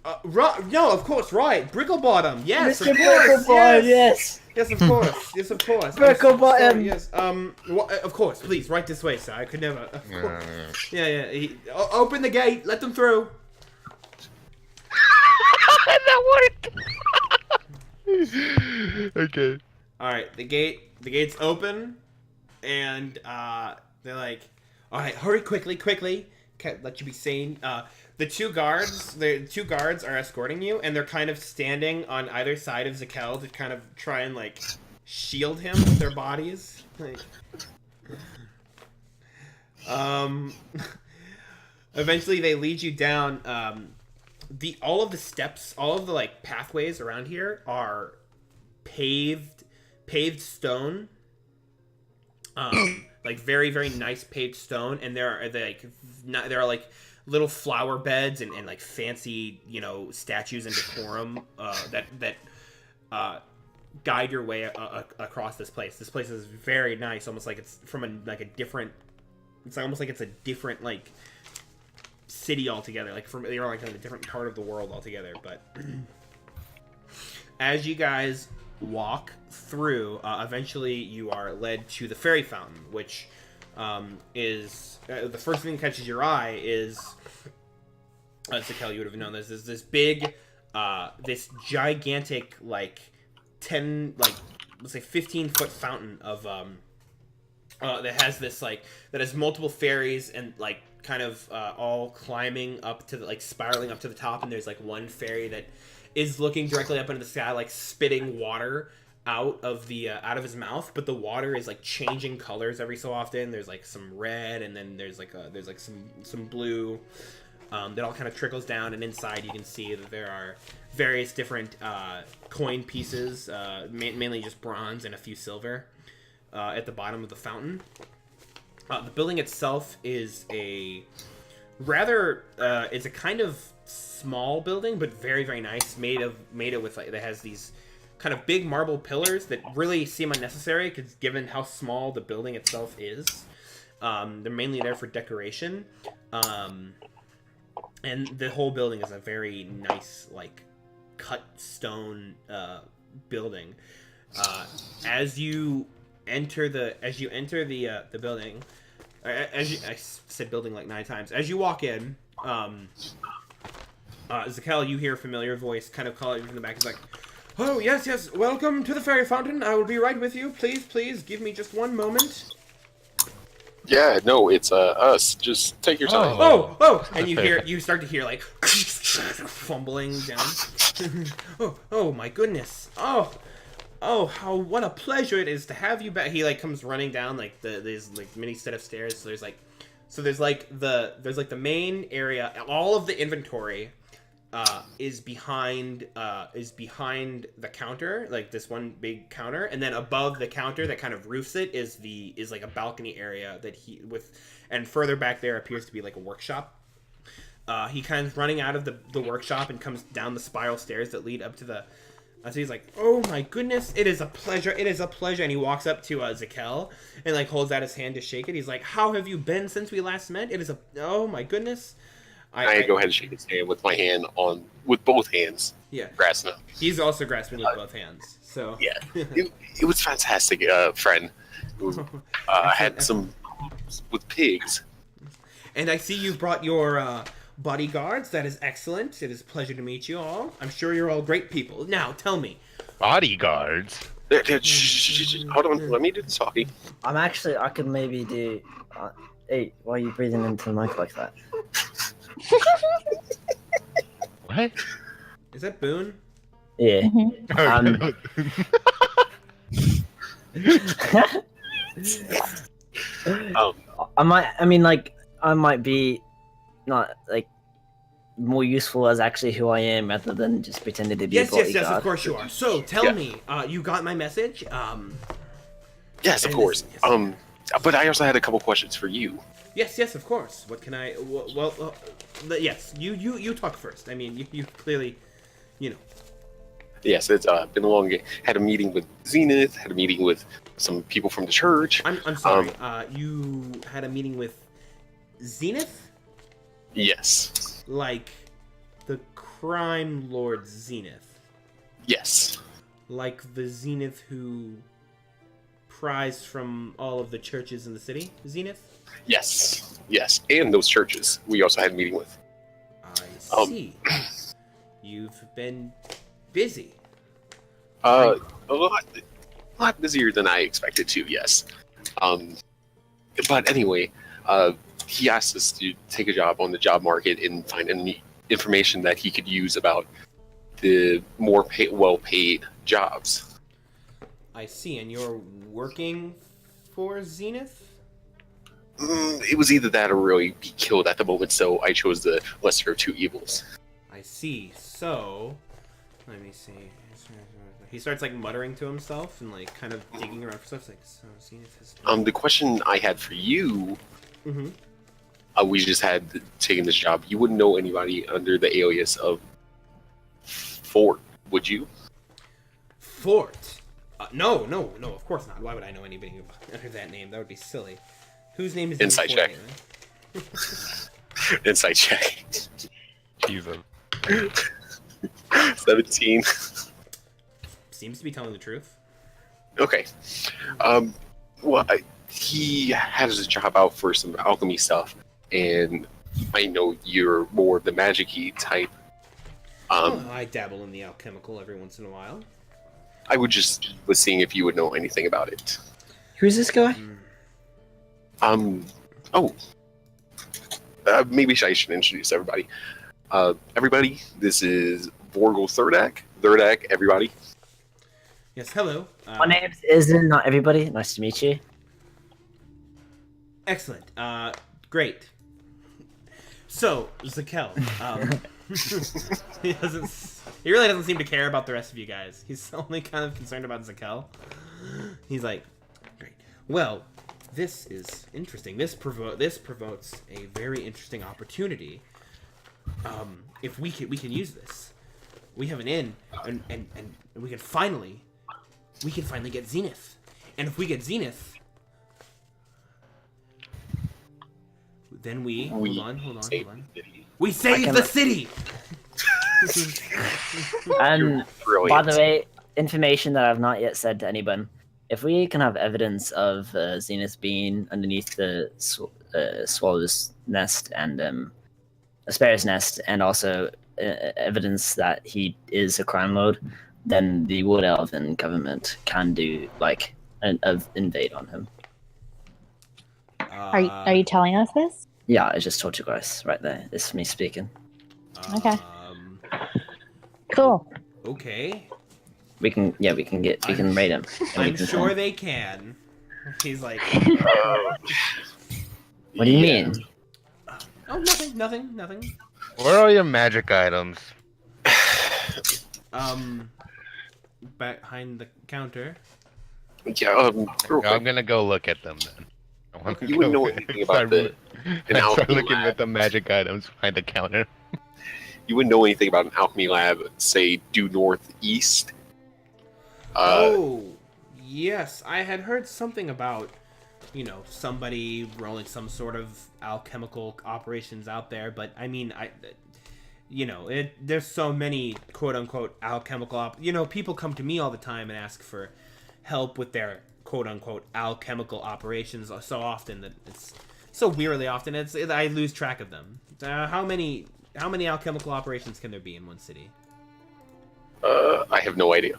No, of course, right. Bricklebottom, yes, Mr. of course, Bricklebottom, yes. yes. Yes, of course. Yes, of course. Bricklebottom. Yes. Of course. Please, right this way, sir. I could never. Of course. Yeah. Open the gate. Let them through. That worked. Okay. All right. The gate's open, and they're like, "All right, hurry quickly. Can't let you be seen." The two guards are escorting you, and they're kind of standing on either side of Zakel to kind of try and like shield him with their bodies. Like, eventually they lead you down. All of the steps, all of the like pathways around here are paved stone. Like very, very nice paved stone, and there are like little flower beds and like fancy, statues and decorum that guide your way across this place. This place is very nice, almost like it's from a different. It's almost like it's a different like city altogether. Like you're like in a different part of the world altogether. But as you guys walk through, eventually you are led to the fairy fountain, which is the first thing that catches your eye is Zakel, you would have known this, is this big this gigantic like 10 like let's say 15-foot fountain of that has multiple fairies and like kind of all climbing up to the, like spiraling up to the top, and there's like one fairy that is looking directly up into the sky, like spitting water out of his mouth, but the water is like changing colors every so often. There's like some red, and then there's some blue that all kind of trickles down, and inside you can see that there are various different coin pieces, mainly just bronze and a few silver, at the bottom of the fountain. The building itself is a kind of small building, but very, very nice, made it with like, that has these kind of big marble pillars that really seem unnecessary because given how small the building itself is. They're mainly there for decoration, and the whole building is a very nice like cut stone building. As you enter the building, I said building like 9 times. As you walk in, Zakel, you hear a familiar voice kind of call you from the back. It's like, "Oh, yes, welcome to the fairy fountain. I will be right with you. Please, give me just one moment." Yeah, no, it's us. Just take your time. Oh! And you start to hear like fumbling down. oh my goodness. What a pleasure it is to have you back. He like comes running down like these like mini set of stairs. So there's the main area. All of the inventory is behind the counter, like this one big counter, and then above the counter that kind of roofs it is like a balcony area and further back there appears to be like a workshop. He kind of running out of the workshop and comes down the spiral stairs that lead up to the. So he's like, "Oh my goodness, it is a pleasure, and he walks up to Zakel and like holds out his hand to shake it. He's like, "How have you been since we last met? Oh my goodness." I go ahead and shake his hand with both hands. Yeah, grasping him. He's also grasping with both hands. So yeah, it was fantastic, friend. Had some with pigs. And I see you brought your bodyguards. That is excellent. It is a pleasure to meet you all. I'm sure you're all great people. Now, tell me. Bodyguards? Hold on, let me do the talking. I could maybe do... hey, why are you breathing into the mic like that? What? Is that Boone? Yeah. I might be not like more useful as actually who I am rather than just pretending to be a Yes, bodyguard. of course you are. So tell me, you got my message? Yes, of and course. yes. But I also had a couple questions for you. Yes, of course. What can I? Well, yes. You talk first. I mean, you clearly, you know. Yes, it's been a long game. Had a meeting with Zenith. Had a meeting with some people from the church. I'm sorry. You had a meeting with Zenith, Yes. like the crime lord Zenith, Yes. like the Zenith who pries from all of the churches in the city. Zenith. Yes. Yes. And those churches we also had a meeting with. I see. You've been busy. A lot busier than I expected to. Yes. But anyway, he asked us to take a job on the job market and find any information that he could use about the more well-paid jobs. I see, and you're working for Zenith? It was either that or really be killed at the moment, so I chose the lesser of two evils. I see. So, let me see. He starts like muttering to himself and like kind of digging around for stuff. Like, so Zenith has. The question I had for you, Mm-hmm. We just had taken this job. You wouldn't know anybody under the alias of Fort, would you? Fort? No, of course not. Why would I know anybody under that name? That would be silly. Whose name is Inside check. Inside check. Jesus. 17. Seems to be telling the truth. Okay. Well, he has his job out for some alchemy stuff, and I know you're more of the magic-y type. I dabble in the alchemical every once in a while. I was seeing if you would know anything about it. Who's this guy? Maybe I should introduce everybody. Everybody, this is Vorgel Thurdak. Thurdak, everybody. Yes, hello. My name's Izin, not everybody. Nice to meet you. Excellent. Great. So, Zakel, he really doesn't seem to care about the rest of you guys. He's only kind of concerned about Zakel. He's like, great. Well, this is interesting. This provokes a very interesting opportunity. If we can use this, we have an in, and we can finally get Zenith. And if we get Zenith, then we hold on. We save the city. And Brilliant. by the way, information that I've not yet said to anyone. If we can have evidence of Zenith being underneath the swallow's nest and Asper's nest, and also evidence that he is a crime lord, then the Wood Elven government can do like an invade on him. Are you telling us this? Yeah, I just told you guys right there. This is me speaking. Okay. Cool. Okay. We can raid him. I'm sure they can. He's like, What do you mean? oh, nothing. Where are your magic items? Behind the counter. Yeah, real quick. I'm gonna go look at them then. I wanna You wouldn't go- know anything about start- an start alchemy looking lab. at the magic items behind the counter. You wouldn't know anything about an alchemy lab, say, due northeast. Oh, yes. I had heard something about, somebody rolling some sort of alchemical operations out there, but I mean, there's so many quote-unquote alchemical people come to me all the time and ask for help with their quote-unquote alchemical operations so often that it's so weirdly often I lose track of them. How many alchemical operations can there be in one city? I have no idea.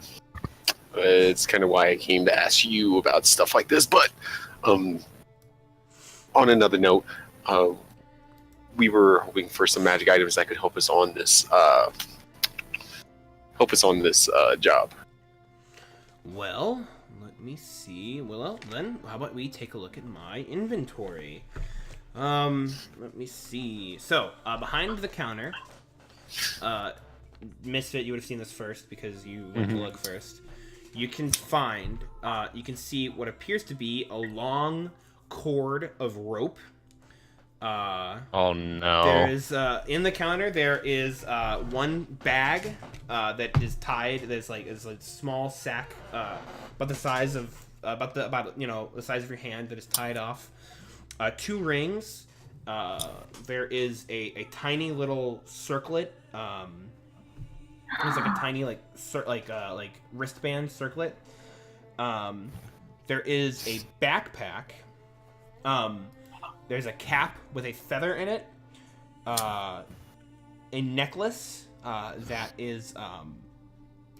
It's kind of why I came to ask you about stuff like this. But on another note, we were hoping for some magic items that could help us on this job. Well, let me see. Well, then, how about we take a look at my inventory? Let me see. So, behind the counter, Misfit, you would have seen this first because you went to look first. You can see what appears to be a long cord of rope. Oh no. There's in the counter there is one bag that is tied. There's like a small sack about the size of the size of your hand that is tied off. 2 rings. There is a tiny little circlet. It's like a tiny like wristband circlet. There is a backpack. There's a cap with a feather in it. A necklace that is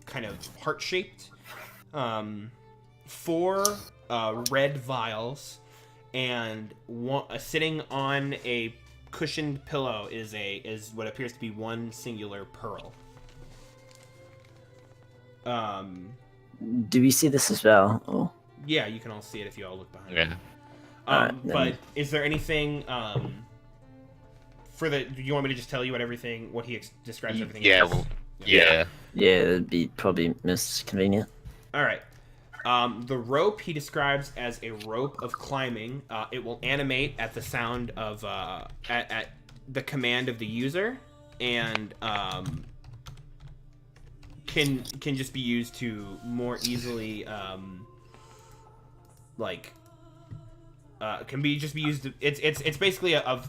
kind of heart-shaped. 4 red vials, and sitting on a cushioned pillow is what appears to be one singular pearl. Do we see this as well? Oh. Yeah, you can all see it if you all look behind. Yeah. But is there anything do you want me to just tell you what he describes everything Yeah. as? Well, yeah. Yeah, it'd be probably misconvenient. All right. The rope he describes as a rope of climbing. It will animate at the sound of at the command of the user, and can just be used to more easily just be used. It's basically a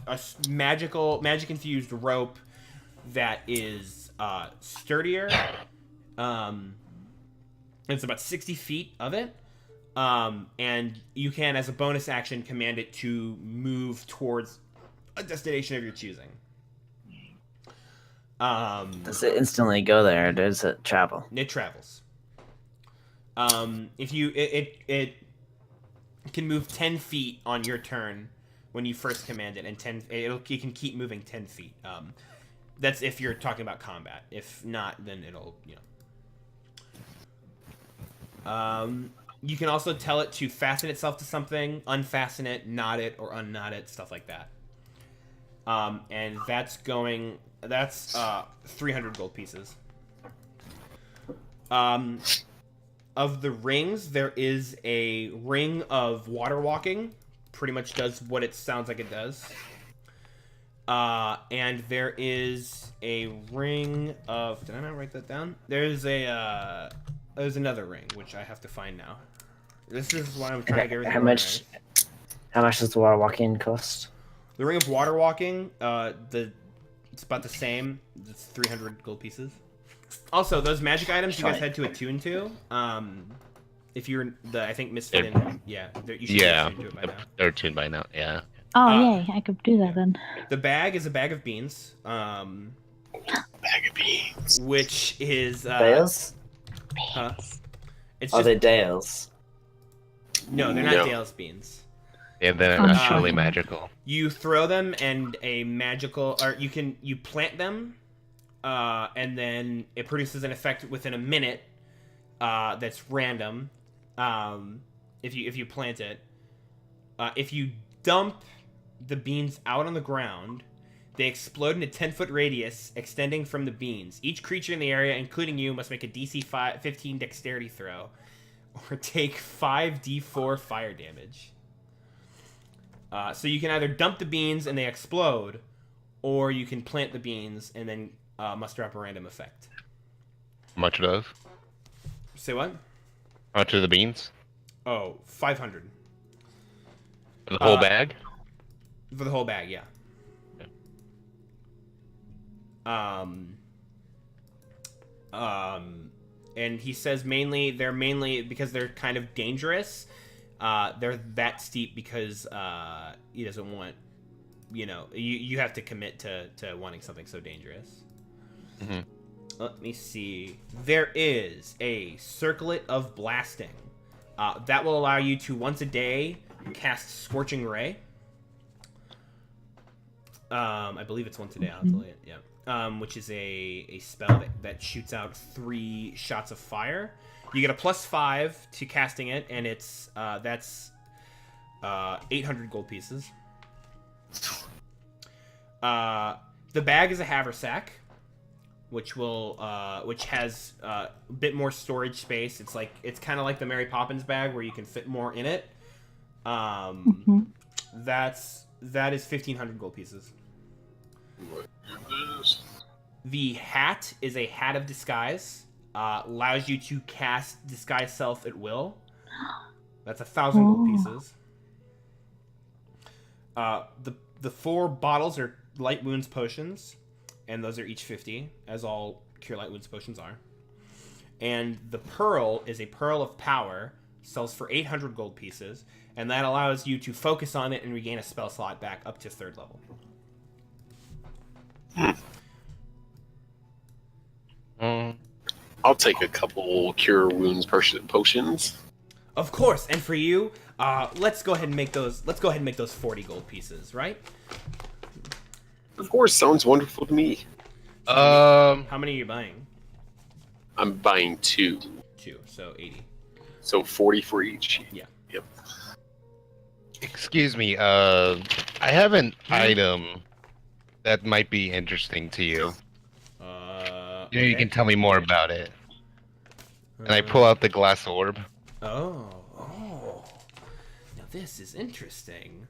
magic infused rope that is sturdier. It's about 60 feet of it, and you can, as a bonus action, command it to move towards a destination of your choosing. Does it instantly go there, or does it travel? It travels. If you it can move 10 feet on your turn when you first command it, and it can keep moving 10 feet. That's if you're talking about combat. If not, then it'll you can also tell it to fasten itself to something, unfasten it, knot it, or unknot it, stuff like that. And that's 300 gold pieces. Of the rings, there is a ring of water walking. Pretty much does what it sounds like it does. And there is a ring of... Did I not write that down? There's another ring, which I have to find now. This is why I'm trying to get everything organized. How much does the water walking cost? The ring of water walking, it's about the same. It's 300 gold pieces. Also, those magic items you guys had to attune to. If you're I think Misfit and you should be attuned to it by now. They're tuned by now. Yeah. Oh, yay. I could do that then. The bag is a bag of beans. Bag of beans. Which is Dales? Huh? It's Are just they Dales? no, they're not No. Dale's beans. Yeah, they're actually magical. You throw them, and you plant them, and then it produces an effect within a minute. That's random. If you plant it, if you dump the beans out on the ground, they explode in a 10-foot radius extending from the beans. Each creature in the area, including you, must make a DC 15 dexterity throw, or take 5d4 fire damage. So you can either dump the beans and they explode, or you can plant the beans and then muster up a random effect. How much are those? Say what? How much are the beans? Oh, 500. For the whole bag? For the whole bag, yeah. And he says they're mainly because they're kind of dangerous. They're that steep because he doesn't want, you have to commit to wanting something so dangerous. Mm-hmm. Let me see. There is a circlet of blasting. That will allow you to once a day cast Scorching Ray. I believe it's once a day. I'll tell you. Yeah. Which is a spell that shoots out 3 shots of fire. You get a +5 to casting it, and it's that's 800 gold pieces. The bag is a haversack, which has a bit more storage space. It's kind of like the Mary Poppins bag where you can fit more in it. That is 1,500 gold pieces. The hat is a hat of disguise. Allows you to cast disguise self at will. That's 1,000 gold pieces. The 4 bottles are light wounds potions, and those are each 50, as all cure light wounds potions are. And the pearl is a pearl of power, sells for 800 gold pieces, and that allows you to focus on it and regain a spell slot back up to 3rd level. I'll take a couple cure wounds potions. Of course, and for you, let's go ahead and make those 40 gold pieces, right? Of course, sounds wonderful to me. How many are you buying? I'm buying 2. 2, so 80. So 40 for each. Yeah. Yep. Excuse me, I have an item that might be interesting to you. You can tell me more about it. And I pull out the glass orb. Oh. Now this is interesting.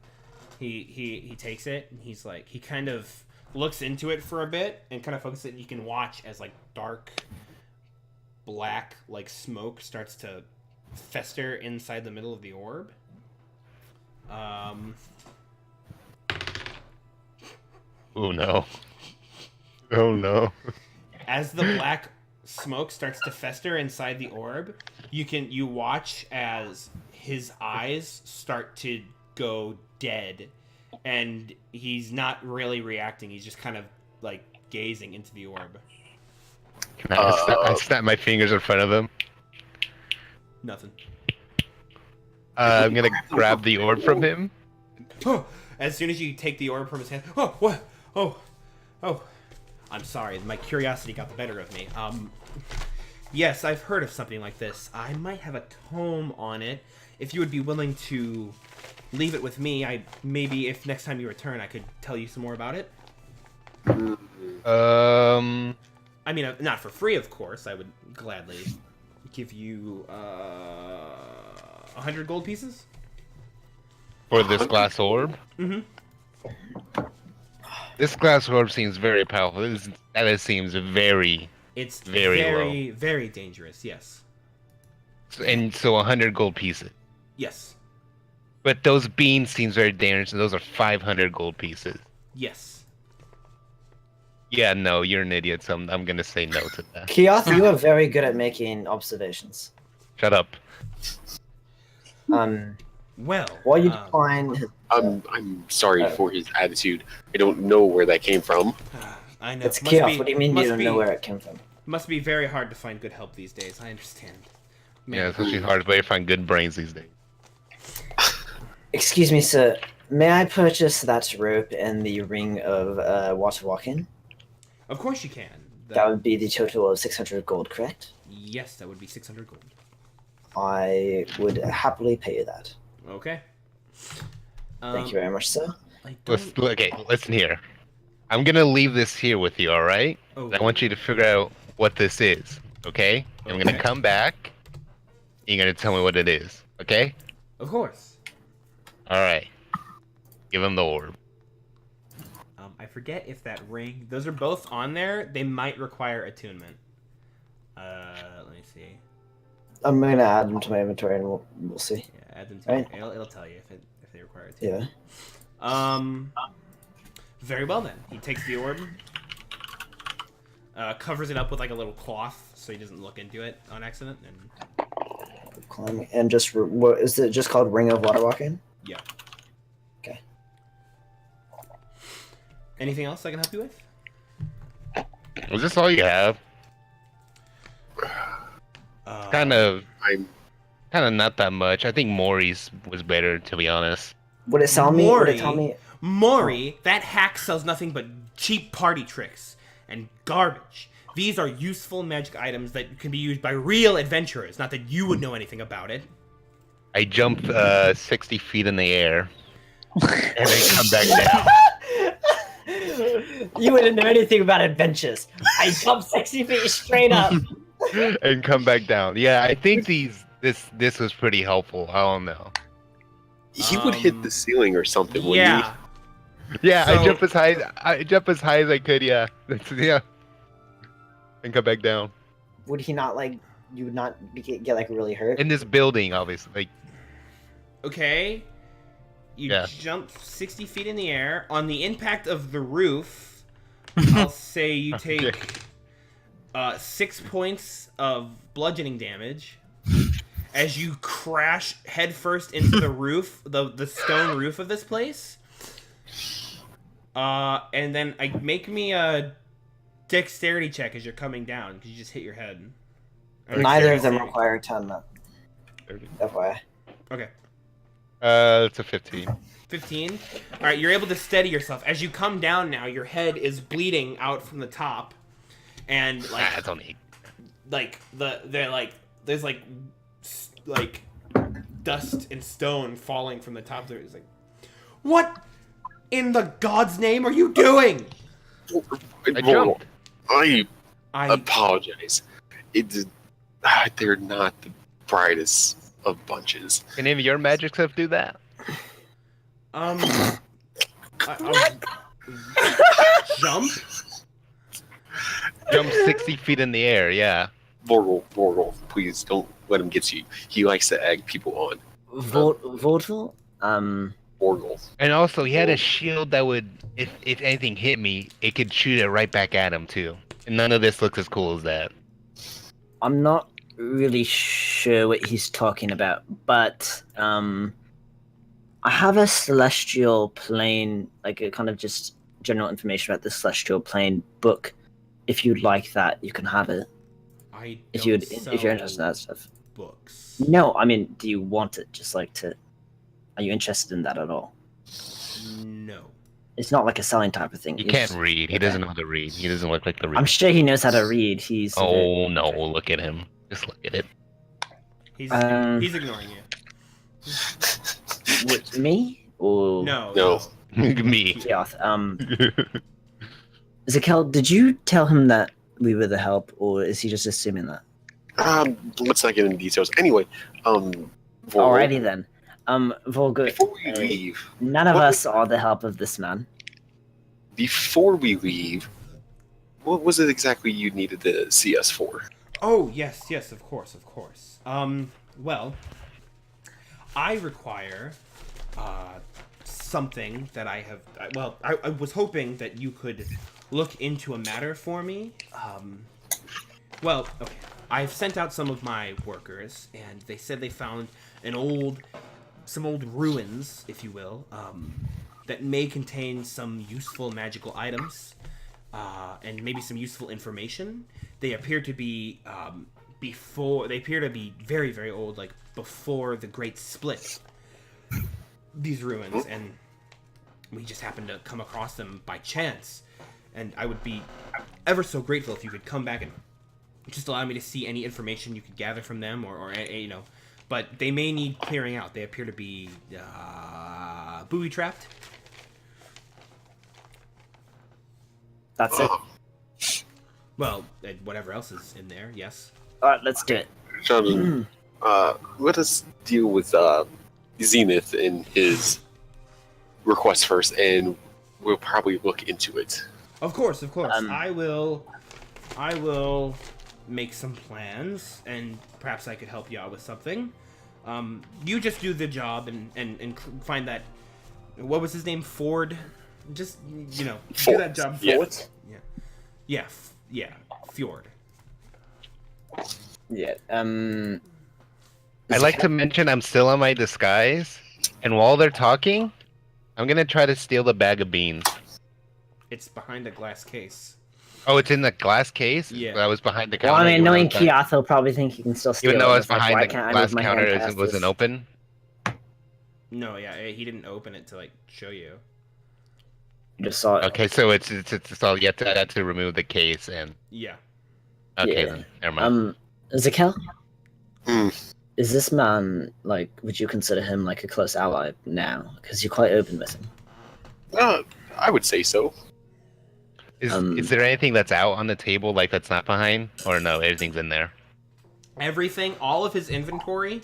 He takes it and he's like, he kind of looks into it for a bit and kind of focuses it, and you can watch as like dark black like smoke starts to fester inside the middle of the orb. Oh no. Oh no. As the black smoke starts to fester inside the orb, you watch as his eyes start to go dead, and he's not really reacting. He's just kind of like gazing into the orb. I snap my fingers in front of him. Nothing. I'm gonna grab the orb from him. As soon as you take the orb from his hand, oh, what? Oh. I'm sorry, my curiosity got the better of me. Yes, I've heard of something like this. I might have a tome on it. If you would be willing to leave it with me, maybe if next time you return, I could tell you some more about it. I mean, not for free, of course. I would gladly give you 100 gold pieces. For this glass orb? Mm-hmm. This glass orb seems very powerful. It seems very... It's very low. very dangerous, yes. And so 100 gold pieces. Yes. But those beans seems very dangerous, and those are 500 gold pieces. Yes. Yeah, no, you're an idiot, so I'm gonna say no to that. Keoth, you are very good at making observations. Shut up. Well, While you decline, I'm sorry for his attitude. I don't know where that came from. I know. it's Keoth. What do you mean you don't know where it came from? Must be very hard to find good help these days. I understand. Man. Yeah, it's actually hard to find good brains these days. Excuse me, sir. May I purchase that rope and the ring of water walking? Of course you can. That would be the total of 600 gold, correct? Yes, that would be 600 gold. I would happily pay you that. Okay. Thank you very much, sir. Listen here. I'm gonna leave this here with you, alright? Oh. I want you to figure out what this is, okay? I'm gonna come back, and you're gonna tell me what it is, okay? Of course. Alright. Give him the orb. I forget if that ring... Those are both on there. They might require attunement. Let me see. I'm going to add them to my inventory and we'll see. Yeah, add them to Right. it'll tell you if they require attunement. Yeah. Very well then. He takes the orb, covers it up with like a little cloth so he doesn't look into it on accident, and And just, what is it just called Ring of Water Walking? yeah. Okay. Anything else I can help you with? Was this all you have? Kind of not that much. I think Maury's was better, to be honest. Would it tell me? Maury, that hack sells nothing but cheap party tricks and garbage. These are useful magic items that can be used by real adventurers. Not that you would know anything about it. I jump 60 feet in the air and then come back down. You wouldn't know anything about adventures. I jumped 60 feet straight up. And come back down. Yeah, I think this was pretty helpful. I don't know. He would hit the ceiling or something. Yeah. Yeah, So- I jump as high as I could. Yeah, yeah, and come back down Would he not like? You would not get like really hurt. in this building, obviously. Like, Okay. You Yeah. jump 60 feet in the air. On the impact of the roof, I'll say you take 6 points of bludgeoning damage as you crash headfirst into the roof, the stone roof of this place. And then make me a dexterity check as you're coming down, because you just hit your head. Neither of them Dexterity. require a ton. FYI. Okay. it's a 15. 15. All right, you're able to steady yourself as you come down. Now your head is bleeding out from the top, and It's only. there's like dust and stone falling from the top. There is like, what in the God's name are you doing? I jumped. I I apologize. They're not the brightest of bunches. Can any of your magic stuff do that? Jump. Jump 60 feet in the air. Yeah. Vorgol, please don't let him get you. He likes to egg people on. Vortal? Vorgol. And also, he had a shield that would, if anything hit me, it could shoot it right back at him too. And none of this looks as cool as that. I'm not really sure what he's talking about, but I have a celestial plane, like a kind of just general information about the celestial plane book. If you'd like that, you can have it. If you're interested in that stuff. Books. No, I mean, do you want it? Just like to. Are you interested in that at all? No. It's not like a selling type of thing. He It's can't just- read. He doesn't know how to read. He doesn't look like the reader. I'm sure he knows how to read. He's. Oh no! Look at him. Just look at it. He's ignoring you. What, me? Or No. Me. Keoth? Zakel, did you tell him that we were the help, or is he just assuming that? Let's not get into details. Anyway, Vorgol, Alrighty then. Volga, before we leave, none of what- us are the help of this man. before we leave, what was it exactly you needed to see us for? Oh, yes, of course. Well, I require something that I have. I was hoping that you could look into a matter for me. Okay. I've sent out some of my workers, and they said they found some old ruins, if you will, that may contain some useful magical items, and maybe some useful information. They appear to be very, very old, like before the Great Split. These ruins, and we just happened to come across them by chance. And I would be ever so grateful if you could come back and just allow me to see any information you could gather from them, or but they may need clearing out. They appear to be booby trapped. That's it. Well, and whatever else is in there, yes. Alright, let's do it. Jonathan, let us deal with Zenith and his request first, and we'll probably look into it. Of course. I will make some plans, and perhaps I could help you out with something. You just do the job and find that. What was his name? Ford. Just do that job. Yeah. Ford. Yeah. Fjord. Yeah. I'd like to mention I'm still on my disguise, and while they're talking, I'm gonna try to steal the bag of beans. It's behind a glass case. Oh, it's in the glass case? Yeah. I was behind the counter. Well, I mean, even knowing though it's Keoth, he'll probably think he can still steal even though it. I was It's like, behind why the can't I glass move my hand counter, past it wasn't this? open. No, yeah, he didn't open it to show you. You just saw it. Okay, so it's all you have to remove the case and Yeah. Okay, Yeah. then never mind. Zakel, Hmm. is this man like? Would you consider him like a close ally now? Because you're quite open with him. I would say so. Is there anything that's out on the table, like that's not behind, or no? Everything's in there. Everything, all of his inventory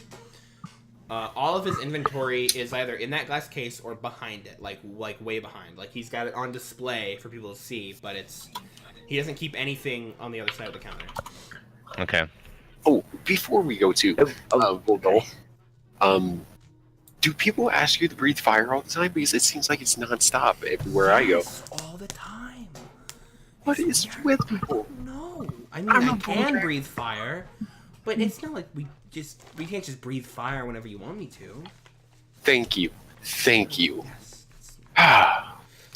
is either in that glass case or behind it, like way behind. Like he's got it on display for people to see, but he doesn't keep anything on the other side of the counter. Okay. Oh, before we go to Bulldog, do people ask you to breathe fire all the time? Because it seems like it's nonstop everywhere I go. Yes, all the time. What is with people? No, I mean I can breathe fire, but it's not like we can't just breathe fire whenever you want me to. Thank you. Yes.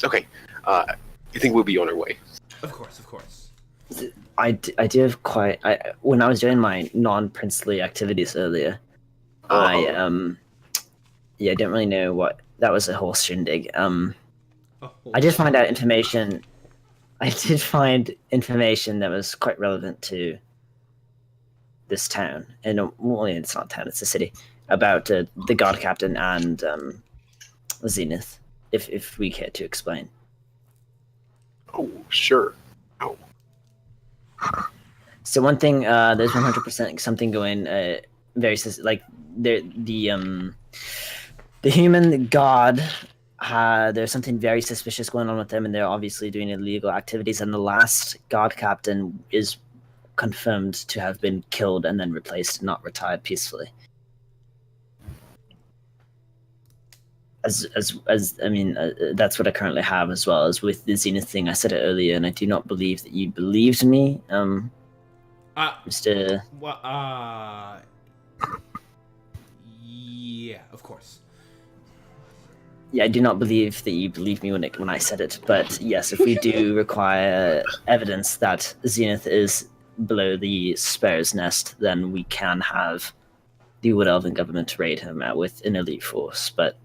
Okay. I think we'll be on our way. Of course. I do have quite. When I was doing my non-princely activities earlier, I didn't really know what that was. A whole shindig. I did find out information. I did find information that was quite relevant to this town, and well, it's not a town; it's a city. About the guard captain and Zenith, if we care to explain. Oh, sure. Oh. So one thing, there's 100% something going very like the human god. There's something very suspicious going on with them, and they're obviously doing illegal activities. And the last guard captain is confirmed to have been killed and then replaced, not retired peacefully. As I mean, that's what I currently have, as well as with the Zenith thing. I said it earlier, and I do not believe that you believed me, Mr. Well, yeah, of course. Yeah, I do not believe that you believed me when I said it. But yes, if we do require evidence that Zenith is below the Sparrow's Nest, then we can have the Wood Elven government raid him out with an elite force. But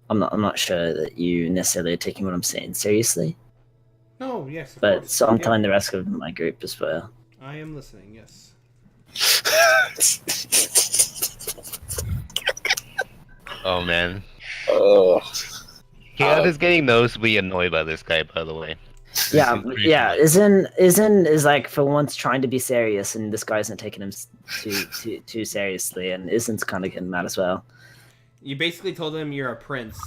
I'm not sure that you necessarily are taking what I'm saying seriously. No, yes, of But course. so I'm Yeah, telling the rest of my group as well. I am listening. Yes. Oh man. Oh. Keon is getting noticeably annoyed by this guy, by the way. Yeah, This is pretty yeah. funny. Izen is like for once trying to be serious, and this guy isn't taking him too seriously, and Izen's kind of getting mad as well. You basically told him you're a prince,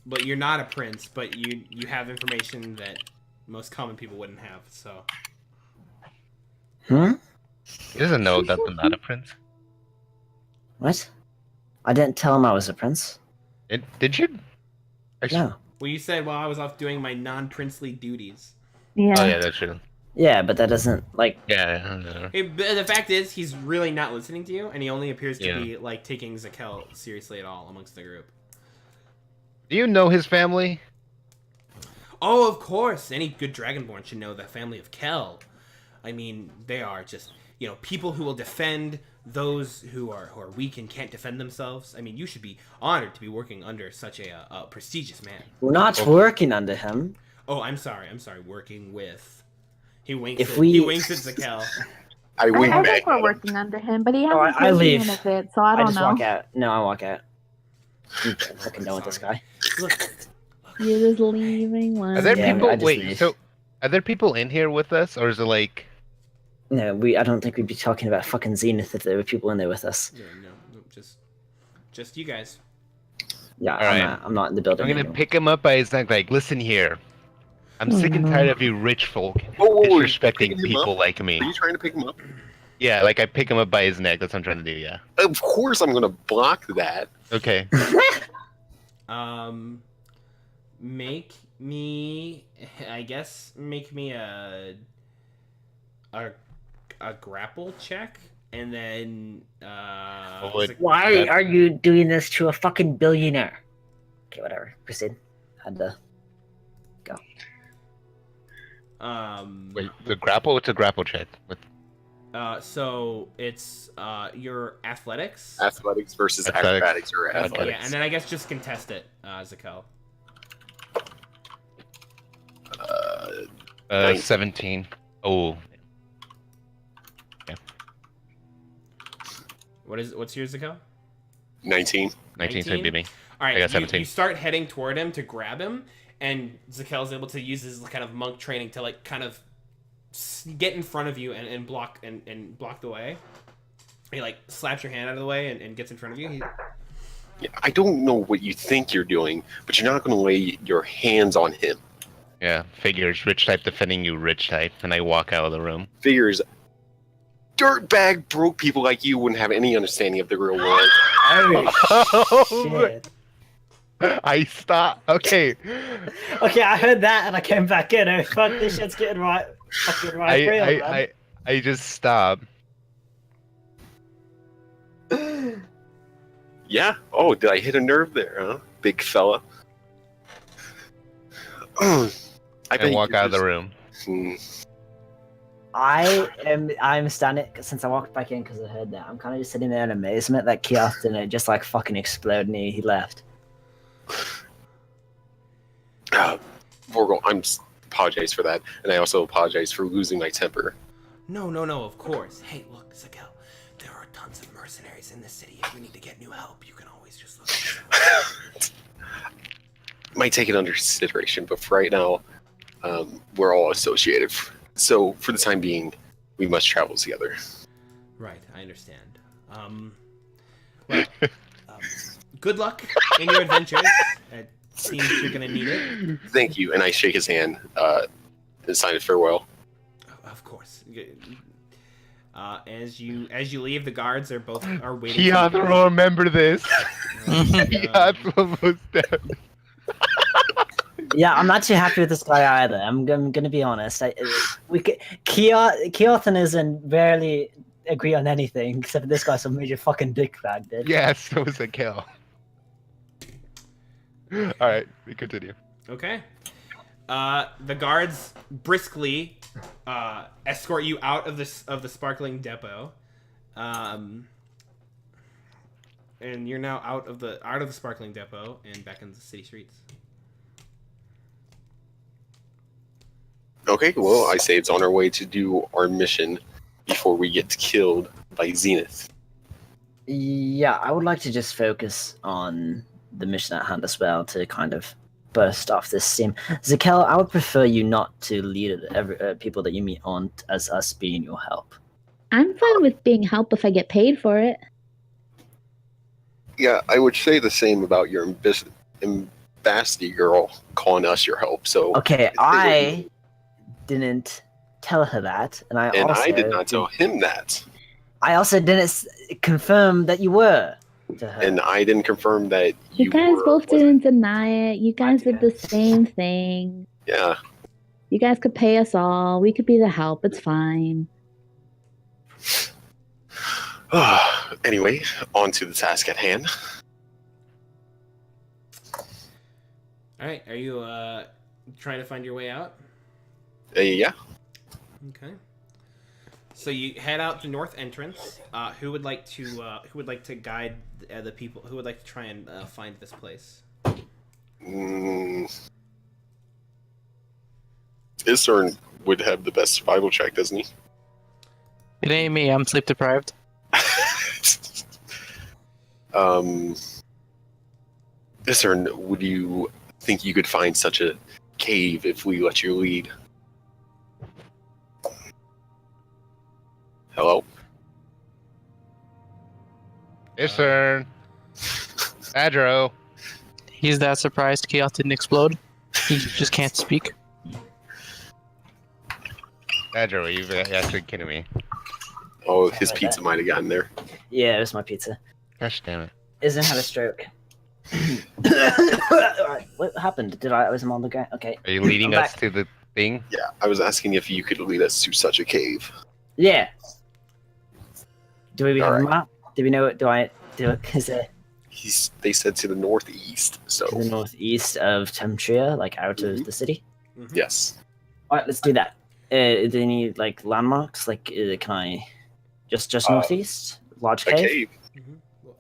but you're not a prince. But you have information that most common people wouldn't have. So. He doesn't know that I'm not a prince. What? I didn't tell him I was a prince. Did you? No. Well, you said while I was off doing my non-princely duties. Yeah. Oh yeah, that's true. Yeah, but that doesn't like. Yeah, I know. But the fact is, he's really not listening to you, and he only appears to Yeah. be like taking Zakel seriously at all amongst the group. Do you know his family? Oh, of course. Any good Dragonborn should know the family of Kel. I mean, they are just people who will defend those who are weak and can't defend themselves. I mean, you should be honored to be working under such a prestigious man. We're not working under him. Oh, I'm sorry. Working with. He winks. If He we- winks at Zakel. I wink I back. think we're working under him, but he Oh, hasn't I told me leave. any of it, so I I don't just know. walk out. No, I walk out. I'm fucking done with this guy. Look, You're just leaving one. Are there Yeah, people? I just Wait, leave. so are there people in here with us, or is it like? No, I don't think we'd be talking about fucking Zenith if there were people in there with us. yeah, no, just you guys. Yeah, Alright. I'm not in the building. I'm gonna anymore. pick him up by his neck. Like, listen here. I'm sick and tired of you rich folk Whoa, you're disrespecting picking him people up? like me. Are you trying to pick him up? Yeah, like I pick him up by his neck. That's what I'm trying to do. Yeah. Of course, I'm gonna block that. Okay. Make me a grapple check, and then would- Why are you doing this to a fucking billionaire? Okay, whatever. Proceed. Had to. Wait, the grapple? It's a grapple check. With so it's your athletics. Athletics versus Athletics. acrobatics or Athletics. athletics. Yeah, and then I guess just contest it, Zakel. 19. 17. Oh. What's yours, Zakel? 19. 19 should be me. All right, I got you 17. start heading toward him to grab him, and Zakel's able to use his kind of monk training to like kind of get in front of you and block and block the way. He like slaps your hand out of the way and gets in front of you. Yeah, I don't know what you think you're doing, but you're not going to lay your hands on him. Yeah, figures. Rich type defending you, rich type. And I walk out of the room. Figures. Dirtbag broke people like you wouldn't have any understanding of the real world. Oh, shit. I stopped. Okay. Okay, I heard that and I came back in. Oh, fuck, this shit's getting right. Fucking right real, man. I just stopped. Yeah? Oh, did I hit a nerve there, huh? Big fella. I walk out of the room. I'm standing, since I walked back in because I heard that, I'm kind of just sitting there in amazement that Kioth didn't just like fucking explode and he left. Vorgel, apologize for that, and I also apologize for losing my temper. No, of course. Hey, look, Zakel, there are tons of mercenaries in this city. If we need to get new help, you can always just look at Might take it under consideration, but for right now, we're all associated. So, for the time being, we must travel together. Right, I understand. Well, good luck in your adventures. It seems you're gonna need it. Thank you, and I shake his hand and sign a farewell. Of course. As you leave, the guards are waiting. Kioth will remember this. Kioth will most definitely. Yeah, I'm not too happy with this guy either. I'm gonna be honest. Kioth and Izen rarely agree on anything, except this guy's some major fucking dickbag, dude. Yes, so was a kill. Alright, we continue. Okay. The guards briskly escort you out of the sparkling depot. And you're now out of the sparkling depot and back in the city streets. Okay, well, I say it's on our way to do our mission before we get killed by Zenith. Yeah, I would like to just focus on the mission at hand as well to kind of burst off this steam. Zakel, I would prefer you not to lead people that you meet on as us being your help. I'm fine with being help if I get paid for it. Yeah, I would say the same about your ambassador girl calling us your help. So okay, I didn't tell her that, and I did not tell him that. I also didn't confirm that you were to her. And I didn't confirm that you guys both didn't deny it. You guys did the same thing. Yeah. You guys could pay us all. We could be the help. It's fine. Anyway, on to the task at hand. All right, are you trying to find your way out? Yeah. Okay. So you head out the north entrance. Who would like to guide the people? Who would like to try and find this place? Isern would have the best survival check, doesn't he? It ain't me. I'm sleep deprived. Isern, would you think you could find such a cave if we let you lead? Hello? Isern. Adro. He's that surprised Kioth didn't explode. He just can't speak. Adro, you've actually kidding me. Oh, his pizza might have gotten there. Yeah, it was my pizza. Gosh damn it. Isn't had a stroke. Alright, what happened? Was him on the ground? Okay. Are you leading us to the thing? Yeah, I was asking if you could lead us to such a cave. Yeah. Do we have All a right. map? Do we know it? Is it They said to the northeast, so to the northeast of Temtria, like out of the city? Mm-hmm. yes. Alright, let's do that. Do they need like landmarks? Like, can I just northeast? Large A cave? cave. Mm-hmm.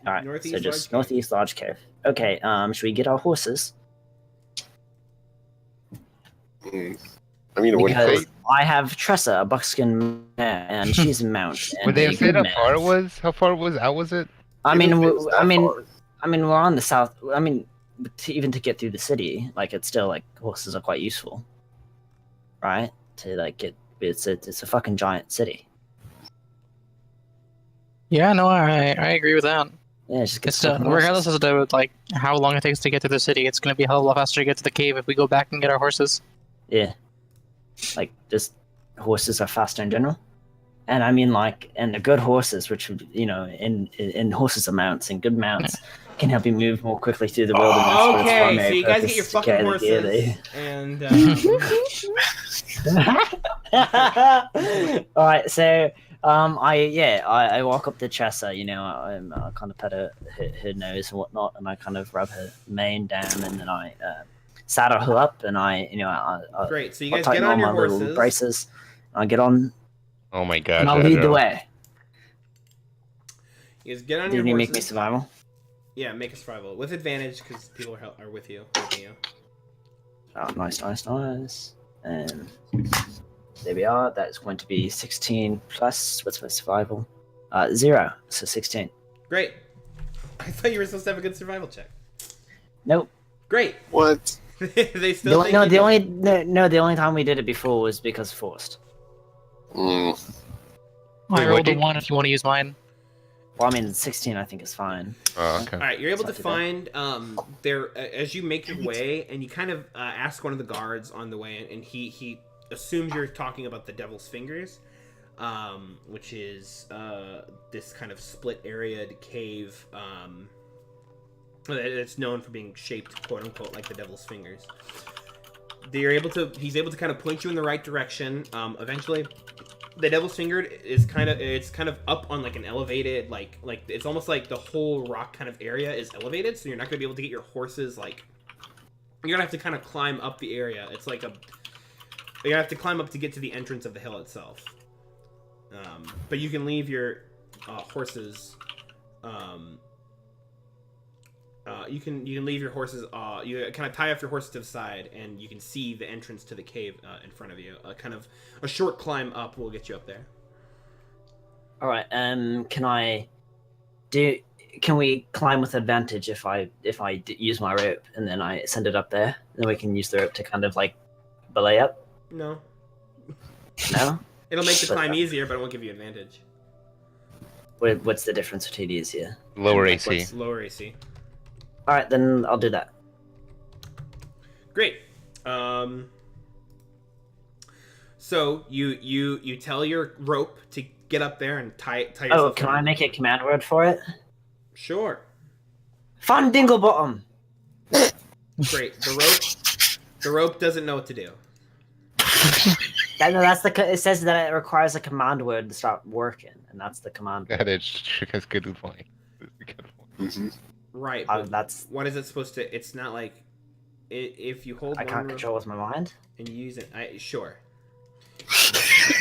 Alright, Northeast, so just large northeast large cave. Okay, should we get our horses? Mm. I mean, it wouldn't Because hurt. I have Tressa, a buckskin mare, and she's a mount. Would And they a have said good how mare. far it was? How far was it? I It mean, didn't say it was that far. I mean, we're on the south. I mean, even to get through the city, like it's still like horses are quite useful, right? To like get, it's a fucking giant city. Yeah, no, I agree with that. Yeah, just get It's still, fucking regardless horses. as to like how long it takes to get to the city, it's going to be a hell of a lot faster to get to the cave if we go back and get our horses. Yeah, like just horses are faster in general, and I mean like, and the good horses, which you know, in horses are mounts, and good mounts can help you move more quickly through the wilderness. for its Okay, primary so you guys get purpose your to fucking carry the gear horses, and All right, so I walk up to Chessa, you know, I kind of pet her nose and whatnot, and I kind of rub her mane down, and then I saddle her up, and I great. So you I'll guys tighten get on your my little horses. braces. I get on, Oh my god. and I'll lead the way. You guys get on Do you your need to horses. make me survival? Yeah, make a survival with advantage because people are with you. Helping you. Oh, nice. And there we are. That is going to be 16 plus. What's my survival? 0. So 16. Great. I thought you were supposed to have a good survival check. Nope. Great. What? They still think The you only time we did it before was because forced. Mm. I Wait, rolled a what 1 if you want to use mine. Well, I mean, 16 I think is fine. Oh, okay. All right, you're able to It's not too find there as you make your way, and you kind of ask one of the guards on the way, and he assumes you're talking about the Devil's Fingers, which is this kind of split-areaed cave. It's known for being shaped, quote unquote, like the Devil's Fingers. He's able to kind of point you in the right direction. Eventually, the Devil's Finger is kind of up on like an elevated, like it's almost like the whole rock kind of area is elevated, so you're not gonna be able to get your horses like. You're gonna have to kind of climb up the area. It's like you're gonna have to climb up to get to the entrance of the hill itself. But you can leave your horses. You can leave your horses. You kind of tie off your horses to the side, and you can see the entrance to the cave in front of you. Kind of a short climb up will get you up there. All right. Can we climb with advantage if I use my rope and then I send it up there? Then we can use the rope to kind of like belay up. No, No. it'll make the But, climb easier, but it won't give you advantage. What's the difference between easier? Lower And AC. what's lower AC. All right, then I'll do that. Great. So you tell your rope to get up there and tie yourself. Oh, can I make a command word for it? Sure. Fun Dinglebottom. Great. The rope doesn't know what to do. It says that it requires a command word to start working, and that's the command word. That is a good point. That's a good point. Mm-hmm. Right. But That's what is it supposed to? It's not like if you hold. I one can't rope control with my mind. and you use it. Sure.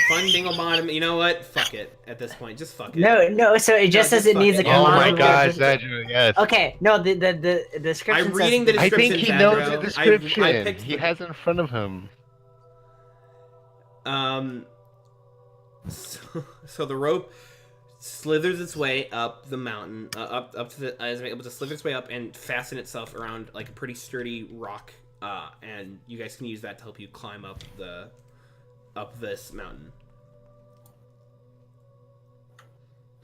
Fun dingle bottom. You know what? Fuck it. At this point, just fuck it. No. So it just No, says just it fuck needs a it. command Oh my word. gosh, Zadra, yes. Okay, no, the description. I'm reading the I description. think he knows Zadro. the description. I picked He the- has it in front of him. So the rope slithers its way up the mountain, up to the is able to slither its way up and fasten itself around like a pretty sturdy rock, and you guys can use that to help you climb up this mountain.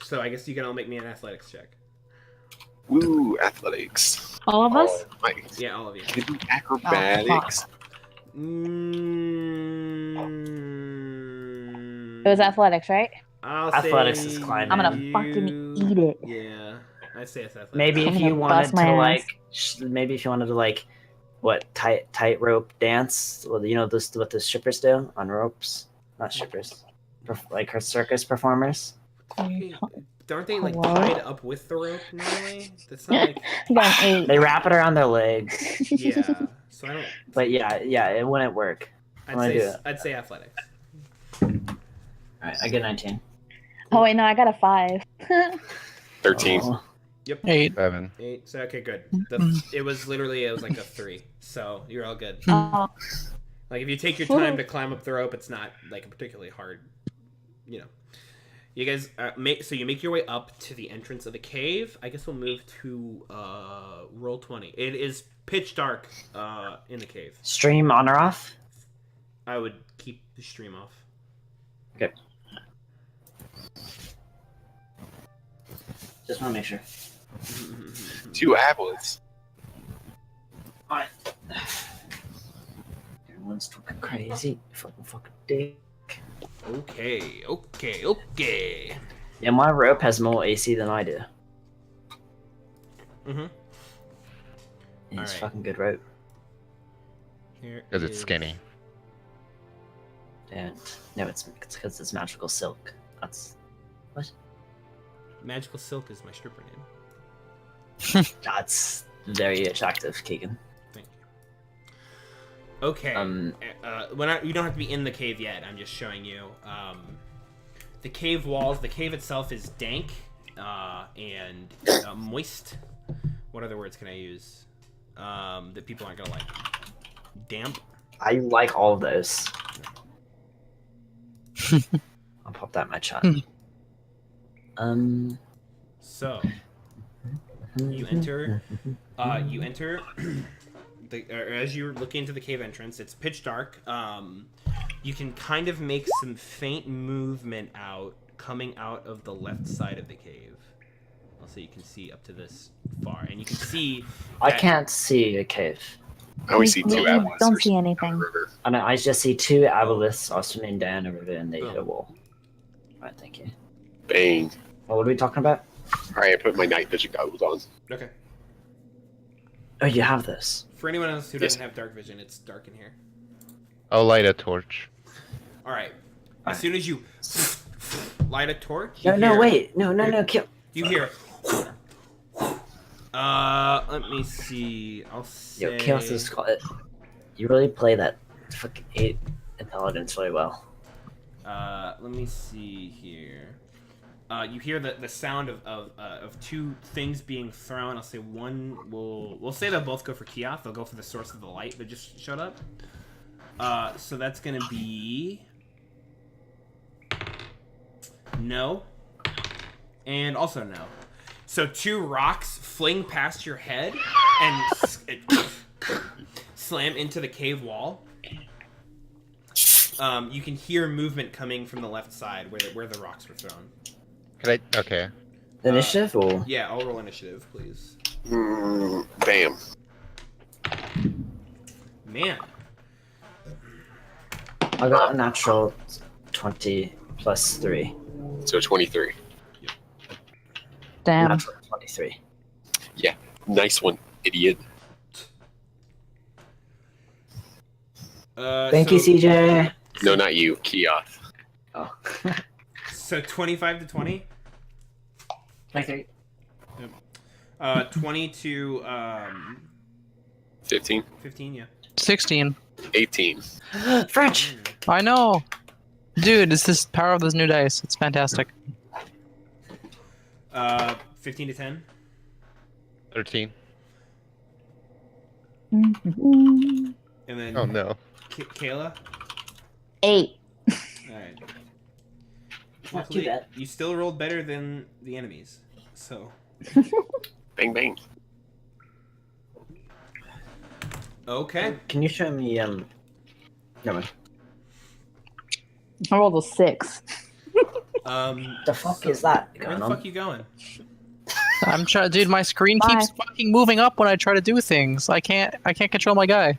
So I guess you can all make me an athletics check. Woo, athletics. All of us? Oh, nice. Yeah, all of you. Can you do acrobatics? It was athletics, right? I'll Athletics say is climbing. I'm gonna fucking eat it. Yeah, I'd say it's athletics. Maybe if I'm you gonna wanted bust my to ass. like, maybe if you wanted to like, what tightrope dance? Well, you know what the strippers do on ropes, not strippers, like her circus performers. Aren't they like Hello? tied up with the rope normally? That's not like I got an 8. They wrap it around their legs. yeah. So I don't. But yeah, it wouldn't work. wanna do it. I'd say athletics. All right, I get 19. Oh wait, no, I got a 5. 13. Oh. 8. 7. 8. So okay, good. It was like a 3. So you're all good. Oh, Like if you take your time to climb up the rope, it's not like a particularly hard, you know. You guys so you make your way up to the entrance of the cave. I guess we'll move to roll 20. It is pitch dark in the cave. Stream on or off? I would keep the stream off. Okay. Just want to make sure. 2 applets. Alright. Everyone's talking crazy. Fucking dick. Okay. Yeah, my rope has more AC than I do. Mm-hmm. It's Alright. fucking good rope. Because it's skinny. And no, it's because it's magical silk. That's what? Magical Silk is my stripper name. That's very attractive, Keegan. Thank you. Okay. You don't have to be in the cave yet. I'm just showing you. The cave walls. The cave itself is dank and moist. What other words can I use that people aren't gonna like? Damp. I like all of those. I'll pop that in my chat. So you enter. As you look into the cave entrance, it's pitch dark. You can kind of make some faint movement coming out of the left side of the cave. Also, you can see up to this far, and you can see. I can't see a cave. I always see 2 We applets. don't see anything. I know. I just see 2 aboliths are swimming down a river and they hit a wall. Right, thank you. Bang. Well, what are we talking about? Alright, I put my night vision goggles on. Okay. Oh, you have this. For anyone else who doesn't have dark vision, it's dark in here. I'll light a torch. All right. As soon as you light a torch, Wait. No, kill. You hear. Let me see. I'll say. Yo, Chaos is. You really play that fucking 8 intelligence really well. Let me see here. You hear the sound of 2 things being thrown. I'll say one we'll say they'll both go for Keoth. They'll go for the source of the light that just showed up. So that's gonna be no, and also no. So 2 rocks fling past your head and slam into the cave wall. You can hear movement coming from the left side where the rocks were thrown. Okay. Initiative or? Yeah, I'll roll initiative, please. Bam. Man. I got a natural 20 plus 3. So 23. Damn. Natural 23. Yeah. Nice one, idiot. Thank you, CJ. No, not you. Keoth. Oh. So 25 to 20? 23. 20 to 15. 15, yeah. 16. 18. French. I know. Dude, it's this power of this new dice. It's fantastic. 15 to 10? 13. Mhm. And then Oh no. Kayla? 8. Alright. Not too bad. You still rolled better than the enemies. So. Bang, bang. Okay. Can you show me Never mind. I rolled a 6. The fuck is that Where going the on? fuck you going? I'm trying, dude. My screen keeps fucking moving up when I try to do things. I can't control my guy.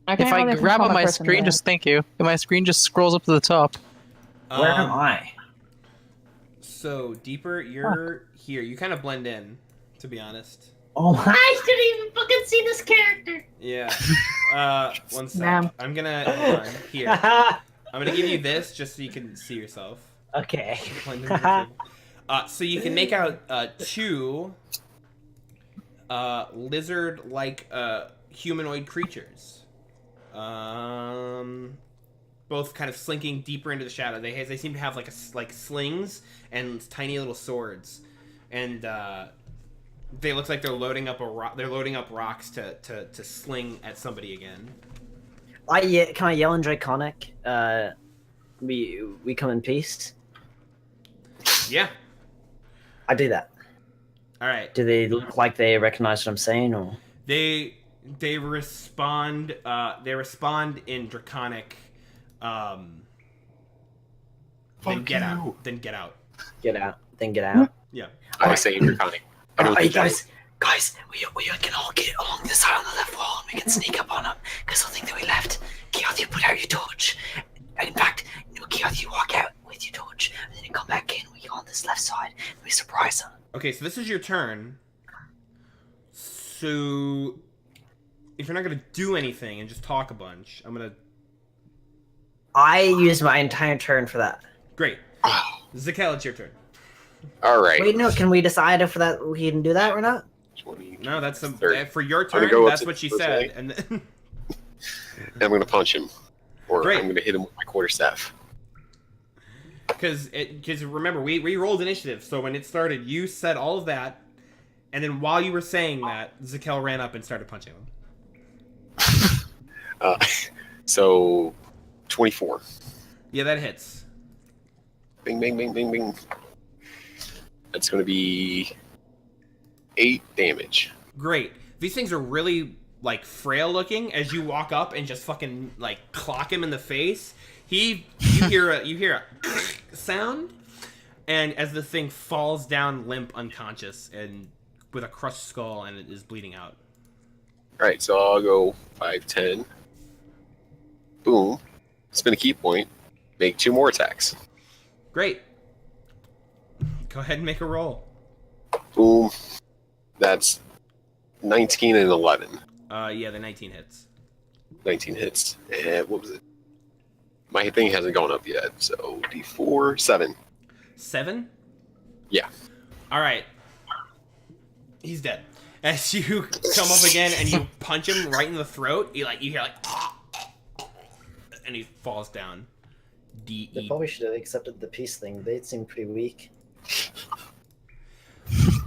If I grab on my screen, thank you. If my screen just scrolls up to the top. Where am I? So, Deeper, you're here. You kind of blend in, to be honest. Oh my! I didn't even fucking see this character. Yeah. One sec. Damn. I'm gonna hold on. Here. I'm gonna give you this just so you can see yourself. Okay. Blend into the table. So you can make out 2 lizard-like humanoid creatures. Both kind of slinking deeper into the shadow. They seem to have like slings and tiny little swords, and they look like they're loading up They're loading up rocks to sling at somebody again. Can I yell in Draconic? We come in peace. Yeah. I do that. All right. Do they look like they recognize what I'm saying, or They respond. They respond in Draconic. Then Fuck get you. out. Then get out. get out? Then get out. Yeah. I say Draconic. I don't Hey think that guys, we can all get along this side on the left wall, and we can sneak up on them because they'll think that we left. Keoth, you put out your torch. And in fact, Keoth, you walk out with your torch, and then you come back in. We go on this left side, and we surprise them. Okay, so this is your turn. So, if you're not gonna do anything and just talk a bunch, I'm gonna. I use my entire turn for that. Great. Zakel, it's your turn. All right. Wait, no. Can we decide if we can do that or not? 20, No, that's 30. for your I'm gonna turn. go up That's to what she the first said, guy. and then. And I'm gonna punch him, or Great. I'm gonna hit him with my quarterstaff. Because remember, we rolled initiative, so when it started, you said all of that, and then while you were saying that, Zakel ran up and started punching him. So 24. Yeah, that hits. Bing, bing, bing, bing, bing. That's gonna be 8 damage. Great. These things are really like frail looking. As you walk up and just fucking like clock him in the face, you hear a sound, and as the thing falls down limp, unconscious, and with a crushed skull, and it is bleeding out. All right, so I'll go 5, 10. Boom. Spin a key point. Make 2 more attacks. Great. Go ahead and make a roll. Boom. That's 19 and 11. Yeah, the 19 hits. 19 hits. And what was it? My thing hasn't gone up yet, so D4, 7. 7? Yeah. All right. He's dead. As you come up again and you punch him right in the throat, you hear like, and he falls down. They D-E. probably should have accepted the peace thing. They seem pretty weak.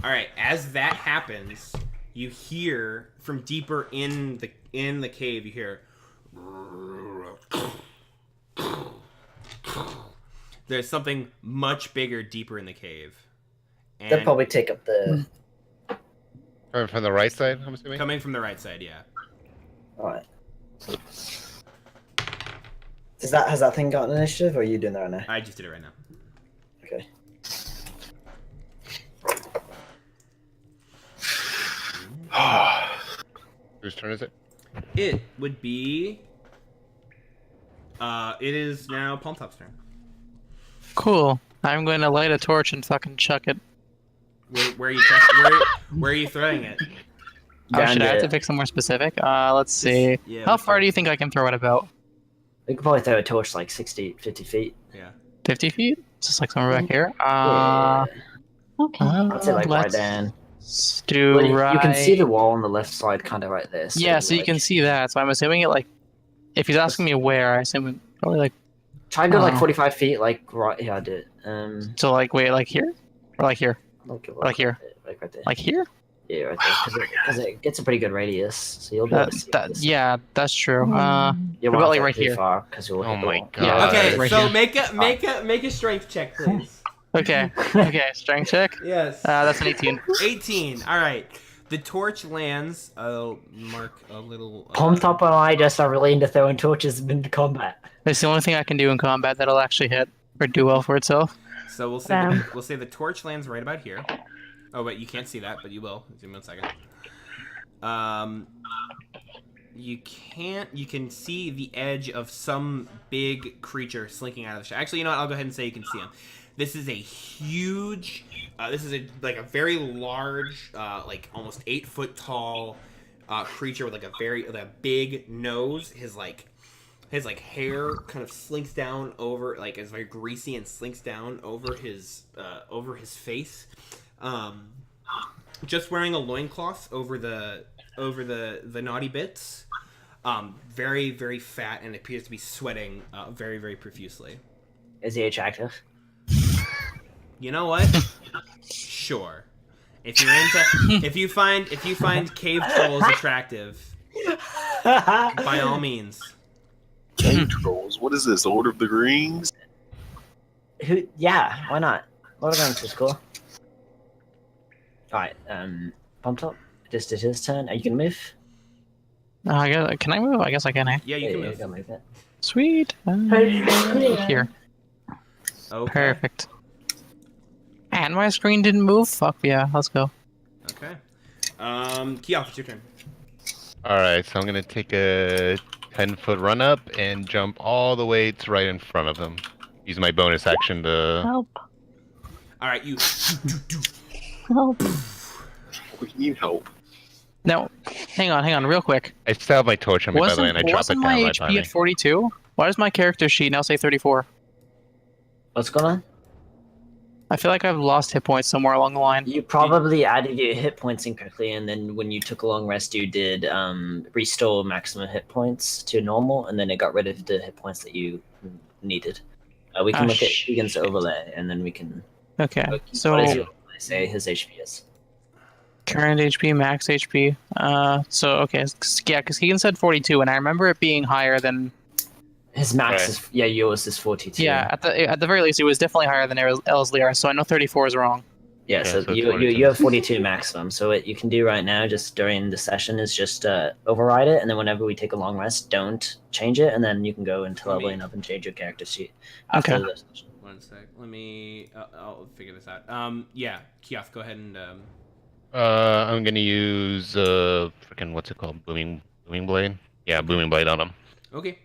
All right. As that happens, you hear from deeper in the cave. You hear. There's something much bigger deeper in the cave. They'll And probably take up the. From the right side, I'm assuming. coming from the right side, yeah. Alright. Has that thing got an initiative, or are you doing that right now? I just did it right now. Okay. Whose turn is it? It would be. It is now Palm Top's turn. Cool. I'm going to light a torch and fucking chuck it. Where are you where are you throwing it? Oh, Down should I have to to- pick somewhere specific? Let's see. Yeah, How let's far go. do you think I can throw it about? We could probably throw a torch like 60, 50 feet. Yeah. 50 feet? Just like somewhere back here? Okay. I'd say like right let's down. do Well, right. you can see the wall on the left side, kind of right there. Yeah, so you can see that. So I'm assuming it like. If he's asking me where, I assume it probably like. Try and go like Oh. 45 feet, like right here. I did. So like wait, like here, or like here, Like here. Like right there. like here. Yeah, right there. Because it gets a pretty good radius, so you'll be able to see this. Yeah, that's true. You what won't about, like, go right too here? far, because you'll Oh hit the my wall. god. Okay, right so here. make a strength check, please. Okay. Okay. Strength check. Yes. That's an 18. 18. All right. The torch lands. I'll mark a little. Palm Top and I just are really into throwing torches into combat. It's the only thing I can do in combat that'll actually hit or do well for itself. So we'll say Bam. we'll say the torch lands right about here. Oh wait, you can't see that, but you will. Give me 1 second. You can't. You can see the edge of some big creature slinking out of the shadow. Actually, you know what? I'll go ahead and say you can see him. This is a huge. This is a very large, like almost 8 foot tall creature with like a big nose. His hair kind of slinks down over, like it's very greasy and slinks down over his face. Just wearing a loincloth over the naughty bits. Very, very fat and appears to be sweating very, very profusely. Is he attractive? You know what? Sure. If you're into, if you find cave trolls attractive, by all means. Game Trolls. What is this? Lord of the Rings? Who? Yeah, why not? Lord of the Rings is cool. Alright, Bump Top. Just did his turn. Are you gonna move? Can I move? I guess I can. Eh? Yeah, you can Yeah, move. go move it. Sweet. Here. Okay. Perfect. And my screen didn't move. Fuck yeah. Let's go. Okay. Keoff, it's your turn. Alright, so I'm gonna take a 10-foot run up and jump all the way to right in front of him. Use my bonus action to. Help. All right, you. Help. We need help. No. Hang on, real quick. I still have my torch on me, by the way, and I drop it Wasn't down my right by HP me. at 42? Why does my character sheet now say 34? What's going on? I feel like I've lost hit points somewhere along the line. You probably added your hit points incorrectly, and then when you took a long rest, you did restore maximum hit points to normal, and then it got rid of the hit points that you needed. We can look at Keegan's overlay, and then we can. Okay, so what is your overlay say his HP is? current HP, max HP. Yeah, because Keegan said 42, and I remember it being higher than. His max is yours is 42. Yeah, at the very least, it was definitely higher than Elslier, so I know 34 is wrong. Yeah, Okay, so so you have 42 maximum. So what you can do right now, just during the session, is just override it, and then whenever we take a long rest, don't change it, and then you can go into leveling up and change your character sheet after Okay. the session. 1 sec. Let me. I'll figure this out. Yeah, Keoff, go ahead and. I'm gonna use freaking what's it called? Booming blade. Yeah, booming blade on him. Okay.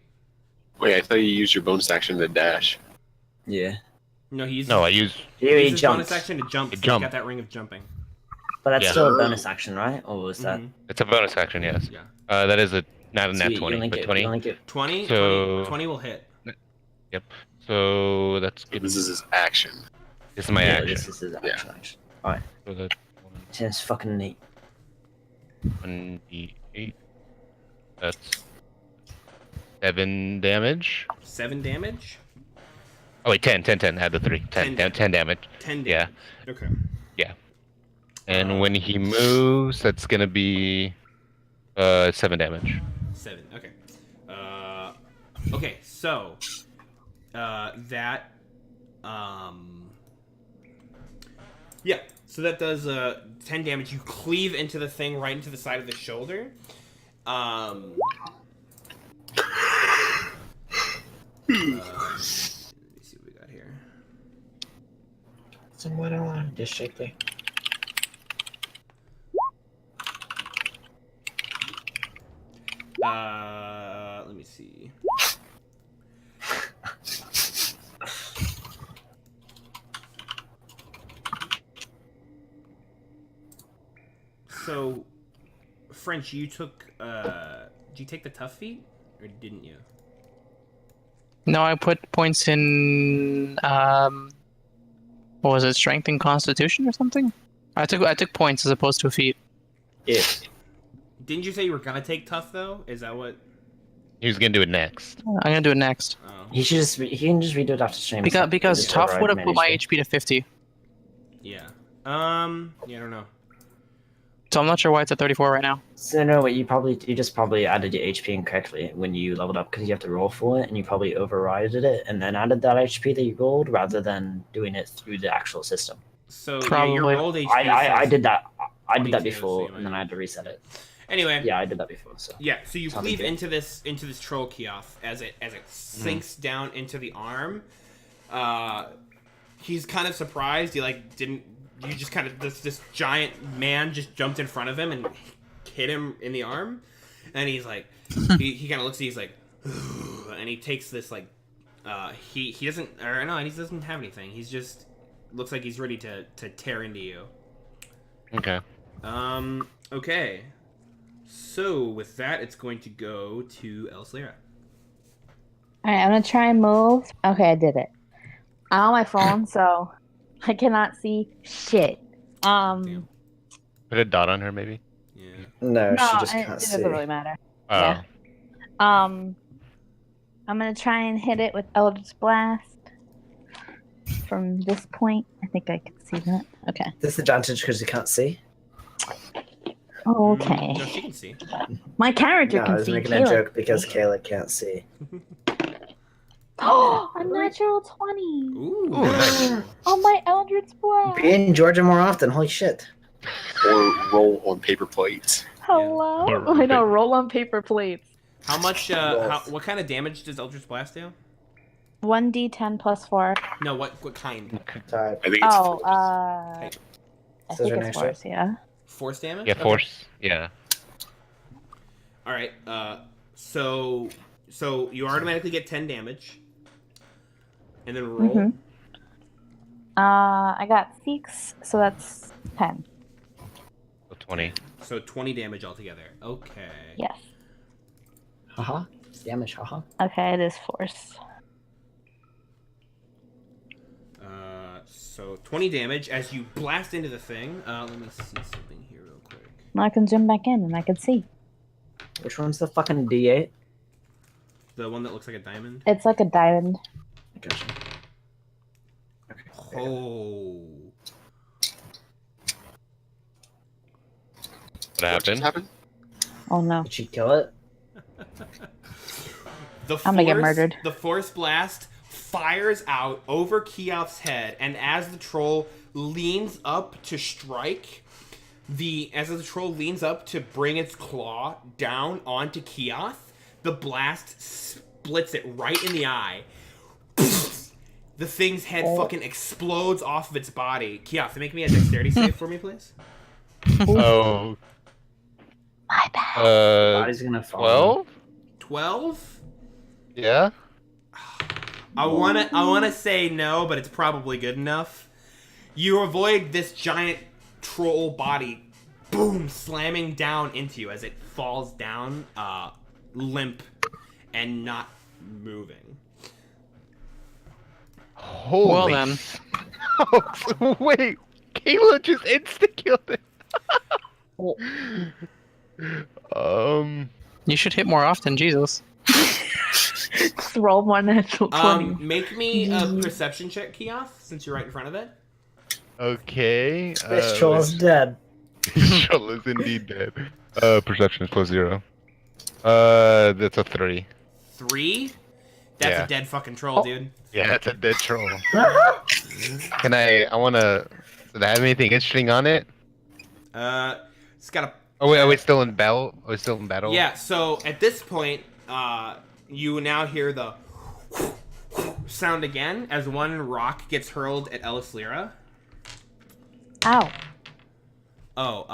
Wait, I thought you used your bonus action to dash. Yeah. No, he's. No, I use. He He uses bonus jumped. action to jump. It So he's jumped. got that ring of jumping. But that's Yeah. still a bonus action, right? Or was that? Mhm. It's a bonus action, yes. Yeah. That is not a So nat you 20, only but get- 20. you only get- 20? So- 20 will hit. So that's good. This is his action. This is my yeah, action. this is his action. Alright. So that's It's fucking neat. 1d8. That's 7 damage. 7 damage? Oh wait, 10. Add the 3. 10 damage. 10 damage. Yeah. Okay. And when he moves, that's gonna be 7 damage. 7. Okay. Okay, so that yeah, so that does 10 damage. You cleave into the thing right into the side of the shoulder. Let me see what we got here. Somewhat on just shake there. Let me see. So, French, you took. Did you take the tough feat, or didn't you? No, I put points in. What was it? Strength and Constitution or something? I took points as opposed to a feat. Yeah. Didn't you say you were gonna take tough though? Is that what? He was gonna do it next. I'm gonna do it next Oh, He can just redo it after stream. because Just tough override would have put my management. HP to 50. yeah. Yeah, I don't know. So I'm not sure why it's at 34 right now. So no, what you just probably added your HP incorrectly when you leveled up because you have to roll for it, and you probably overrided it and then added that HP that you rolled rather than doing it through the actual system. So Probably. yeah, your rolled HP. I says did that. I did that 22, before, so you and then might- I had to reset it. Anyway. Yeah, I did that before. So Yeah, so you Sounds cleave good. into this troll Keoff as it sinks down into the arm. He's kind of surprised. You just kind of this giant man just jumped in front of him and hit him in the arm, and he's like he kind of looks at you, he's like and he takes this like he doesn't have anything. He's just looks like he's ready to tear into you. Okay. Okay. So with that, it's going to go to Elslyra. Alright, I'm gonna try and move. Okay, I did it. I'm on my phone, so I cannot see shit. Damn. Put a dot on her, maybe. Yeah. No, No, she just it can't doesn't see. really matter. Oh. Yeah. I'm gonna try and hit it with Eldritch Blast from this point. I think I can see that. Okay. Disadvantage because you can't see. Okay. No, she can see. My character No, I can was see. making Caleb. a joke because Kayla can't see. Oh, a natural 20. Ooh. Ooh, nice. Oh, my Eldritch Blast. Be in Georgia more often. Holy shit. Or roll on paper plates. Hello? Yeah. I know, roll on paper plates. How much? Yes. What kind of damage does Eldritch Blast do? 1d10 plus 4. No, what kind? Sorry. I think it's Oh, Hey. I Says think right it's next to it. force, yeah. Force damage? Yeah, Okay. force. Yeah. All right. So you automatically get 10 damage, and then roll. Mhm. I got 6, so that's 10. So 20. So 20 damage altogether. Okay. Yes. Haha. Damage, haha. Okay, it is force. So 20 damage as you blast into the thing. Let me see something here real quick. Now I can zoom back in and I can see. Which one's the fucking D8? The one that looks like a diamond. It's like a diamond. Gotcha. Okay. Oh. What What just happened? happened? Oh no. Did she kill it? I'm gonna get murdered. The force blast fires out over Keoph's head, and as the troll leans up to strike, as the troll leans up to bring its claw down onto Keoth, the blast splits it right in the eye. The thing's head fucking explodes off of its body. Keoth, make me a dexterity save for me, please. Oh. My bad. Body's gonna fall. 12? 12? Yeah? I wanna say no, but it's probably good enough. You avoid this giant troll body, boom, slamming down into you as it falls down, limp and not moving. Holy. Well then. Wait. Kayla just insta-killed it. You should hit more often, Jesus. Just roll one natural 20. Make me a perception check, Keoth, since you're right in front of it. Okay. This troll's dead. This troll is indeed dead. Perception is +0. That's a 3. 3? That's Yeah. a dead fucking troll, dude. Yeah, that's a dead troll. Can I wanna... Does it have anything interesting on it? It's got a... Oh, wait, are we still in battle? Are we still in battle? Yeah, so at this point, you now hear the sound again as one rock gets hurled at Ellis Lyra. Ow. Oh,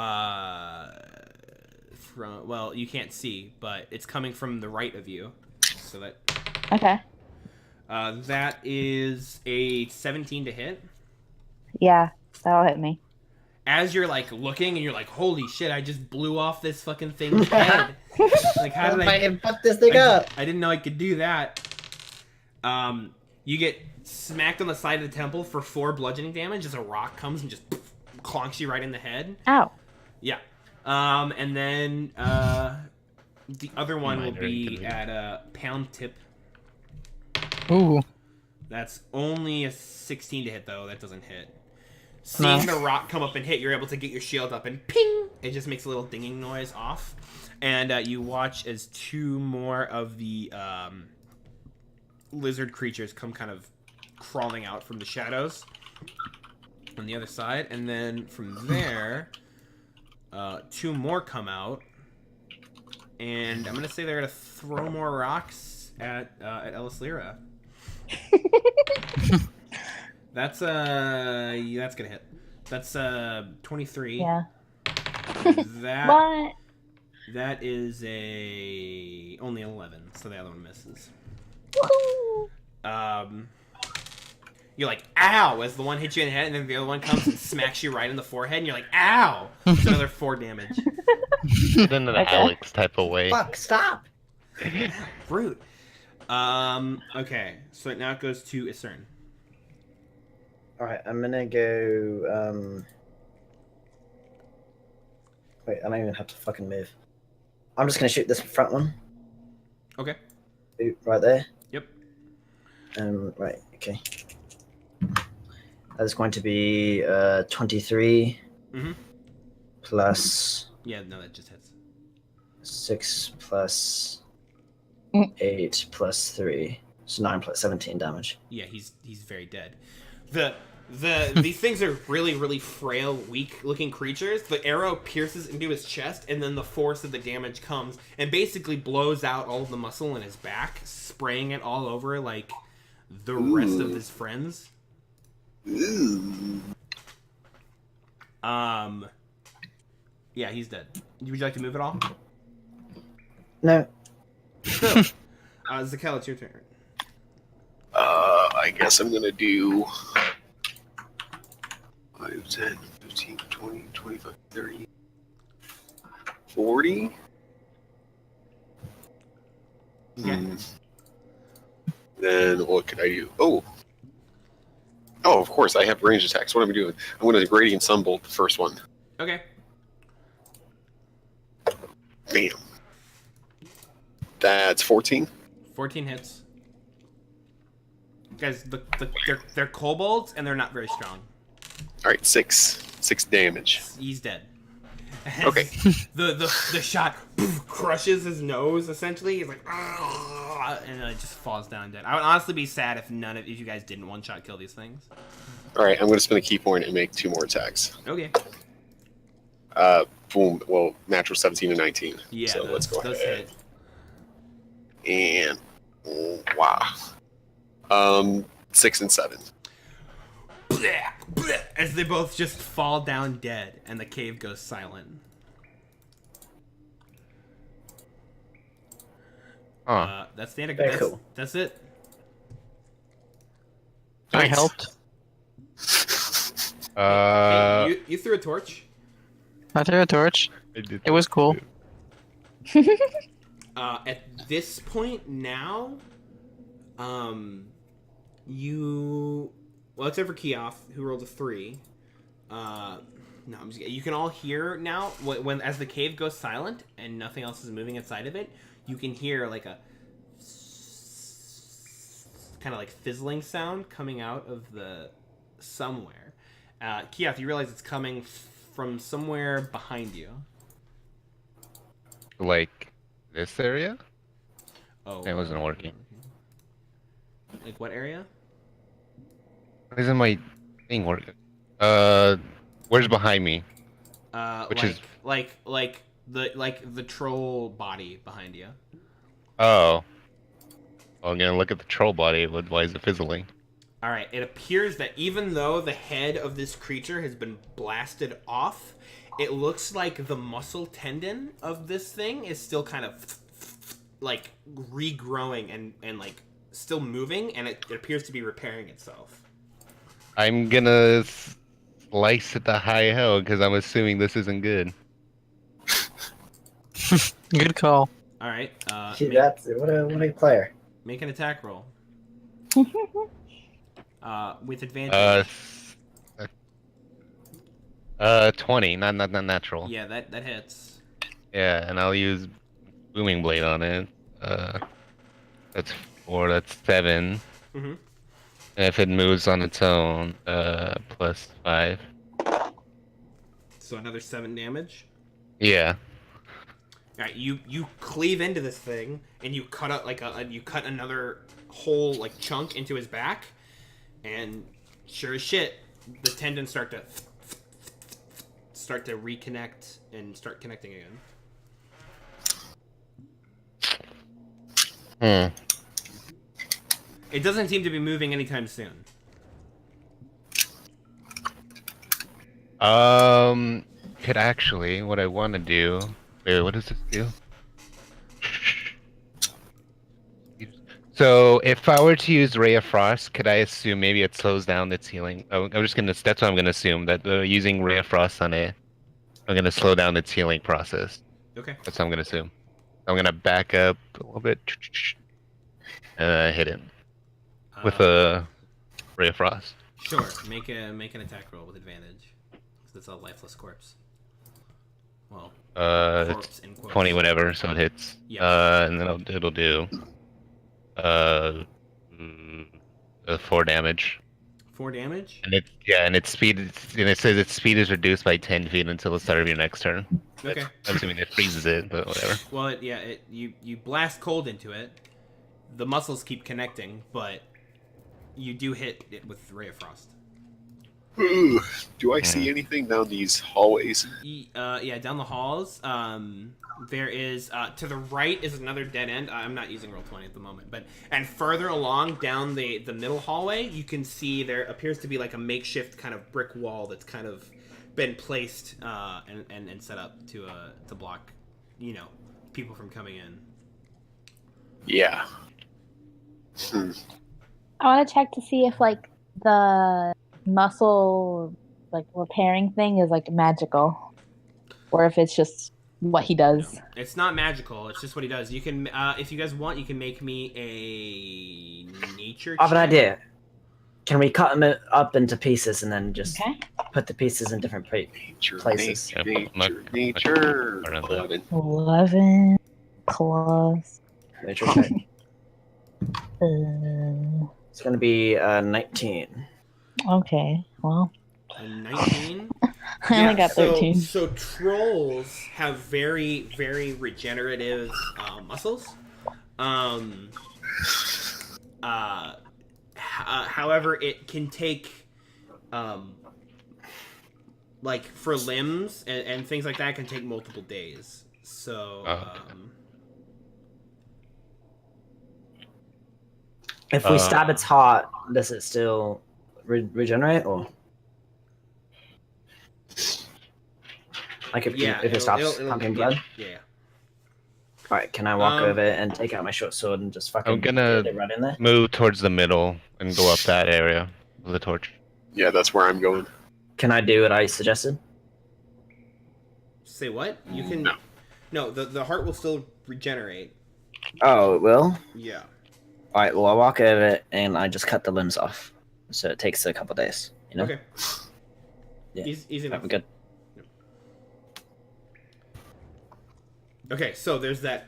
well, you can't see, but it's coming from the right of you. So that Okay. that is a 17 to hit. Yeah, that'll hit me. As you're like looking and you're like, holy shit, I just blew off this fucking thing's head. Like, how did I fuck this thing up? I didn't know I could do that. You get smacked on the side of the temple for 4 bludgeoning damage as a rock comes and just clonks you right in the head. Ow. Yeah. And then the other one will Minor be inconvenience. at pound tip. Ooh. That's only a 16 to hit though. That doesn't hit. Seeing No. the rock come up and hit, you're able to get your shield up and ping! It just makes a little dinging noise off. And you watch as 2 more of the lizard creatures come kind of crawling out from the shadows on the other side. And then from there, 2 more come out. And I'm going to say they're going to throw more rocks at Ellis Lyra. That's gonna hit. That's 23. Yeah. That What? that is a only 11, so the other one misses. Woohoo! You're like ow as the one hits you in the head, and then the other one comes and smacks you right in the forehead, and you're like ow. It's another 4 damage. In an Okay. Alex type of way. Fuck, stop! Brute. Okay, so now it goes to Isern. Alright, I'm gonna go, Wait, I don't even have to fucking move. I'm just gonna shoot this front one. Okay. Ooh, right there. Yep. Right, okay. That's going to be, 23 Mhm. plus Yeah, no, that just hits. 6 plus Mm. 8 plus 3. So 9 plus 17 damage. Yeah, he's very dead. These things are really frail, weak-looking creatures. The arrow pierces into his chest, and then the force of the damage comes and basically blows out all of the muscle in his back, spraying it all over like the rest of his friends. Yeah, he's dead. Would you like to move at all? No. Cool. Zakel, it's your turn. I guess I'm gonna do 5, 10, 15, 20, 25, 30, 40. Okay. Then what could I do? Oh, of course, I have range attacks. What am I doing? I'm going to Radiant Sunbolt the first one. Okay. Bam. That's 14. 14 hits. Guys, they're kobolds and they're not very strong. All right, 6 damage. He's dead. Okay. The shot crushes his nose essentially. He's like, "Ah," and it just falls down dead. I would honestly be sad if you guys didn't one shot kill these things. All right, I'm going to spend a key point and make 2 more attacks. Okay. Boom. Well, natural 17 and 19. Yeah. So let's go those ahead. hit. And wow. 6 and 7. As they both just fall down dead, and the cave goes silent. That's the end of Very cool. That's it. I helped. Hey, you threw a torch. I threw a torch. It was cool. At this point now, well, except for Keoff, who rolled a 3. No, I'm just, you can all hear now when as the cave goes silent and nothing else is moving inside of it. You can hear like a kind of like fizzling sound coming out of the somewhere. Keoff, you realize it's coming from somewhere behind you. Like this area? Oh, It wasn't working. Like what area? Why isn't my thing working? Where's behind me? Which is like the troll body behind you. oh. Well, I'm gonna look at the troll body. Why is it fizzling? All right. It appears that even though the head of this creature has been blasted off, it looks like the muscle tendon of this thing is still kind of like regrowing and like still moving, and it appears to be repairing itself. I'm gonna slice at the high hell because I'm assuming this isn't good. Good call. All right. What a player. Make an attack roll. With advantage. 20, not natural. Yeah, that hits. Yeah, and I'll use booming blade on it. That's 4. That's 7. Mm-hmm. And if it moves on its own, plus 5. So another 7 damage. Yeah. All right, you cleave into this thing and you cut out you cut another whole like chunk into his back, and sure as shit, the tendons start to reconnect and start connecting again. It doesn't seem to be moving anytime soon. Could actually, what I want to do. Wait, what does this do? So, if I were to use Ray of Frost, could I assume maybe it slows down its healing? I'm just gonna. That's what I'm gonna assume, that using Ray of Frost on it, I'm gonna slow down its healing process. Okay. That's what I'm gonna assume. I'm gonna back up a little bit, and hit it with a Ray of Frost. Sure. Make an attack roll with advantage. Because it's a lifeless corpse. Well, corpse in quotes. 20 whatever, so it hits. Yeah. And then it'll do 4 damage. 4 damage? And its speed, and it says its speed is reduced by 10 feet until the start of your next turn. Okay. I'm assuming it freezes it, but whatever. Well, you blast cold into it, the muscles keep connecting, but you do hit it with Ray of Frost. Ooh, do I see anything down these hallways? Yeah, down the halls. There is to the right is another dead end. I'm not using Roll20 at the moment, and further along down the middle hallway, you can see there appears to be like a makeshift kind of brick wall that's kind of been placed and set up to block, people from coming in. Yeah. I want to check to see if like the muscle like repairing thing is like magical, or if it's just what he does. No, it's not magical. It's just what he does. You can, if you guys want, you can make me a nature check. I have an idea. Can we cut them up into pieces and then just put the pieces in different places? Nature. 11 plus. Nature check. It's gonna be 19. Okay, well. A 19? I only got 13. So trolls have very, very regenerative muscles. However, it can take, like for limbs and things like that, it can take multiple days. So, if we stab its heart, does it still regenerate, or like if it stops pumping blood? Yeah. All right, can I walk over and take out my short sword and just fucking I'm gonna get it right in there? move towards the middle and go up that area with the torch. Yeah, that's where I'm going. Can I do what I suggested? Say what? You can. No, the heart will still regenerate. Oh, it will? Yeah. All right, well, I walk over and I just cut the limbs off. So it takes a couple days, you know? Okay. Yeah. Easy enough. I'm good. Okay, so there's that.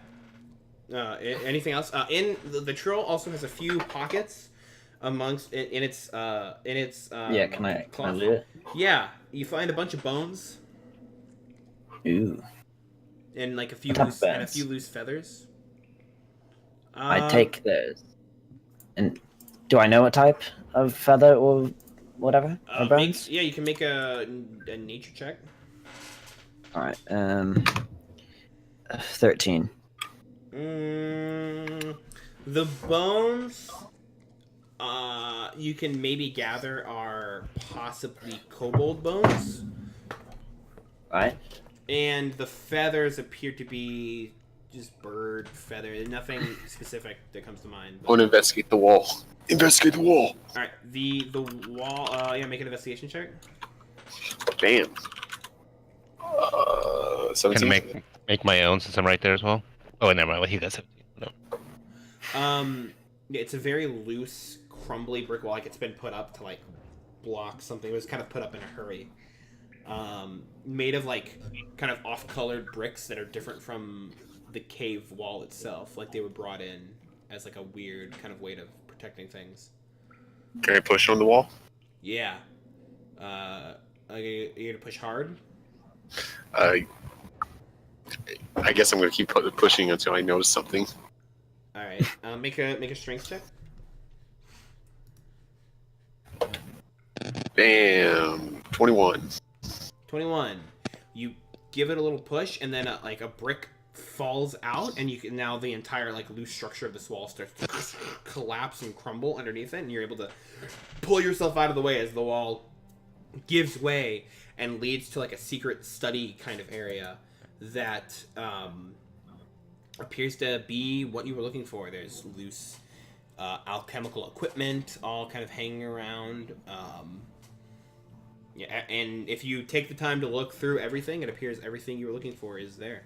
Anything else? In the troll also has a few pockets amongst in its yeah, can I do it? Yeah, you find a bunch of bones. Ooh. And like a few loose feathers. I take those. And do I know what type of feather or whatever? Or bones? You can make a nature check. All right. 13. The bones you can maybe gather are possibly kobold bones. Right. And the feathers appear to be just bird feather. Nothing specific that comes to mind. I want to investigate the wall. Investigate the wall. Alright, the wall, make an investigation check. Damn. 17. Can I make my own since I'm right there as well? Oh, never mind. Well, he got 17. No. Yeah, it's a very loose, crumbly brick wall. Like it's been put up to like block something. It was kind of put up in a hurry. Made of like kind of off-colored bricks that are different from the cave wall itself. Like they were brought in as like a weird kind of way of protecting things. Can I push on the wall? Yeah. Are you gonna push hard? I guess I'm gonna keep pushing until I notice something. All right. Make a strength check. Bam. 21. 21. You give it a little push, and then like a brick falls out, and you can now the entire like loose structure of this wall starts to just collapse and crumble underneath it, and you're able to pull yourself out of the way as the wall gives way and leads to like a secret study kind of area that appears to be what you were looking for. There's loose alchemical equipment all kind of hanging around. Yeah, and if you take the time to look through everything, it appears everything you were looking for is there.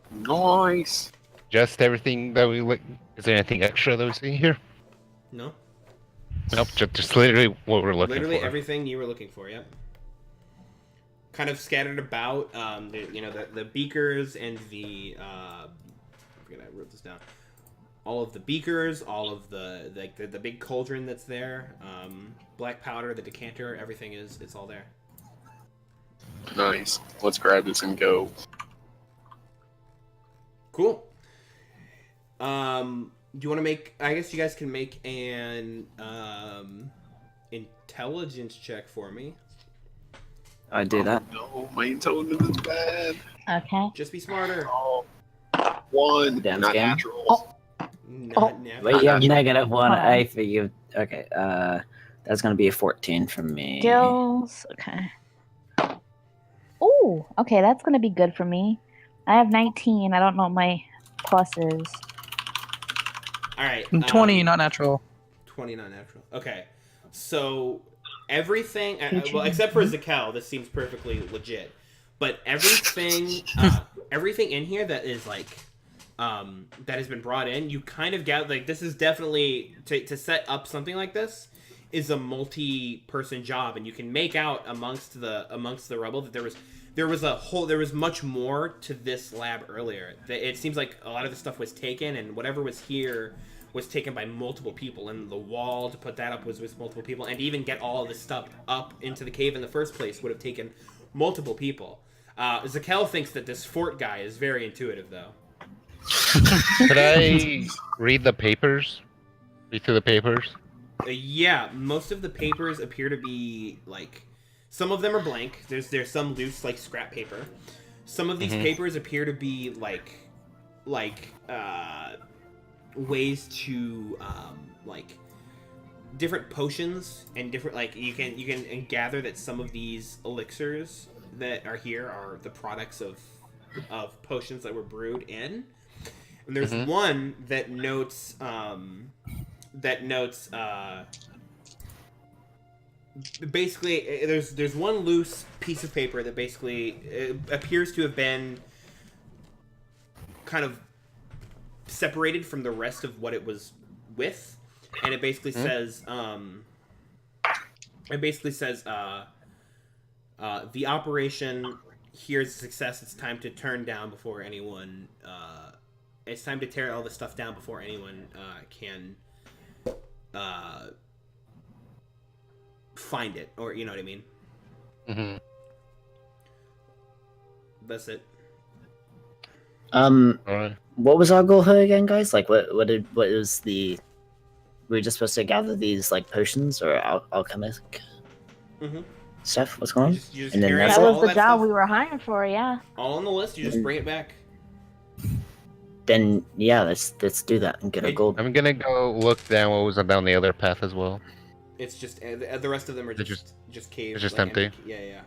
Nice. Just everything that we look. Is there anything extra that we see here? No? Nope. Just literally what we're looking Literally for. everything you were looking for, yep. Kind of scattered about, the beakers and the, I forget I wrote this down. All of the beakers, all of the big cauldron that's there, black powder, the decanter, everything it's all there. Nice. Let's grab this and go. Cool. Do you want to make? I guess you guys can make an intelligence check for me. I do that. No, my intelligence is bad. Okay. Just be smarter. Oh, 1. Dance Not game. natural. Not never. Wait, you have negative one. Hold on. I for you. Okay. That's gonna be a 14 from me. Skills. Okay. Ooh. Okay, that's gonna be good for me. I have 19. I don't know what my plus is. All right. 20, not natural. 20 not natural. Okay. So everything, Future. well, except for Zakel, this seems perfectly legit. But everything, everything in here that is like, that has been brought in, you kind of get like this is definitely to set up something like this is a multi-person job, and you can make out amongst the rubble that there was much more to this lab earlier. It seems like a lot of the stuff was taken, and whatever was here was taken by multiple people, and the wall to put that up was with multiple people, and to even get all of this stuff up into the cave in the first place would have taken multiple people. Zakel thinks that this fort guy is very intuitive, though. Could I read the papers? Read through the papers? Yeah, most of the papers appear to be like, some of them are blank. There's some loose like scrap paper. Some of these papers appear to be like ways to like different potions and different like you can gather that some of these elixirs that are here are the products of potions that were brewed in. And there's one that notes basically there's one loose piece of paper that basically appears to have been kind of separated from the rest of what it was with, and it basically says the operation here's a success. It's time to turn down before anyone it's time to tear all the stuff down before anyone can find it, or you know what I mean. That's it. Alright. What was our goal here again, guys? Like, what was the? We were just supposed to gather these like potions or alchemic stuff. What's going on? You just And then carry that's That all was the that job stuff we were hiring for, yeah. all on the list. You just bring it back. Then yeah, let's do that and get a Hey, gold. I'm gonna go look down what was down the other path as well. It's just the rest of them are They're just caves. it's just like, empty? Yeah.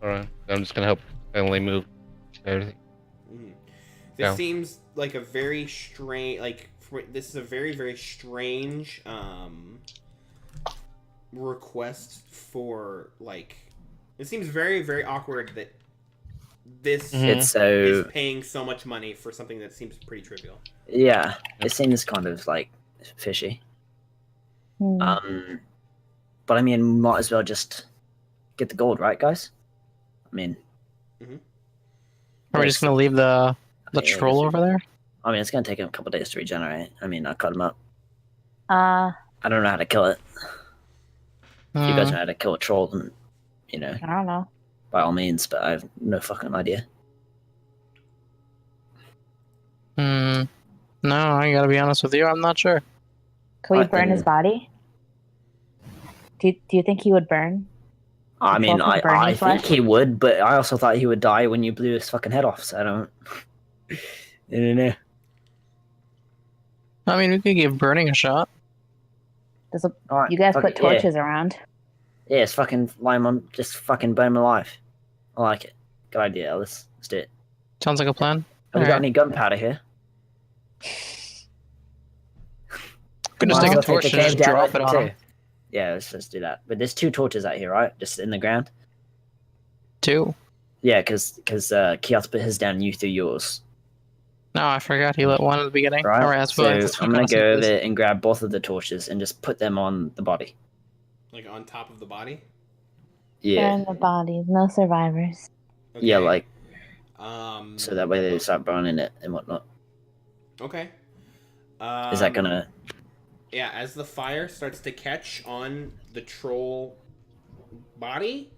Alright. I'm just gonna help Emily move everything. This Yeah. seems like a very strange. This is a very, very strange request for like. It seems very, very awkward that this It's so is paying so much money for something that seems pretty trivial. yeah. It seems kind of like fishy. Hmm. But I mean, might as well just get the gold, right, guys? I mean, Are we just gonna leave the Yeah, troll just- over there? I mean, it's gonna take him a couple days to regenerate. I mean, I cut him up. I I don't know how to kill it. If you guys Hmm. know how to kill a troll, then you know, don't know. by all means. But I have no fucking idea. No, I gotta be honest with you. I'm not sure. Can we I burn his think- body? Do you think he would burn? I It's mean, also burning I think flesh? he would, but I also thought he would die when you blew his fucking head off. So I don't. I don't know. I mean, we could give burning a shot. Does a, All right, you guys fuck put it, yeah. torches around? Yeah, it's fucking lime on. Just fucking burn him alive. I like it. Good idea, Alice. Let's do it. Sounds like a plan. Have we got Alright. any gunpowder here? Could just Might take as a well torch the and just cave down drop there it on too. him. Yeah, let's just do that. But there's 2 torches out here, right? Just in the ground. 2. Yeah, because Kiat put his down, you threw yours. No, I forgot he lit one at the beginning. Right. Alright, that's so what that's I'm what gonna kinda go seems- over and grab both of the torches and just put them on the body. Like on top of the body. Yeah. Burn the bodies, no survivors. Yeah, like Um. so that way they start burning it and whatnot. Okay. Is that gonna? Yeah, as the fire starts to catch on the troll body,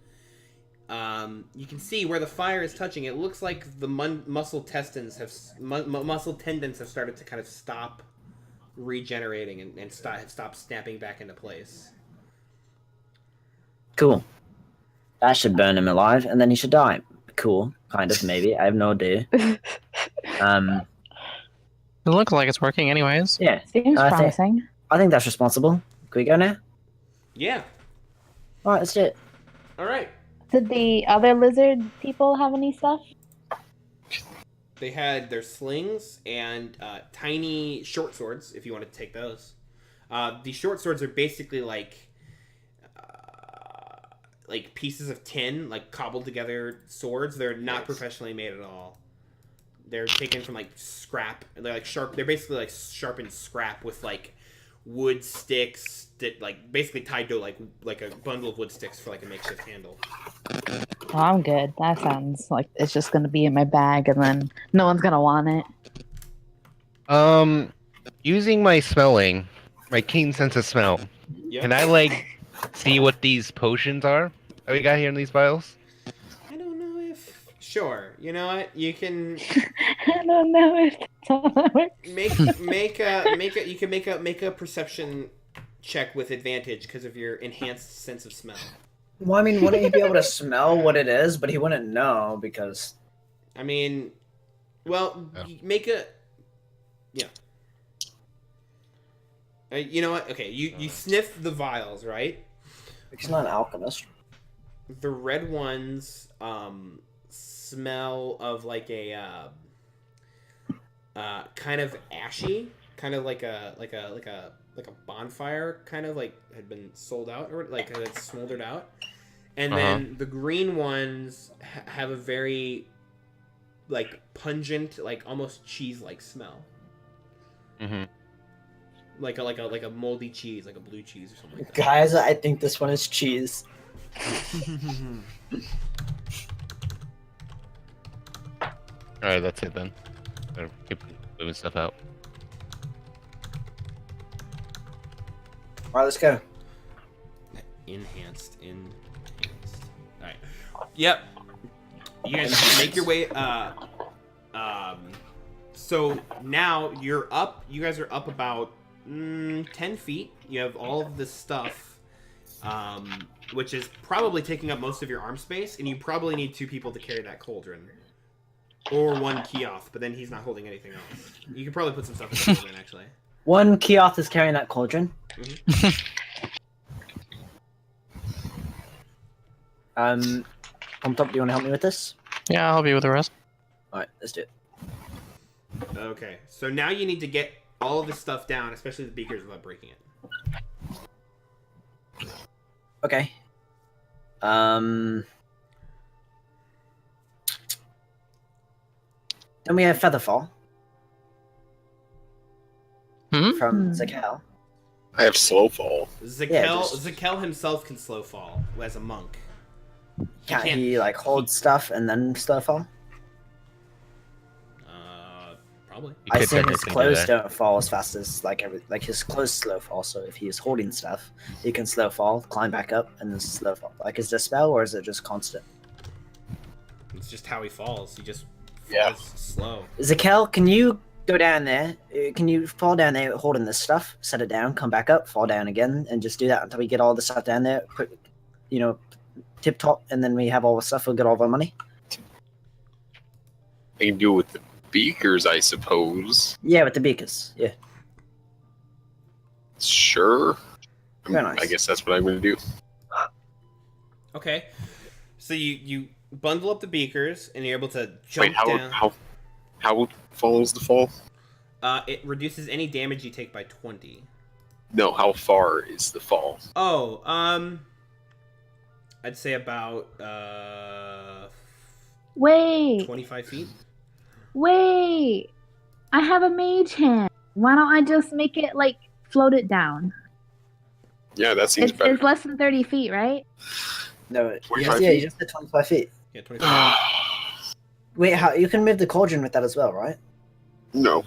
you can see where the fire is touching. It looks like the muscle tendons have started to kind of stop regenerating and stop snapping back into place. Cool. That should burn him alive, and then he should die. Cool, kind of, maybe. I have no idea. It looks like it's working, anyways. Yeah. Seems promising. I think that's responsible. Can we go now? Yeah. All right, let's do it. All right. Did the other lizard people have any stuff? They had their slings and tiny short swords, if you want to take those. The short swords are basically like pieces of tin, like cobbled together swords. They're not professionally made at all. They're taken from like scrap. They're like sharp. They're basically like sharpened scrap with like wood sticks that like basically tied to like a bundle of wood sticks for like a makeshift handle. Oh, I'm good. That sounds like it's just gonna be in my bag, and then no one's gonna want it. Using my smelling, my keen sense of smell, Yep. can I like see what these potions are that we got here in these vials? I don't know if. Sure. You know what? You can I don't know if that's all that works. you can make a perception check with advantage because of your enhanced sense of smell. Well, I mean, wouldn't he be able to smell what it is? But he wouldn't know because. I mean, well, Yeah. make a. Yeah. You know what? Okay, you sniff the vials, right? He's not an alchemist. The red ones smell of like a kind of ashy, kind of like a bonfire, kind of like had been sold out or like had smoldered out. And then the green ones have a very like pungent, like almost cheese-like smell. Mm-hmm. Like a moldy cheese, like a blue cheese or something like that. Guys, I think this one is cheese. Alright, that's it then. Better keep moving stuff out. All right, let's go. Enhanced. Alright. Yep. You guys make your way so now you're up. You guys are up about 10 feet. You have all of this stuff, which is probably taking up most of your arm space, and you probably need 2 people to carry that cauldron. Or 1 Keoth, but then he's not holding anything else. You could probably put some stuff in the cauldron, actually. 1 Keoth is carrying that cauldron. Pumped up, do you want to help me with this? Yeah, I'll help you with the rest. All right, let's do it. Okay, so now you need to get all of this stuff down, especially the beakers, without breaking it. Okay. Then we have Featherfall from Zakel. I have slow fall. Zakel himself can slow fall as a monk. Can't he like hold stuff and then slow fall? Probably. You I could think his technically do clothes that. don't fall as fast as like his clothes slow fall. So if he is holding stuff, he can slow fall, climb back up, and then slow fall. Like, is it a spell or is it just constant? It's just how he falls. He just falls Yeah. slow. Zakel, can you go down there? Can you fall down there holding this stuff? Set it down, come back up, fall down again, and just do that until we get all the stuff down there. Quick, tip top, and then we have all the stuff. We'll get all of our money. I can do it with the beakers, I suppose. Yeah, with the beakers. Yeah. Sure. Very nice. I guess that's what I'm going to do. Okay. So you bundle up the beakers, and you're able to jump Wait, down. how follows the fall? It reduces any damage you take by 20. No, how far is the fall? Oh, I'd say about Wait, 25 feet. wait. I have a mage hand. Why don't I just make it like float it down? Yeah, that seems It's, better. it's less than 30 feet, right? No, 25 yeah, you feet? just did 25 feet. Yeah, 25 feet. Wait, how you can move the cauldron with that as well, right? No,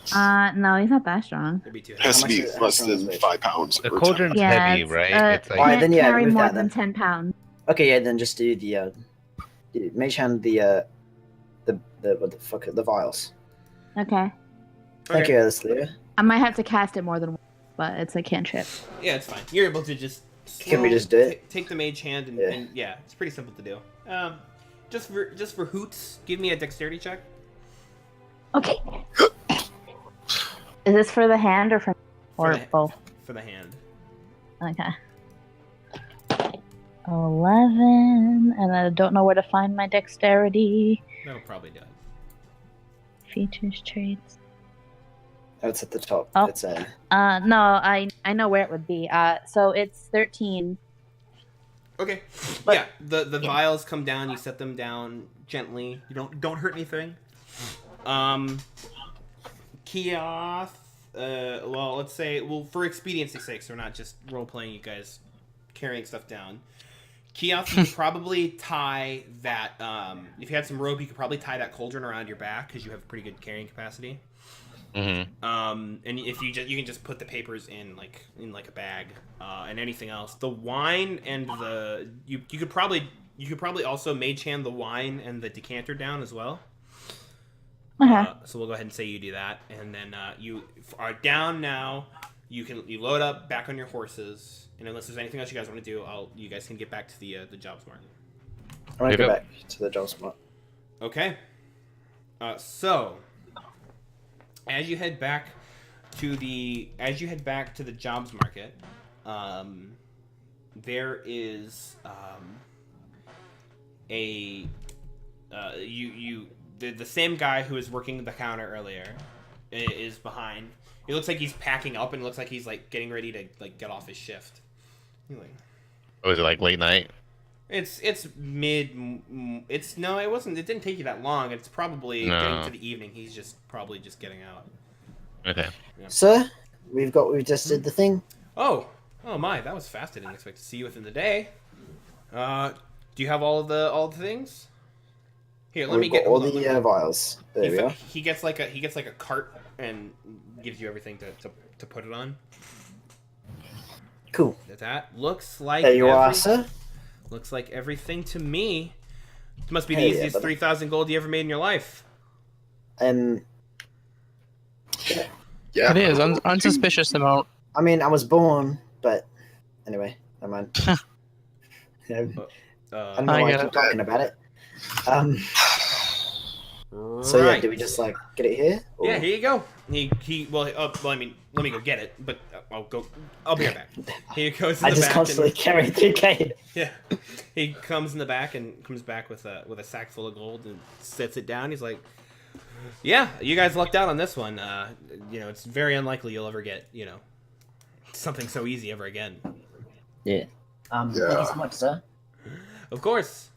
No, he's not that strong. It'd be too it has to much be is- less how much than is it? 5 pounds. The or cauldron's Yeah, heavy, it's, right? It's like Alright, Can't then yeah, carry remove more that than then. 10 pounds. Okay, yeah, then just do the mage hand the what the fuck the vials. Okay. Thank you, Alistair. I might have to cast it more than once. but it's a cantrip. Yeah, it's fine. You're able to just. Can we just do it? Take the mage hand and Yeah. and yeah, it's pretty simple to do. Just for hoots, give me a dexterity check. Okay. Is this for the hand or for For the- both? For the hand. Okay. 11, and I don't know where to find my dexterity. That'll probably do it. Features, traits. That's at the top. Oh. It's No, I know where it would be. So it's 13. Okay. But- yeah, the vials come down. You set them down gently. You don't hurt anything. Keoth. Well, let's say, for expediency's sake, so we're not just role playing you guys carrying stuff down. Keoth, you could probably tie that. If you had some rope, you could probably tie that cauldron around your back because you have pretty good carrying capacity. Mm-hmm. And if you can just put the papers in a bag, and anything else. The wine and you could probably also mage hand the wine and the decanter down as well. So we'll go ahead and say you do that, and then you are down now. You load up back on your horses, and unless there's anything else you guys want to do, you guys can get back to the job smart. I want to Yep. go back to the job spot. Okay. So as you head back to the jobs market, there is the same guy who was working the counter earlier is behind. It looks like he's packing up, and it looks like he's like getting ready to like get off his shift. Was it like late night? It's mid. It's no, it wasn't. It didn't take you that long. It's probably getting to the evening. He's probably just getting out. Okay. Sir, we just did the thing. Oh my, that was fast. I didn't expect to see you within the day. Do you have all the things? Here, let me We've get got all hold on, the vials. There we are. He gets like a cart and gives you everything to put it on. Cool. That looks like There you are, sir. Looks like everything to me. It must be the Hell yeah, easiest brother. 3,000 gold you ever made in your life. Yeah. It is unsuspicious amount. I mean, I was born, but anyway, never mind. I don't know Uh, why I get keep it. talking about it. right. So yeah, do we just like get it here? Or- Yeah, here you go. Well, I mean, let me go get it, but I'll be right back. Here he goes in I the just back. constantly carry 3K. Yeah, he comes in the back and comes back with a sack full of gold and sets it down. He's like, "Yeah, you guys lucked out on this one. It's very unlikely you'll ever get something so easy ever again." Yeah. Thank you so much, sir. Of course.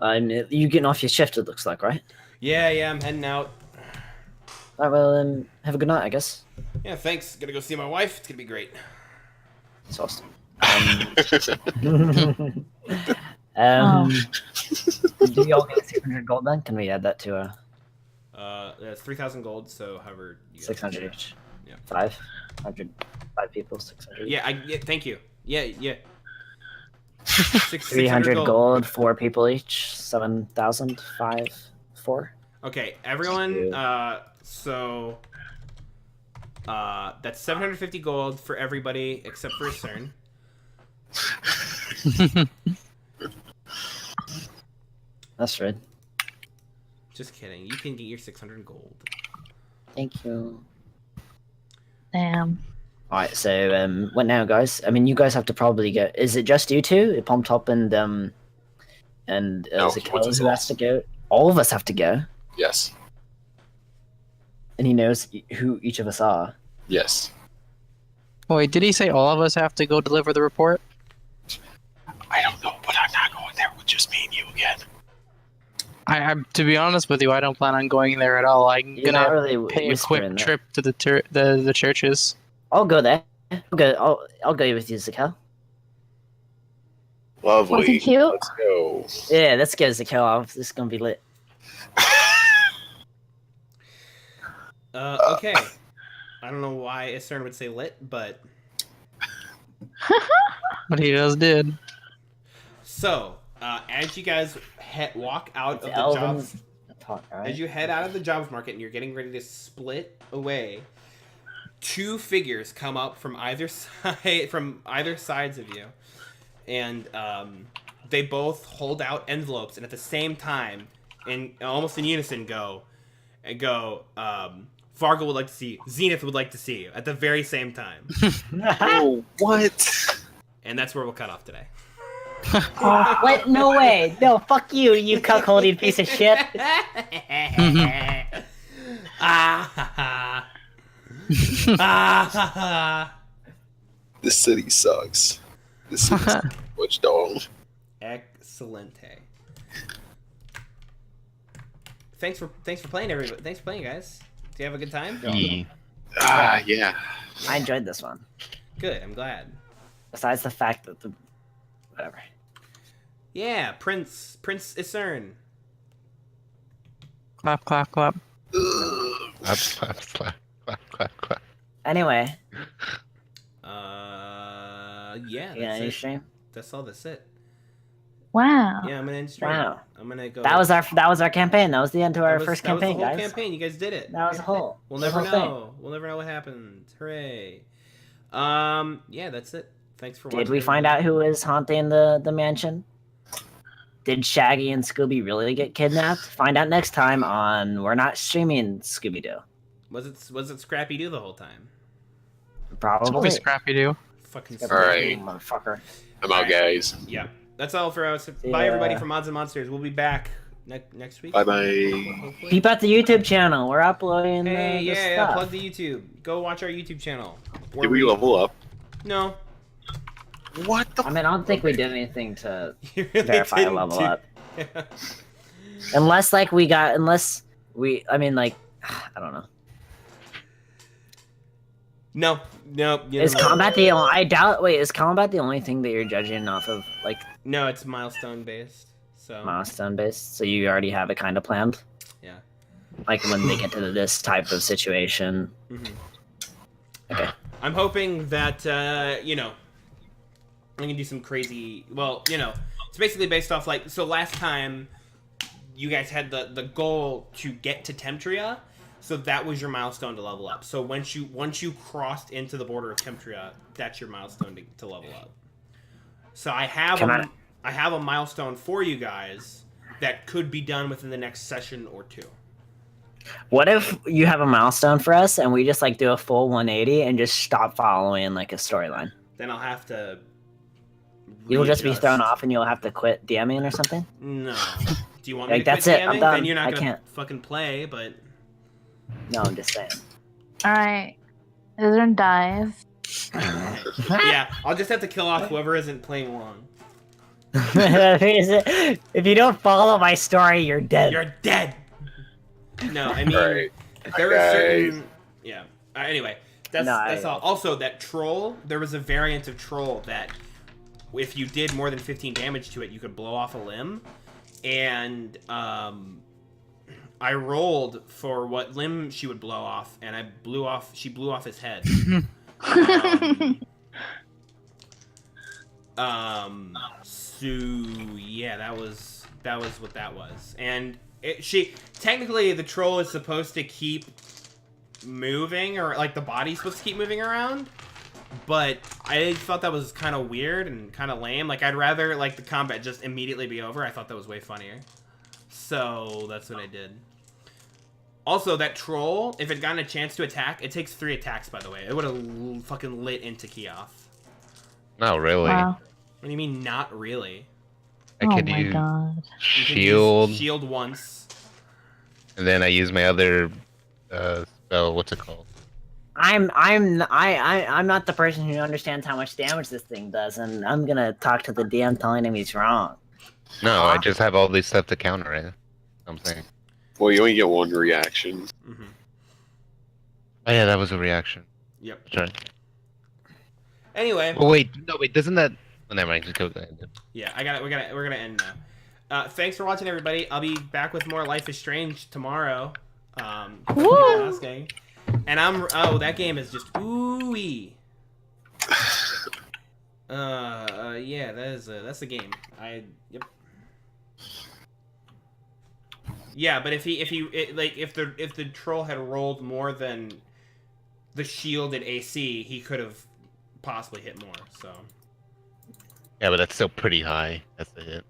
You getting off your shift? It looks like, right? Yeah, I'm heading out. Right. Well, have a good night, I guess. Yeah, thanks. Gonna go see my wife. It's gonna be great. It's awesome. Oh. Do we all get 600 gold then? Can we add that to That's 3,000 gold. So, however, you guys 600 each? Yeah. 500. 5 people, 600. Yeah, thank you. Yeah. 300 gold, 4 people each. 7,000. 5, 4. Okay, everyone. Yeah. That's 750 gold for everybody except for CERN. That's right. Just kidding. You can get your 600 gold. Thank you. Damn. Alright, so what now, guys? I mean, you guys have to probably go. Is it just you two? Pom Top and No, Zakella what's his who has to go? All of us have to go. Yes. And he knows who each of us are. Yes. Wait, did he say all of us have to go deliver the report? I don't know, but I'm not going there with just me and you again. I to be honest with you, I don't plan on going there at all. I'm You're not gonna really pay a whispering quick that. trip to the churches. I'll go there. I'll go with you, Zakella. Lovely. Wasn't cute? Let's go. Yeah, let's go, Zakella. This is gonna be lit. Okay. I don't know why CERN would say lit, but But he just did. so as you guys walk out It's of the Elven jobs. talk, right? As you head out of the jobs market and you're getting ready to split away, two figures come up from either sides of you, and they both hold out envelopes, and at the same time, in almost in unison, go. Vargo would like to see you. Zenith would like to see you at the very same time, Oh, what? and that's where we'll cut off today. Oh, what? No way. No, fuck you, you cuckolding piece of shit. This city sucks. This city's much dog. Excelente. Thanks for playing, everybody. Thanks for playing, guys. Do you have a good time? Yeah. I enjoyed this one. Good. I'm glad. Besides the fact that whatever. Yeah, Prince Isern. Clap, clap, clap. Clap, clap, clap, clap, clap, clap. Anyway, Yeah, you gonna end that's it. stream? That's all. That's it. Wow. Yeah, I'm gonna end stream. Wow. I'm gonna go. That was our campaign. That was the end to our first that was campaign, the whole guys. campaign. You guys did it. That was a whole. We'll the never whole thing. know. We'll never know what happened. Hooray. Yeah, that's it. Thanks for watching. Did we find out who is haunting the mansion? Did Shaggy and Scooby really get kidnapped? Find out next time on We're Not Streaming Scooby Doo. Was it Scrappy Doo the whole time? It's always Probably. Scrappy Doo. Fucking All right. Motherfucker. I'm out, guys. Yeah. That's all for us. Yeah. Bye, everybody, from Mods and Monsters. We'll be back next week. Bye bye. Hopefully. Keep out the YouTube channel. We're uploading Hey, this yeah, stuff. plug the YouTube. Go watch our YouTube channel. Did we level up? No. What the? I mean, I don't think we did anything to You really verify a didn't level do- up. Unless I mean, like, I don't know. No. You Is don't know. combat the only? I doubt. Wait, is combat the only thing that you're judging off of, like, No, it's milestone based. So milestone based? So you already have it kind of planned. yeah. Like when they get to this type of situation. Mhm. Okay. I'm hoping that I can do some crazy. Well, it's basically based off so last time you guys had the goal to get to Temptria, so that was your milestone to level up. So once you crossed into the border of Temptria, that's your milestone to level up. So I have I have a milestone for you guys that could be done within the next session or two. What if you have a milestone for us and we just like do a full 180 and just stop following like a storyline? Then I'll have to. You'll just be readjust. thrown off and you'll have to quit DMing or something? No. Do you want me Like, to that's quit it, I'm DMing? done. Then you're not I gonna can't. fucking play, but. No, I'm just saying. All right. Isern dies. Yeah, I'll just have to kill off whoever isn't playing along. If you don't follow my story, you're dead. You're dead. No, I mean Alright. there Bye, are certain. Yeah. Anyway, that's No, that's all. Also, that troll. There was a variant of troll that, if you did more than 15 damage to it, you could blow off a limb, and I rolled for what limb she would blow off, and she blew off his head. So yeah, that was what that was, and technically the troll is supposed to keep moving, or like the body's supposed to keep moving around, but I thought that was kind of weird and kind of lame. Like, I'd rather like the combat just immediately be over. I thought that was way funnier, so that's what I did. Also, that troll, if it gotten a chance to attack, it takes 3 attacks, by the way. It would have fucking lit into Keoff. Not really. Wow. What do you mean, not really? I Oh could my use god. You can shield, use shield once. and then I use my other spell. What's it called? I'm not the person who understands how much damage this thing does, and I'm gonna talk to the DM telling him he's wrong. No, I just have all these stuff to counter it. I'm saying. Well, you only get one reaction. Mm-hmm. Oh yeah, that was a reaction. Yep. That's right. Anyway, Oh wait, no wait, doesn't that? Oh, never mind. Just go ahead. yeah, we're gonna end now. Thanks for watching, everybody. I'll be back with more Life is Strange tomorrow. Woo! Asking. And that game is just ooey. Yeah, that's the game. Yep. Yeah, but if the troll had rolled more than the shield and AC, he could have possibly hit more. So, Yeah, but that's still pretty high. That's the hit.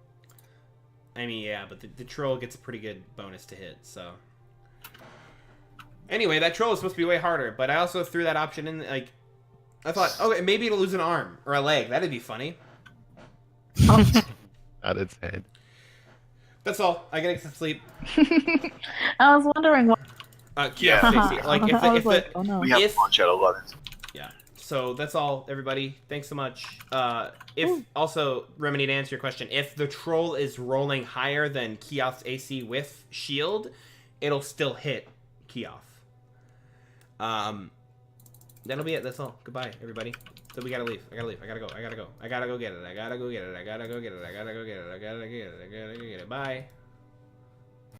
I mean, yeah, but the troll gets a pretty good bonus to hit. So, anyway, that troll is supposed to be way harder. But I also threw that option in. Like, I thought, okay, maybe it'll lose an arm or a leg. That'd be funny. Out its head. That's all. I gotta get some sleep. I was wondering what. Yeah. Stacy. Like, if, I was if like, the, oh no. We have lunch at 11. yeah. So that's all, everybody. Thanks so much. If also, Remedy, to answer your question, if the troll is rolling higher than Keoth's AC with shield, it'll still hit Keoth. That'll be it. That's all. Goodbye, everybody. So we gotta leave. I gotta leave. I gotta go. I gotta go. I gotta go get it. I gotta go get it. I gotta go get it. I gotta go get it. I gotta get it. I gotta go get it. Bye.